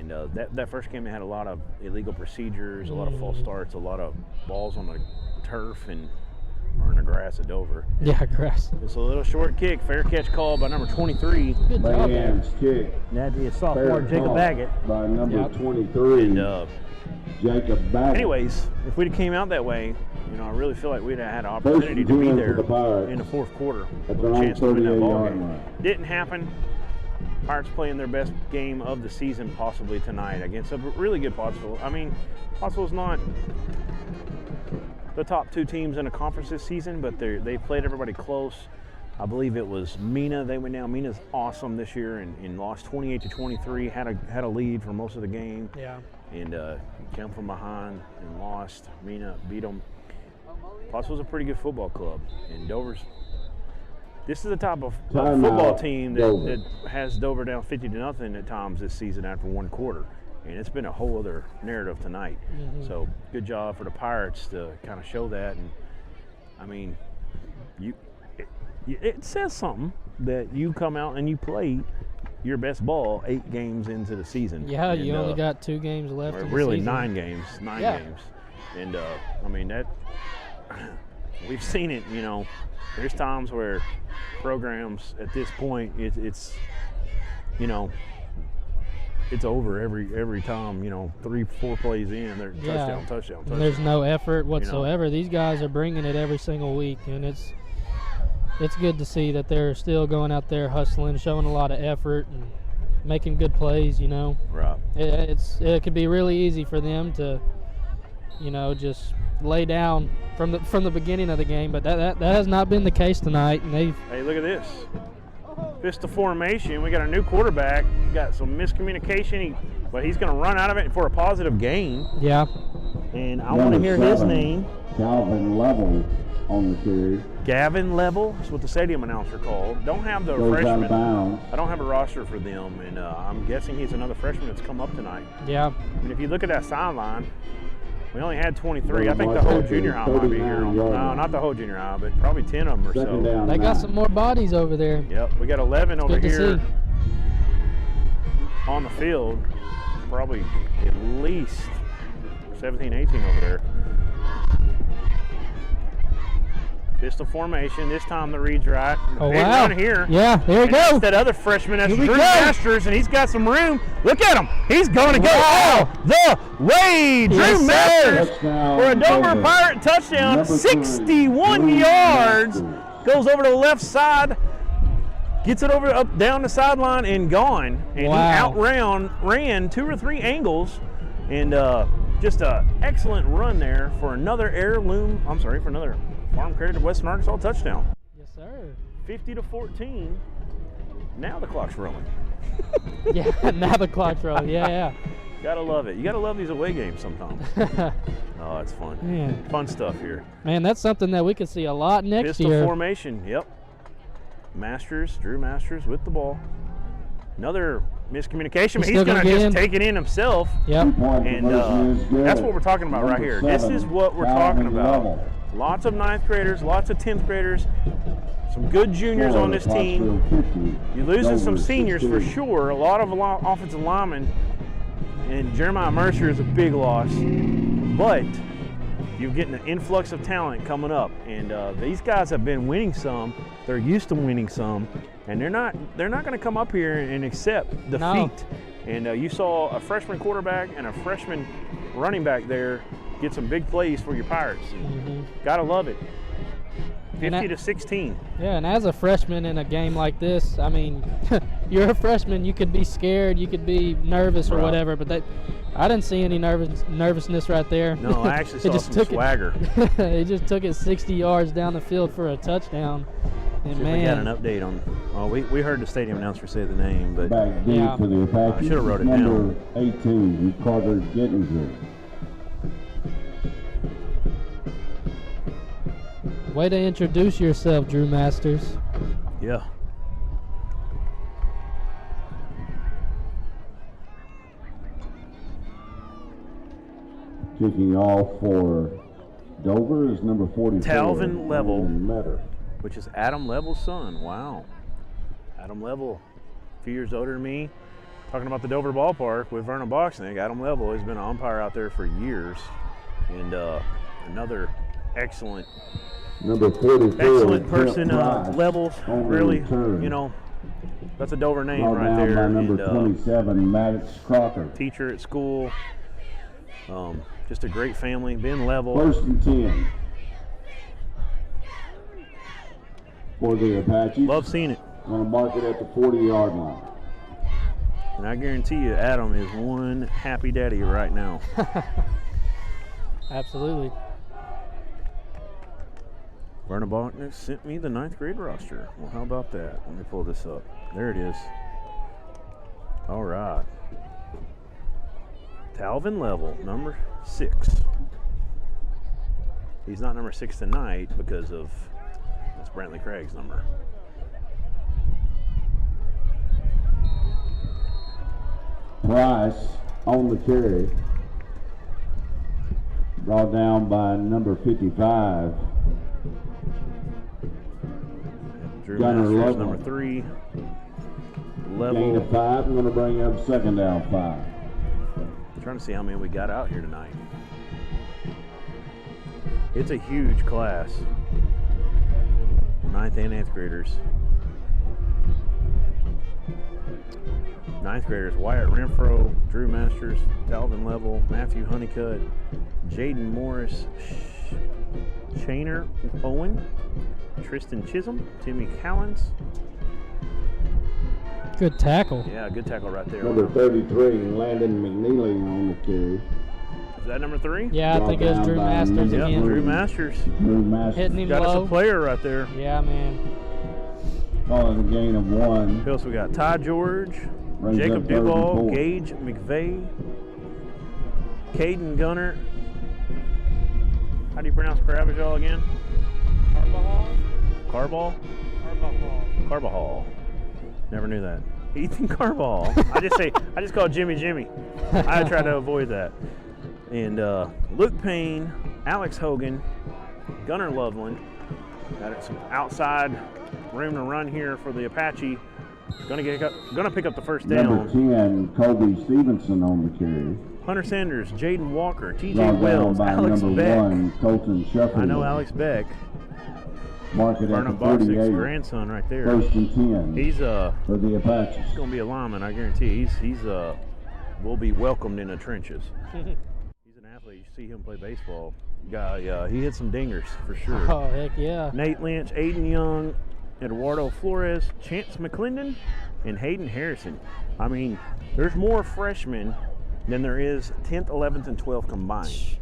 that first game, they had a lot of illegal procedures, a lot of false starts, a lot of balls on the turf or in the grass at Dover. Yeah, grass. It's a little short kick, fair catch call by number 23. Good job, man. Kick. That'd be a sophomore, Jacob Baggett. By number 23, and, Jacob Baggett. Anyways, if we'd have came out that way, I really feel like we'd have had an opportunity to be there in the fourth quarter with a chance to win that ball game. Didn't happen. Pirates playing their best game of the season possibly tonight against a really good Pottsville. I mean, Pottsville's not the top 2 teams in the conference this season, but they played everybody close. I believe it was Mina. They went down. Mina's awesome this year and lost 28-23. Had a lead for most of the game. Yeah. And came from behind and lost. Mina beat them. Pottsville's a pretty good football club, and this is the type of football team that has Dover down 50-0 at times this season after one quarter, and it's been a whole other narrative tonight. So good job for the Pirates to kind of show that. And I mean, it says something that you come out and you play your best ball 8 games into the season. Yeah, and, you only got 2 games left. Really, 9 games. 9 games. And I mean that. We've seen it, there's times where programs at this point, it's over every time, 3-4 plays in, they're touchdown. And there's no effort whatsoever. These guys are bringing it every single week, and it's good to see that they're still going out there hustling, showing a lot of effort and making good plays, Right. It could be really easy for them to, just lay down from the beginning of the game, but that has not been the case tonight. And hey, look at this, Pistol formation. We got a new quarterback. Got some miscommunication, but he's going to run out of it for a positive gain. Yeah. And I want to hear his name. Calvin Level on the carry. Gavin Level. That's what the stadium announcer called. Don't have the Goes freshman. out of bounds. I don't have a roster for them, and I'm guessing he's another freshman that's come up tonight. Yeah. And if you look at that sideline, we only had 23. I think the whole junior high might be here. No, not the whole junior high, but probably 10 of them or so. They got some more bodies over there. Yep, we got 11 over good to here see. on the field. Probably at least 17, 18 over there. Pistol formation. This time the read's right. Oh, Big wow. run here. Yeah, there we And go. that's that other freshman, that's Here we Drew go. Masters, and he's got some room. Look at him. He's going to go Wow. all the way. Yes, Drew sir. Masters Touchdown, for a Dover Dover. Pirate touchdown. Number 61 3, yards. Drew Goes over to the left side. Gets it over up down the sideline and gone. And Wow. he ran 2 or 3 angles, and just an excellent run there for another for another Farm Credit Western Arkansas touchdown. Yes, sir. 50-14. Now the clock's rolling. Yeah, now the clock's rolling. Yeah, Gotta love it. You gotta love these away games sometimes. yeah. Oh, it's fun. Man. Fun stuff here. Man, that's something that we could see a lot next Pistol year. formation. Yep. Drew Masters with the ball. Another miscommunication, but He's he's still going gonna to get just in. take it in himself. Yep. And that's what we're talking about right here. This is what we're talking about. Lots of 9th graders, lots of 10th graders, some good juniors on this team. You're losing some seniors for sure, a lot of offensive linemen, and Jeremiah Mercer is a big loss, but you're getting an influx of talent coming up, and these guys have been winning some. They're used to winning some, and they're not going to come up here and accept defeat. No. And you saw a freshman quarterback and a freshman running back there get some big plays for your Pirates. Gotta love it. 50-16. Yeah, and as a freshman in a game like this, I mean, you're a freshman, you could be scared, you could be nervous or Right. whatever, but I didn't see any nervousness right there. No, I actually saw just some swagger. It just took it 60 yards down the field for a touchdown. And See if man, we got an update on. Well, we heard the stadium announcer say the name, but Back deep Yeah. for the Apaches. I should have wrote it Number down. 18, Carter Gettinger. way to introduce yourself, Drew Masters. Yeah. Kicking off for Dover is number 44. Talvin Level. Metter. Which is Adam Level's son. Wow. Adam Level, a few years older than me. Talking about the Dover ballpark with Vernon Boxnick. Adam Level has been an umpire out there for years. And another excellent Number 44. excellent person, Price. Levels, On really, return. you know, that's a Dover name Brought right down there. by number And, 27, Maddox Crocker. teacher at school, just a great family. Ben Level, First and 10 for the Apaches. love seeing it. Going to mark it at the 40-yard line. And I guarantee you, Adam is one happy daddy right now. Absolutely. Vernon Bochnick sent me the 9th grade roster. Well, how about that? Let me pull this up. There it is. All right. Talvin Level, number 6. He's not number 6 tonight because of that's Brantley Craig's number. Price on the carry. Brought down by number 55. Drew Gunner Masters, Level. number 3. Gain Level. of 5. I'm going to bring up second down 5. Trying to see how many we got out here tonight. It's a huge class. 9th and 8th graders. 9th graders, Wyatt Renfro, Drew Masters, Talvin Level, Matthew Honeycutt, Jaden Morris, Chainer Owen, Tristan Chisholm, Timmy Callens. Good tackle. Yeah, good tackle right there. Number 33, Landon McNeely on the carry. Is that number 3? Yeah, I think it was Drew Masters Yeah, again. Drew Masters. Drew Masters. Hitting him Got us low. a player right there. Yeah, man. Calling a gain of 1. Who else we got? Ty George, Brings Jacob up 3rd and Duval, 4. Gage McVeigh, Caden Gunner. How do you pronounce Carabajal again? Carball? Carbajal. Never knew that. Ethan Carball. I just call Jimmy. I try to avoid that. And Luke Payne, Alex Hogan, Gunnar Loveland. Got some outside room to run here for the Apache. Gonna pick up the first down. Number 10, Colby Stevenson on the carry. Hunter Sanders, Jaden Walker, TJ Brought down Wells, by Alex number Beck. 1, Colton Sheffield. I know Alex Beck. Mark it at Burnham the Boxick's 38. grandson right there. 1st and 10. He's for the Apaches. He's gonna be a lineman, I guarantee. He's will be welcomed in the trenches. He's an athlete. You see him play baseball. Guy, he hit some dingers for sure. Oh, heck yeah. Nate Lynch, Aiden Young, Eduardo Flores, Chance McClendon, and Hayden Harrison. I mean, there's more freshmen than there is 10th, 11th, and 12th combined.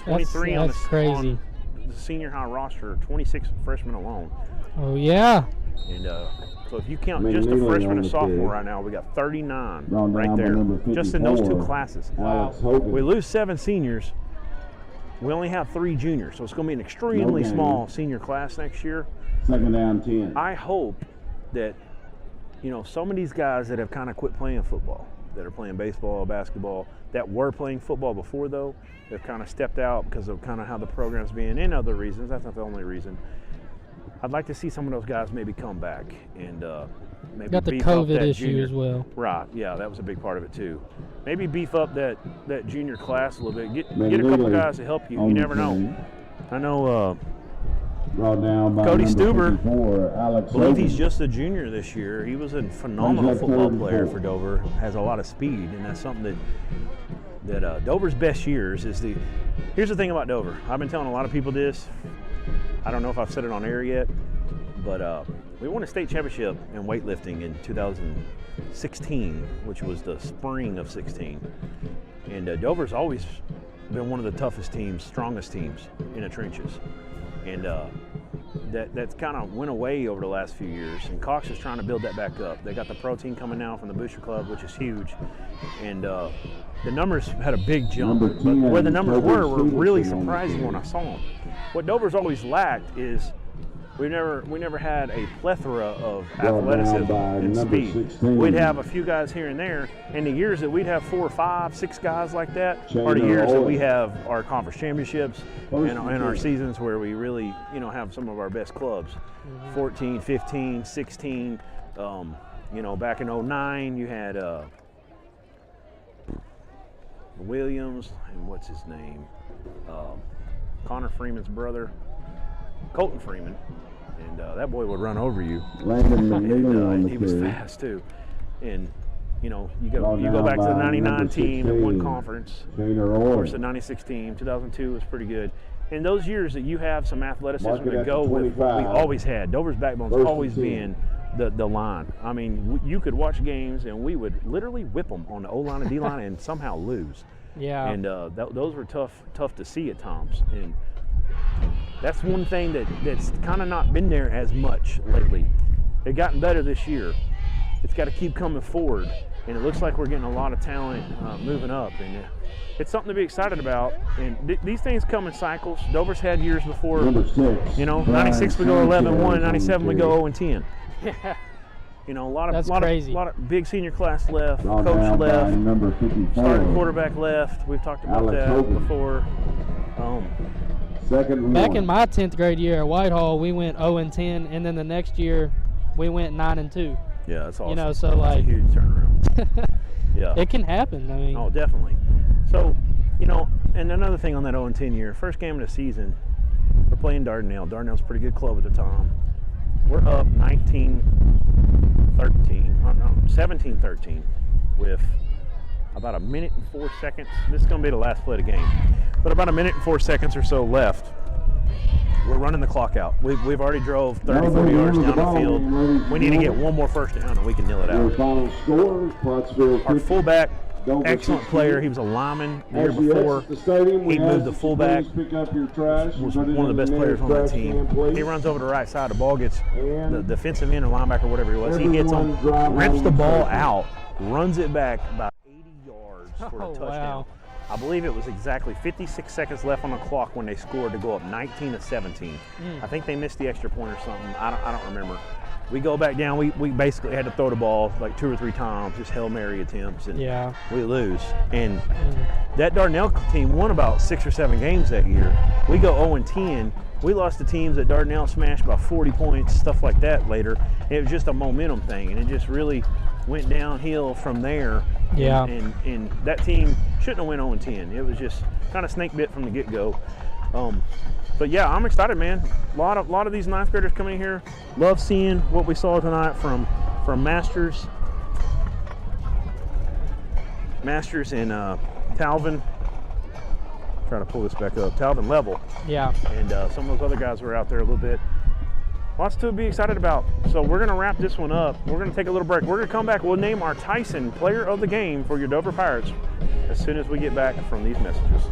23 that's crazy. On the senior high roster, 26 freshmen alone. Oh, yeah. And so if you count just a freshman and sophomore right now, we got 39 right there, just in those 2 classes. Alex Hogan. We lose 7 seniors. We only have 3 juniors, so it's going to be an extremely small senior class next year. 2nd down 10. I hope that, some of these guys that have kind of quit playing football, that are playing baseball, basketball, that were playing football before though, they've kind of stepped out because of kind of how the program's being and other reasons. That's not the only reason. I'd like to see some of those guys maybe come back and maybe got the beef up COVID that issue junior. as well. Right, yeah, that was a big part of it too. Maybe beef up that junior class a little bit. Get a McNeely couple guys to help you. You never know. I know Brought down by Cody number Stuber, 54, Alex I believe Hogan. he's just a junior this year. He was a phenomenal football 3rd and player 4. for Dover. Has a lot of speed, and that's something that Dover's best years is the. Here's the thing about Dover. I've been telling a lot of people this. I don't know if I've said it on air yet, but we won a state championship in weightlifting in 2016, which was the spring of 16. And Dover's always been one of the toughest teams, strongest teams in the trenches. And that's kind of went away over the last few years. And Cox is trying to build that back up. They got the pro team coming now from the Booster Club, which is huge. And the numbers had a big jump. But where the numbers were really surprising when I saw them. What Dover's always lacked is we never had a plethora of athleticism and speed. 16. We'd have a few guys here and there, and the years that we'd have 4 or 5, 6 guys like that are the years that we have our conference championships and our seasons where we really, have some of our best clubs. 14, 15, 16. Back in 09, you had Williams and what's his name, Connor Freeman's brother, Colton Freeman. And that boy would run over you. And he was fast too. And you go back to the 99 team that won conference. Of course, the 96 team, 2002 was pretty good. In those years that you have some athleticism to go with what we always had. Dover's backbone's always been the line. I mean, you could watch games and we would literally whip them on the O-line and D-line and somehow lose. Yeah. And those were tough to see at times. And that's one thing that's kind of not been there as much lately. They've gotten better this year. It's got to keep coming forward, and it looks like we're getting a lot of talent moving up, and it's something to be excited about. And these things come in cycles. Dover's had years before. Number 6. 96 we go 11-1, 97 we go 0-10. Yeah. A lot of big senior class left. Brought Coach down by left. number 54. Starting quarterback left. We've talked about Alex that Hogan. before. Back in my 10th grade year at Whitehall, we went 0-10, and then the next year we went 9-2. Yeah, that's awesome. So that's like a huge turnaround. Yeah, it can happen. I mean, oh, definitely. So, and another thing on that 0-10 year, first game of the season, we're playing Dardanelle. Dardanelle's a pretty good club at the time. We're up 17-13 with about 1 minute and 4 seconds. This is going to be the last play of the game. But about 1 minute and 4 seconds or so left. We're running the clock out. We've already drove 30, 40 yards down the field. We need to get one more first down and we can nil it Your out. final score, Pottsville Our fullback excellent player. He was a lineman the year before. He moved the fullback. Was one of the best players on that team. He runs over the right side. The ball gets the defensive end or linebacker, whatever he was. He hits him, rips the ball out, runs it back about 80 yards for a touchdown. Wow. I believe it was exactly 56 seconds left on the clock when they scored to go up 19-17. I think they missed the extra point or something. I don't remember. We go back down. We basically had to throw the ball like 2 or 3 times, just Hail Mary attempts, and we lose. And that Dardanelle team won about 6 or 7 games that year. We go 0-10. We lost to teams that Dardanelle smashed by 40 points, stuff like that later. It was just a momentum thing, and it just really went downhill from there. Yeah. And that team shouldn't have went 0-10. It was just kind of snake bit from the get-go. But yeah, I'm excited, man. A lot of these 9th graders coming in here. Love seeing what we saw tonight from Masters and Talvin. Try to pull this back up. Talvin Level. Yeah. And some of those other guys were out there a little bit. Lots to be excited about. So we're going to wrap this one up. We're going to take a little break. We're going to come back. We'll name our Tyson Player of the Game for your Dover Pirates as soon as we get back from these messages.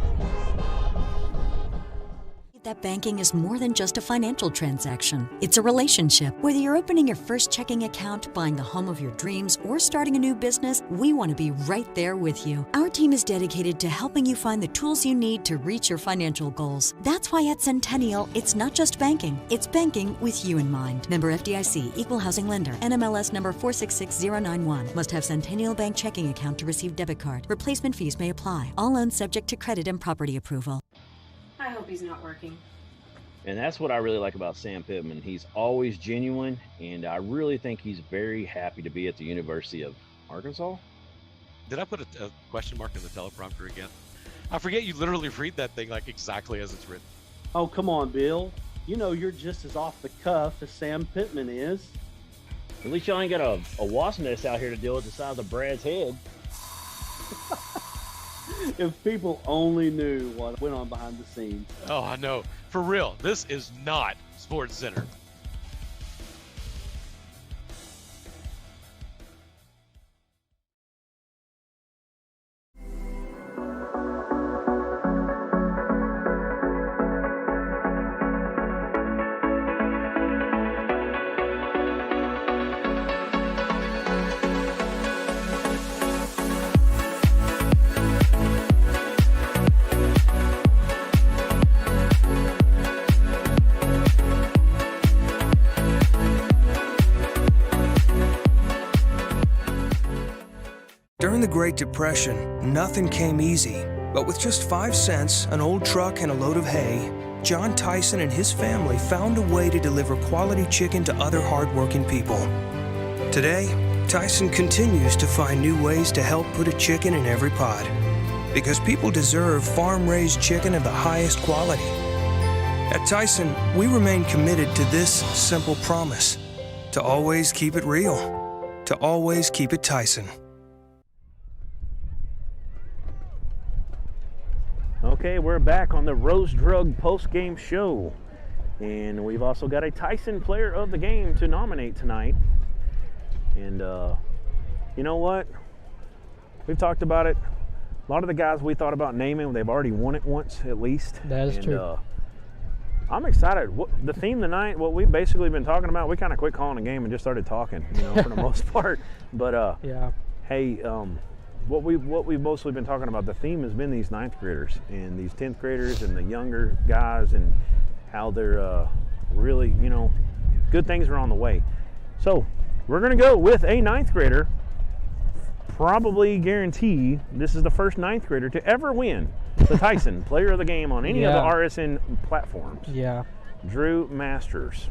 That banking is more than just a financial transaction. It's a relationship. Whether you're opening your first checking account, buying the home of your dreams, or starting a new business, we want to be right there with you. Our team is dedicated to helping you find the tools you need to reach your financial goals. That's why at Centennial, it's not just banking, it's banking with you in mind. Member FDIC, Equal Housing Lender, NMLS number 466091. Must have Centennial Bank checking account to receive debit card. Replacement fees may apply. All loans subject to credit and property approval. I hope he's not working. And that's what I really like about Sam Pittman. He's always genuine, and I really think he's very happy to be at the University of Arkansas. Did I put a question mark in the teleprompter again? I forget you literally read that thing like exactly as it's written. Oh, come on, Bill. You know you're just as off the cuff as Sam Pittman is. At least y'all ain't got a wasp nest out here to deal with the size of Brad's head. If people only knew what went on behind the scenes. Oh, I know. For real, this is not Sports Center. During the Great Depression, nothing came easy. But with just 5 cents, an old truck, and a load of hay, John Tyson and his family found a way to deliver quality chicken to other hardworking people. Today, Tyson continues to find new ways to help put a chicken in every pot. Because people deserve farm-raised chicken of the highest quality. At Tyson, we remain committed to this simple promise: to always keep it real, to always keep it Tyson. Okay, we're back on the Rose Drug post-game show. And we've also got a Tyson Player of the Game to nominate tonight. And you know what? We've talked about it. A lot of the guys we thought about naming, they've already won it once at least. That is true. I'm excited. The theme tonight, what we've basically been talking about, we kind of quit calling a game and just started talking, you know, for the most part. But yeah. Hey, what we've mostly been talking about, the theme has been these 9th graders and these 10th graders and the younger guys, and how they're really, you know, good things are on the way. So we're going to go with a 9th grader. Probably guarantee this is the first 9th grader to ever win the Tyson Player of the Game on any of the RSN platforms. Yeah. Drew Masters.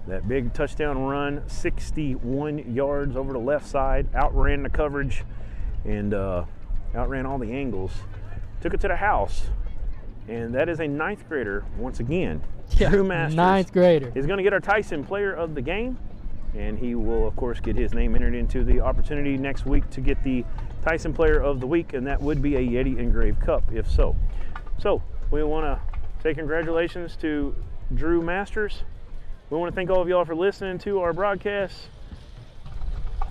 That big touchdown run, 61 yards over the left side, outran the coverage and outran all the angles. Took it to the house. And that is a 9th grader once again. Yeah, Drew Masters 9th grader is going to get our Tyson Player of the Game. And he will, of course, get his name entered into the opportunity next week to get the Tyson Player of the Week, and that would be a Yeti engraved cup, if so. So, we want to say congratulations to Drew Masters. We want to thank all of y'all for listening to our broadcast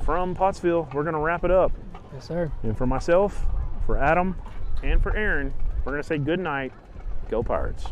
from Pottsville. We're going to wrap it up. Yes, sir. And for myself, for Adam, and for Aaron, we're going to say good night. Go Pirates.